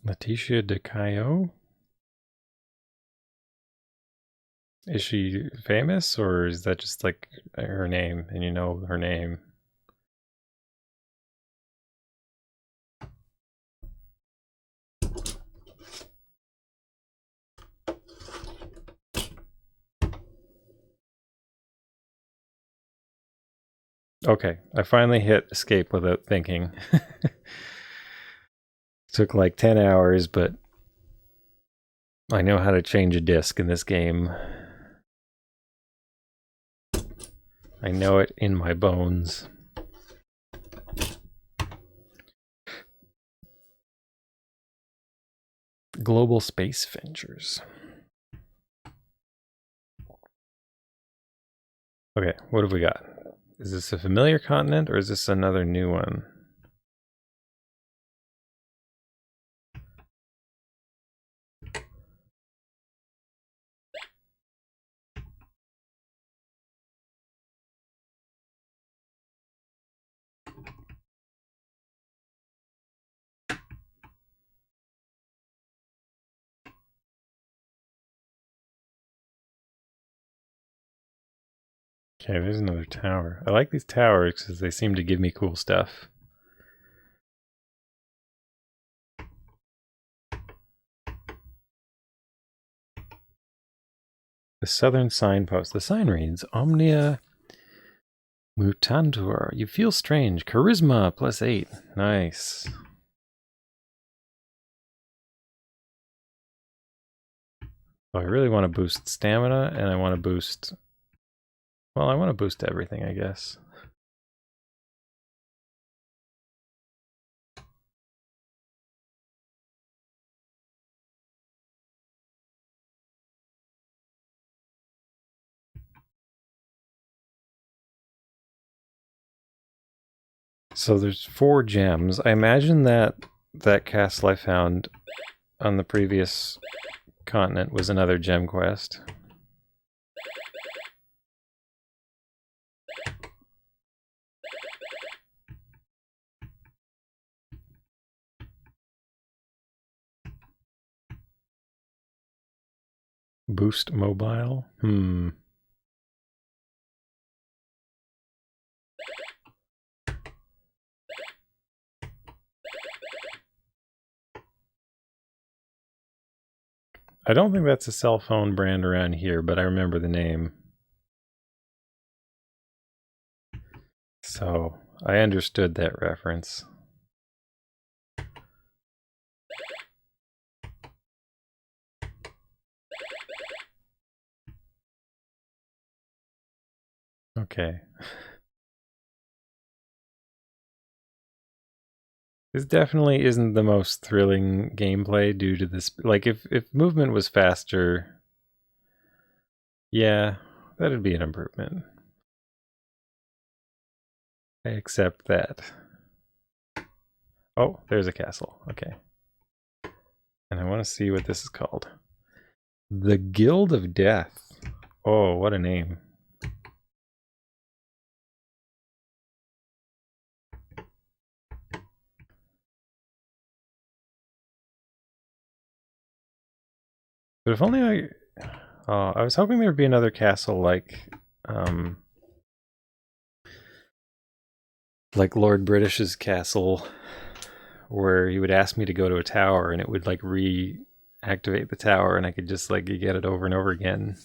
S1: Letitia de Cayo? Is she famous or is that just like her name and you know her name? Okay, I finally hit escape without thinking. Took like 10 hours, but I know how to change a disc in this game. I know it in my bones. Global Space Ventures. Okay, what have we got? Is this a familiar continent or is this another new one? Okay, there's another tower. I like these towers because they seem to give me cool stuff. The southern signpost. The sign reads, Omnia Mutantur. You feel strange. Charisma +8. Nice. Oh, I really want to boost stamina and I want to boost... Well, I want to boost everything, I guess. So there's 4 gems. I imagine that castle I found on the previous continent was another gem quest. Boost mobile? I don't think that's a cell phone brand around here, but I remember the name. So I understood that reference. Okay. This definitely isn't the most thrilling gameplay due to this. Like, if movement was faster, yeah, that'd be an improvement. I accept that. Oh, there's a castle. Okay. And I want to see what this is called. The Guild of Death. Oh, what a name. But if only I was hoping there would be another castle like Lord British's castle, where he would ask me to go to a tower and it would like reactivate the tower and I could just like get it over and over again.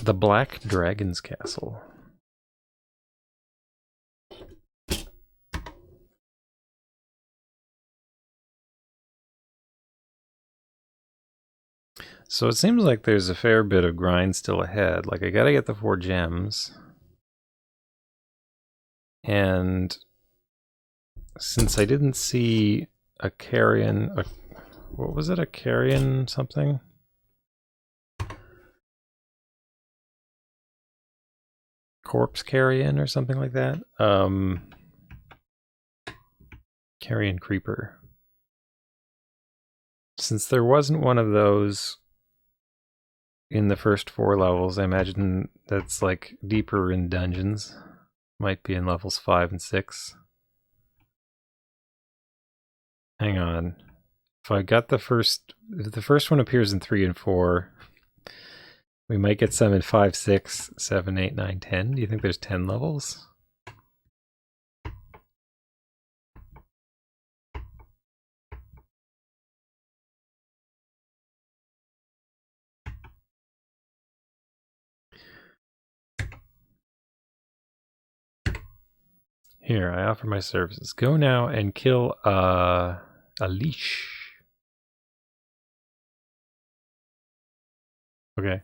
S1: The Black Dragon's Castle. So it seems like there's a fair bit of grind still ahead. Like, I gotta get the 4 gems. And since I didn't see a carrion... what was it? A carrion something? Corpse carrion or something like that? Carrion creeper. Since there wasn't one of those in the first 4 levels, I imagine that's like deeper in dungeons. Might be in levels 5 and 6. Hang on. If I got if the first one appears in 3 and 4, we might get some in 5, 6, 7, 8, 9, 10. Do you think there's 10 levels? Here, I offer my services. Go now and kill a leash. Okay.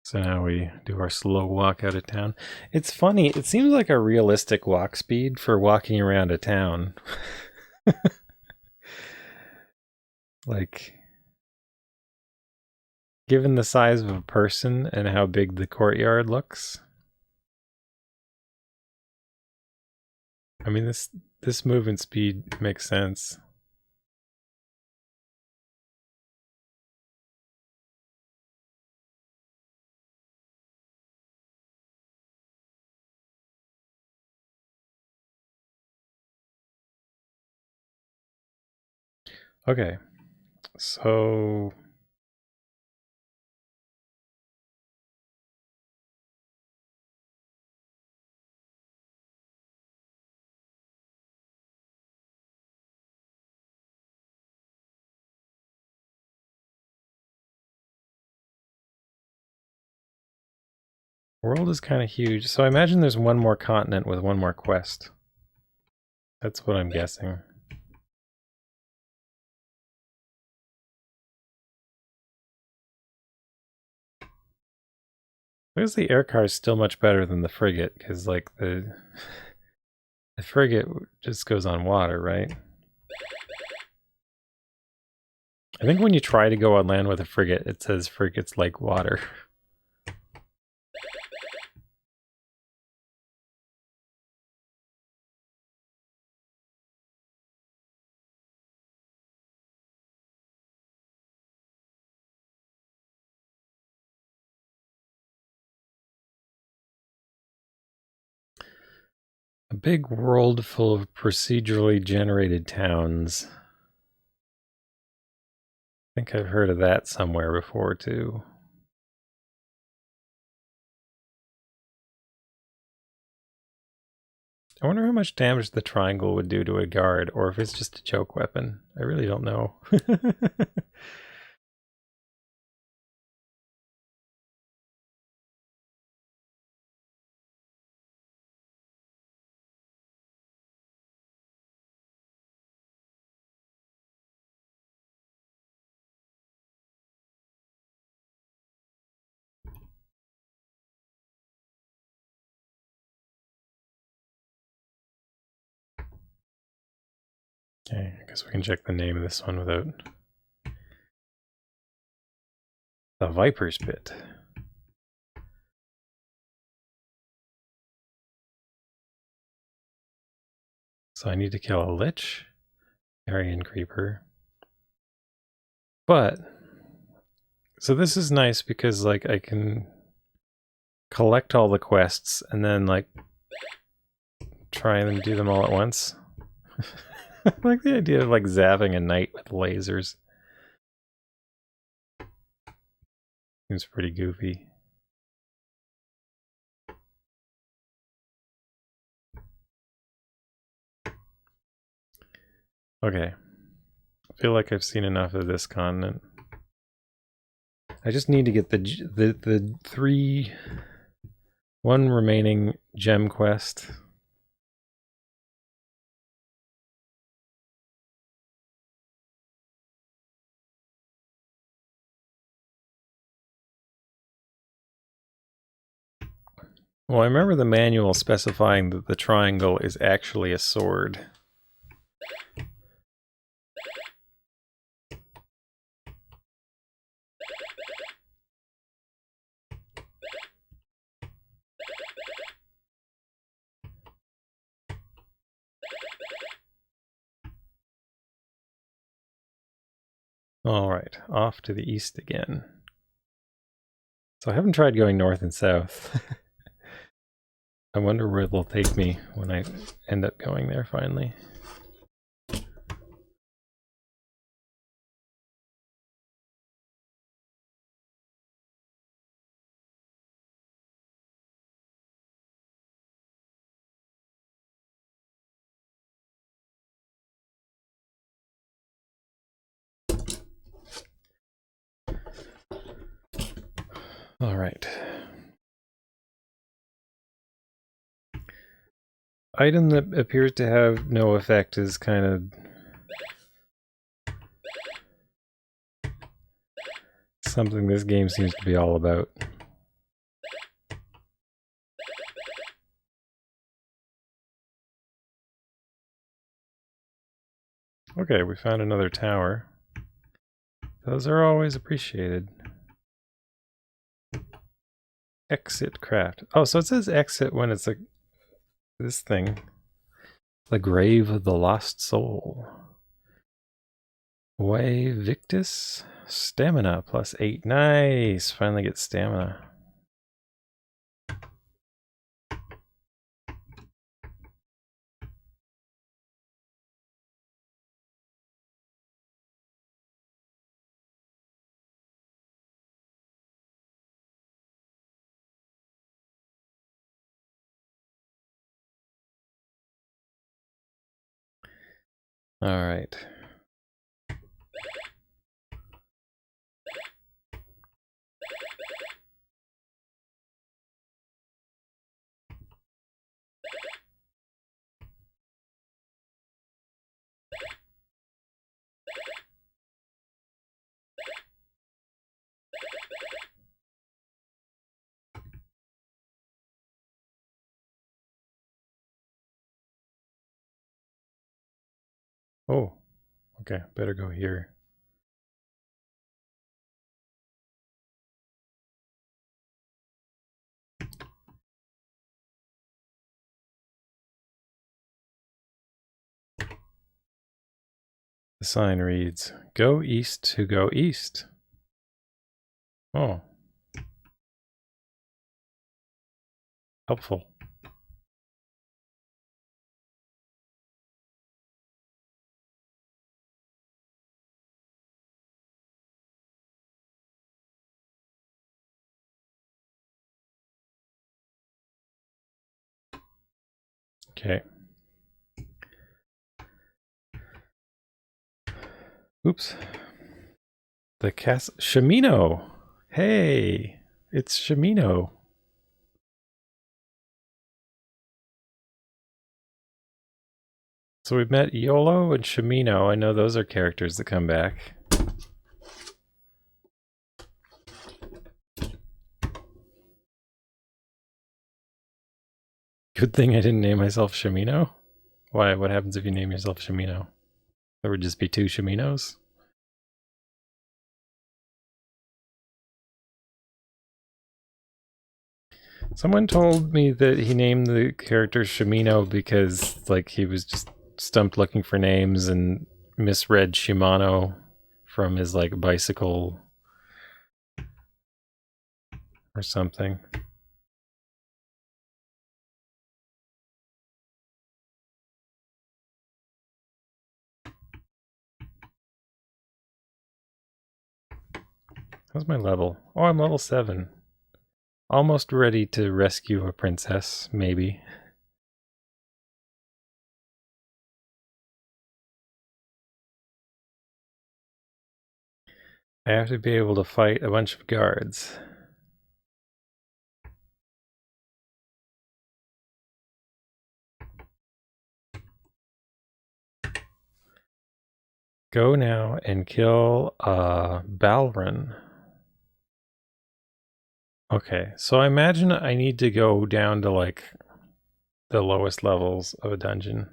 S1: So now we do our slow walk out of town. It's funny, it seems like a realistic walk speed for walking around a town. Like, given the size of a person and how big the courtyard looks. I mean, this movement speed makes sense. Okay, so world is kind of huge. So I imagine there's one more continent with one more quest. That's what I'm guessing. I guess the air car is still much better than the frigate, because like the frigate just goes on water, right? I think when you try to go on land with a frigate, it says frigates like water. A big world full of procedurally generated towns. I think I've heard of that somewhere before too. I wonder how much damage the triangle would do to a guard, or if it's just a choke weapon. I really don't know. Okay, I guess we can check the name of this one without... The Viper's Pit. So I need to kill a Lich, Carrion Creeper. But, so this is nice because like I can collect all the quests and then like try and do them all at once. I like the idea of like zapping a knight with lasers. Seems pretty goofy. Okay. I feel like I've seen enough of this continent. I just need to get the one remaining gem quest. Well, I remember the manual specifying that the triangle is actually a sword. All right, off to the east again. So I haven't tried going north and south. I wonder where they'll take me when I end up going there finally. All right. Item that appears to have no effect is kind of something this game seems to be all about. Okay, we found another tower. Those are always appreciated. Exit craft. Oh, so it says exit when it's like this thing. The Grave of the Lost Soul. Way Victus. Stamina +8. Nice. Finally get stamina. All right. Oh, okay. Better go here. The sign reads, "Go east to go east." Oh. Helpful. Okay. Oops. The Shimino. Hey, it's Shimino. So we've met Iolo and Shimino. I know those are characters that come back. Good thing I didn't name myself Shimino. Why? What happens if you name yourself Shimino? There would just be 2 Shiminos? Someone told me that he named the character Shimino because, like, he was just stumped looking for names and misread Shimano from his, like, bicycle or something. How's my level? Oh, I'm level 7. Almost ready to rescue a princess, maybe. I have to be able to fight a bunch of guards. Go now and kill Balron. Okay, so I imagine I need to go down to like the lowest levels of a dungeon.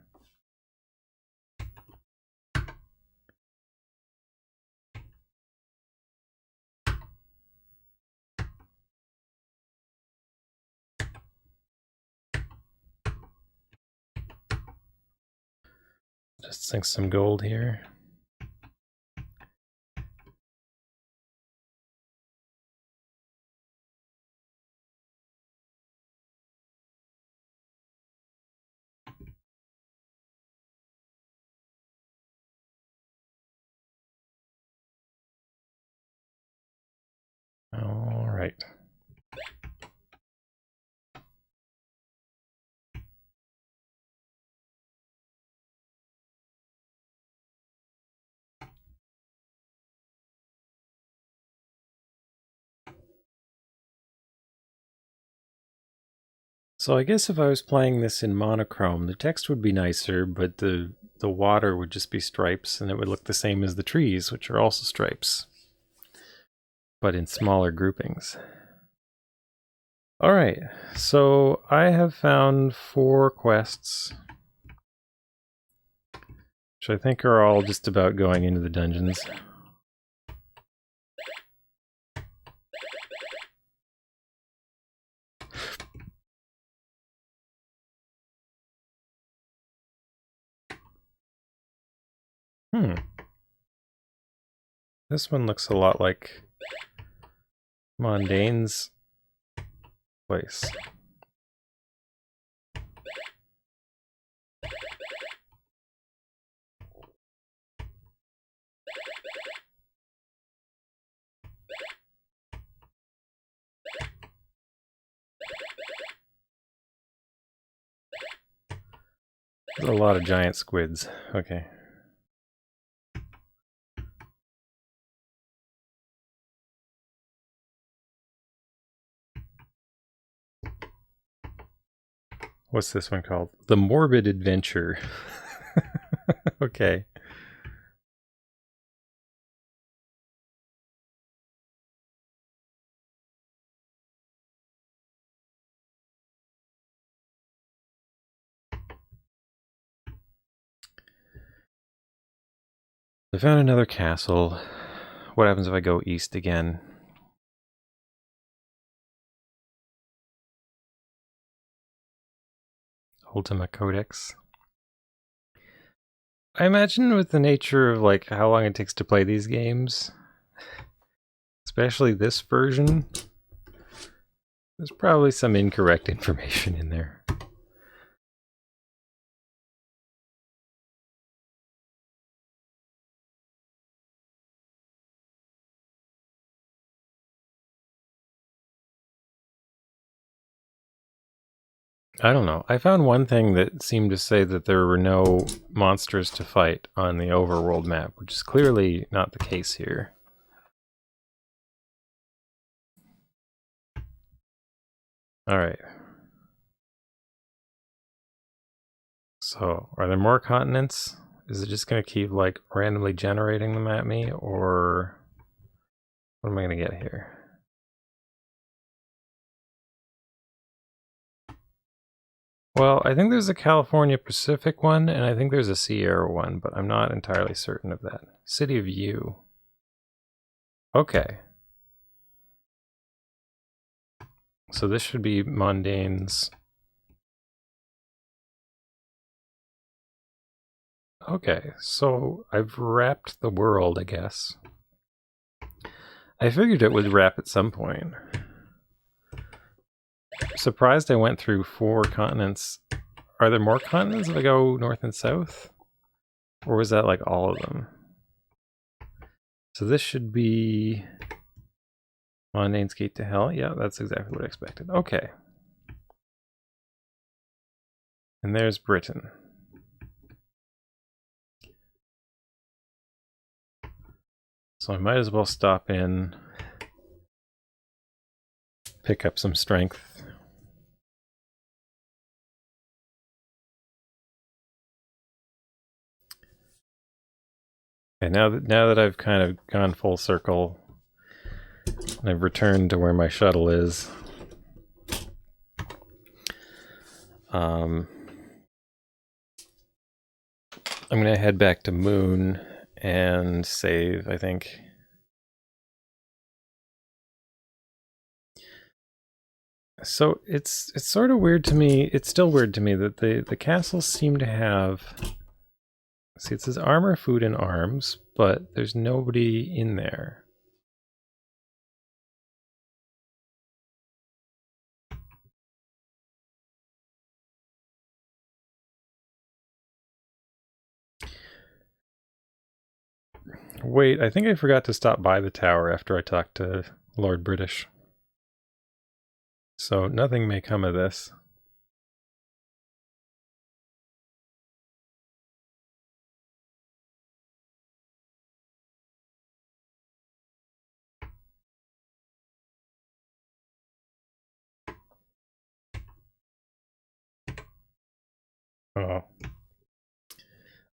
S1: Just sink some gold here. All right. So I guess if I was playing this in monochrome, the text would be nicer, but the water would just be stripes, and it would look the same as the trees, which are also stripes, but in smaller groupings. All right, so I have found 4 quests. which I think are all just about going into the dungeons. This one looks a lot like Mondane's place. There's a lot of giant squids. Okay. What's this one called? The Morbid Adventure. Okay. I found another castle. What happens if I go east again? Ultima Codex. I imagine with the nature of like how long it takes to play these games, especially this version, there's probably some incorrect information in there. I don't know. I found one thing that seemed to say that there were no monsters to fight on the overworld map, which is clearly not the case here. Alright. So, are there more continents? Is it just going to keep, like, randomly generating them at me, or what am I going to get here? Well, I think there's a California Pacific one, and I think there's a Sierra one, but I'm not entirely certain of that. City of U. Okay. So this should be Mondane's. Okay, so I've wrapped the world, I guess. I figured it would wrap at some point. Surprised I went through 4 continents. Are there more continents if I go north and south? Or was that like all of them? So this should be Mondane's Gate to Hell. Yeah, that's exactly what I expected. Okay. And there's Britain. So I might as well stop in, pick up some strength. And now that I've kind of gone full circle, and I've returned to where my shuttle is, I'm gonna head back to Moon and save, I think. So it's sort of weird to me. It's still weird to me that the castles seem to have. See, it says armor, food, and arms, but there's nobody in there. Wait, I think I forgot to stop by the tower after I talked to Lord British. So nothing may come of this. Oh.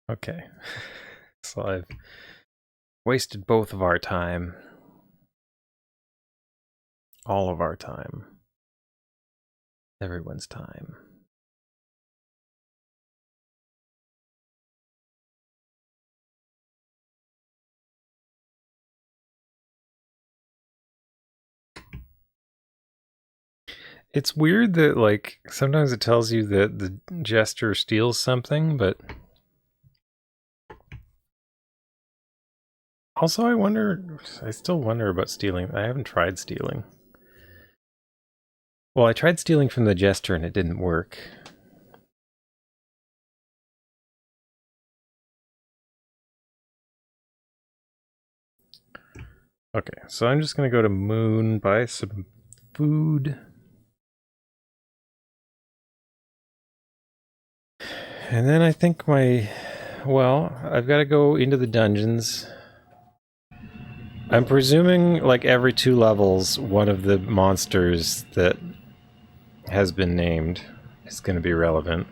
S1: Okay. So I've wasted both of our time. All of our time. Everyone's time. It's weird that, like, sometimes it tells you that the jester steals something, but also I still wonder about stealing. I haven't tried stealing. Well, I tried stealing from the jester and it didn't work. Okay, so I'm just gonna go to Moon, buy some food. And then I think I've got to go into the dungeons. I'm presuming, like, every 2 levels, one of the monsters that has been named is going to be relevant.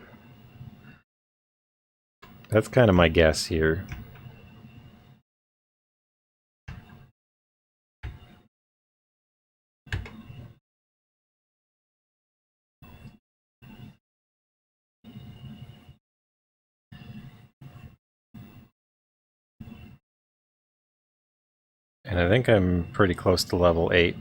S1: That's kind of my guess here. And I think I'm pretty close to level 8.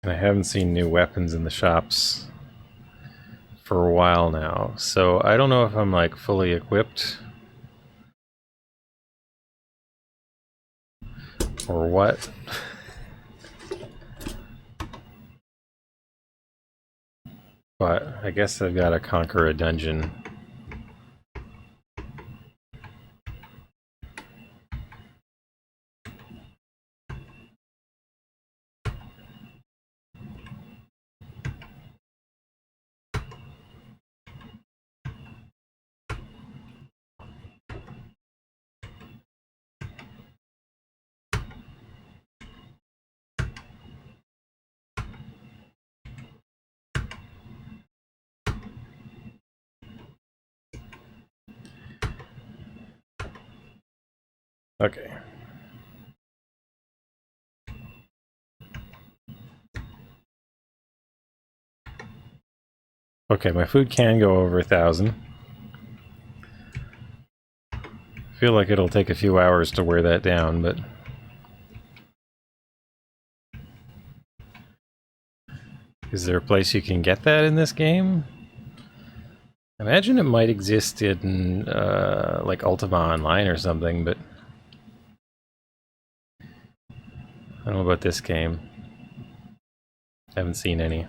S1: And I haven't seen new weapons in the shops for a while now, so I don't know if I'm, like, fully equipped or what. But I guess I've got to conquer a dungeon. Okay. Okay, my food can go over 1,000. I feel like it'll take a few hours to wear that down, but... Is there a place you can get that in this game? I imagine it might exist in, like, Ultima Online or something, but... I don't know about this game. I haven't seen any.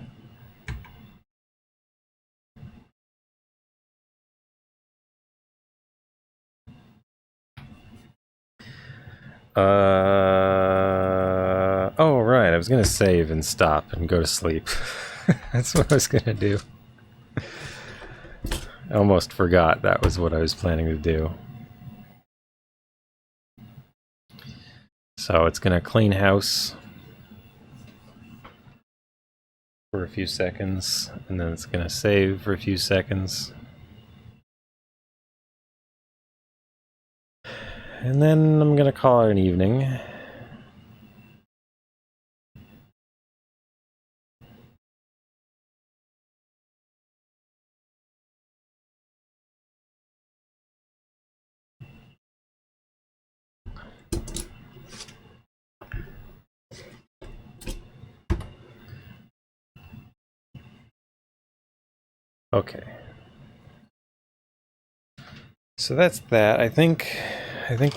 S1: Oh, right, I was gonna save and stop and go to sleep. That's what I was gonna do. I almost forgot that was what I was planning to do. So it's gonna clean house for a few seconds, and then it's gonna save for a few seconds. And then I'm gonna call it an evening. Okay. So that's that. I think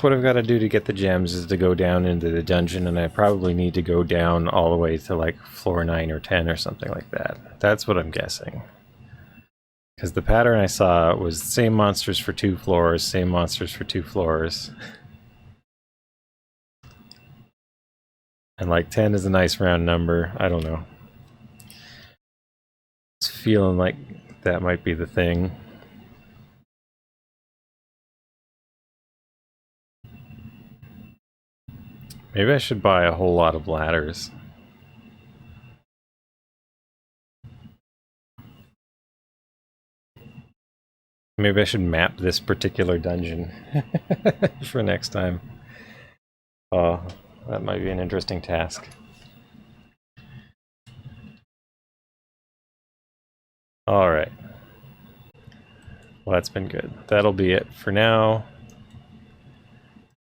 S1: what I've got to do to get the gems is to go down into the dungeon, and I probably need to go down all the way to, like, floor 9 or 10 or something like that. That's what I'm guessing. Because the pattern I saw was same monsters for 2 floors, same monsters for 2 floors. And, like, 10 is a nice round number. I don't know. It's feeling like that might be the thing. Maybe I should buy a whole lot of ladders. Maybe I should map this particular dungeon for next time. Oh, that might be an interesting task. Alright. Well, that's been good. That'll be it for now.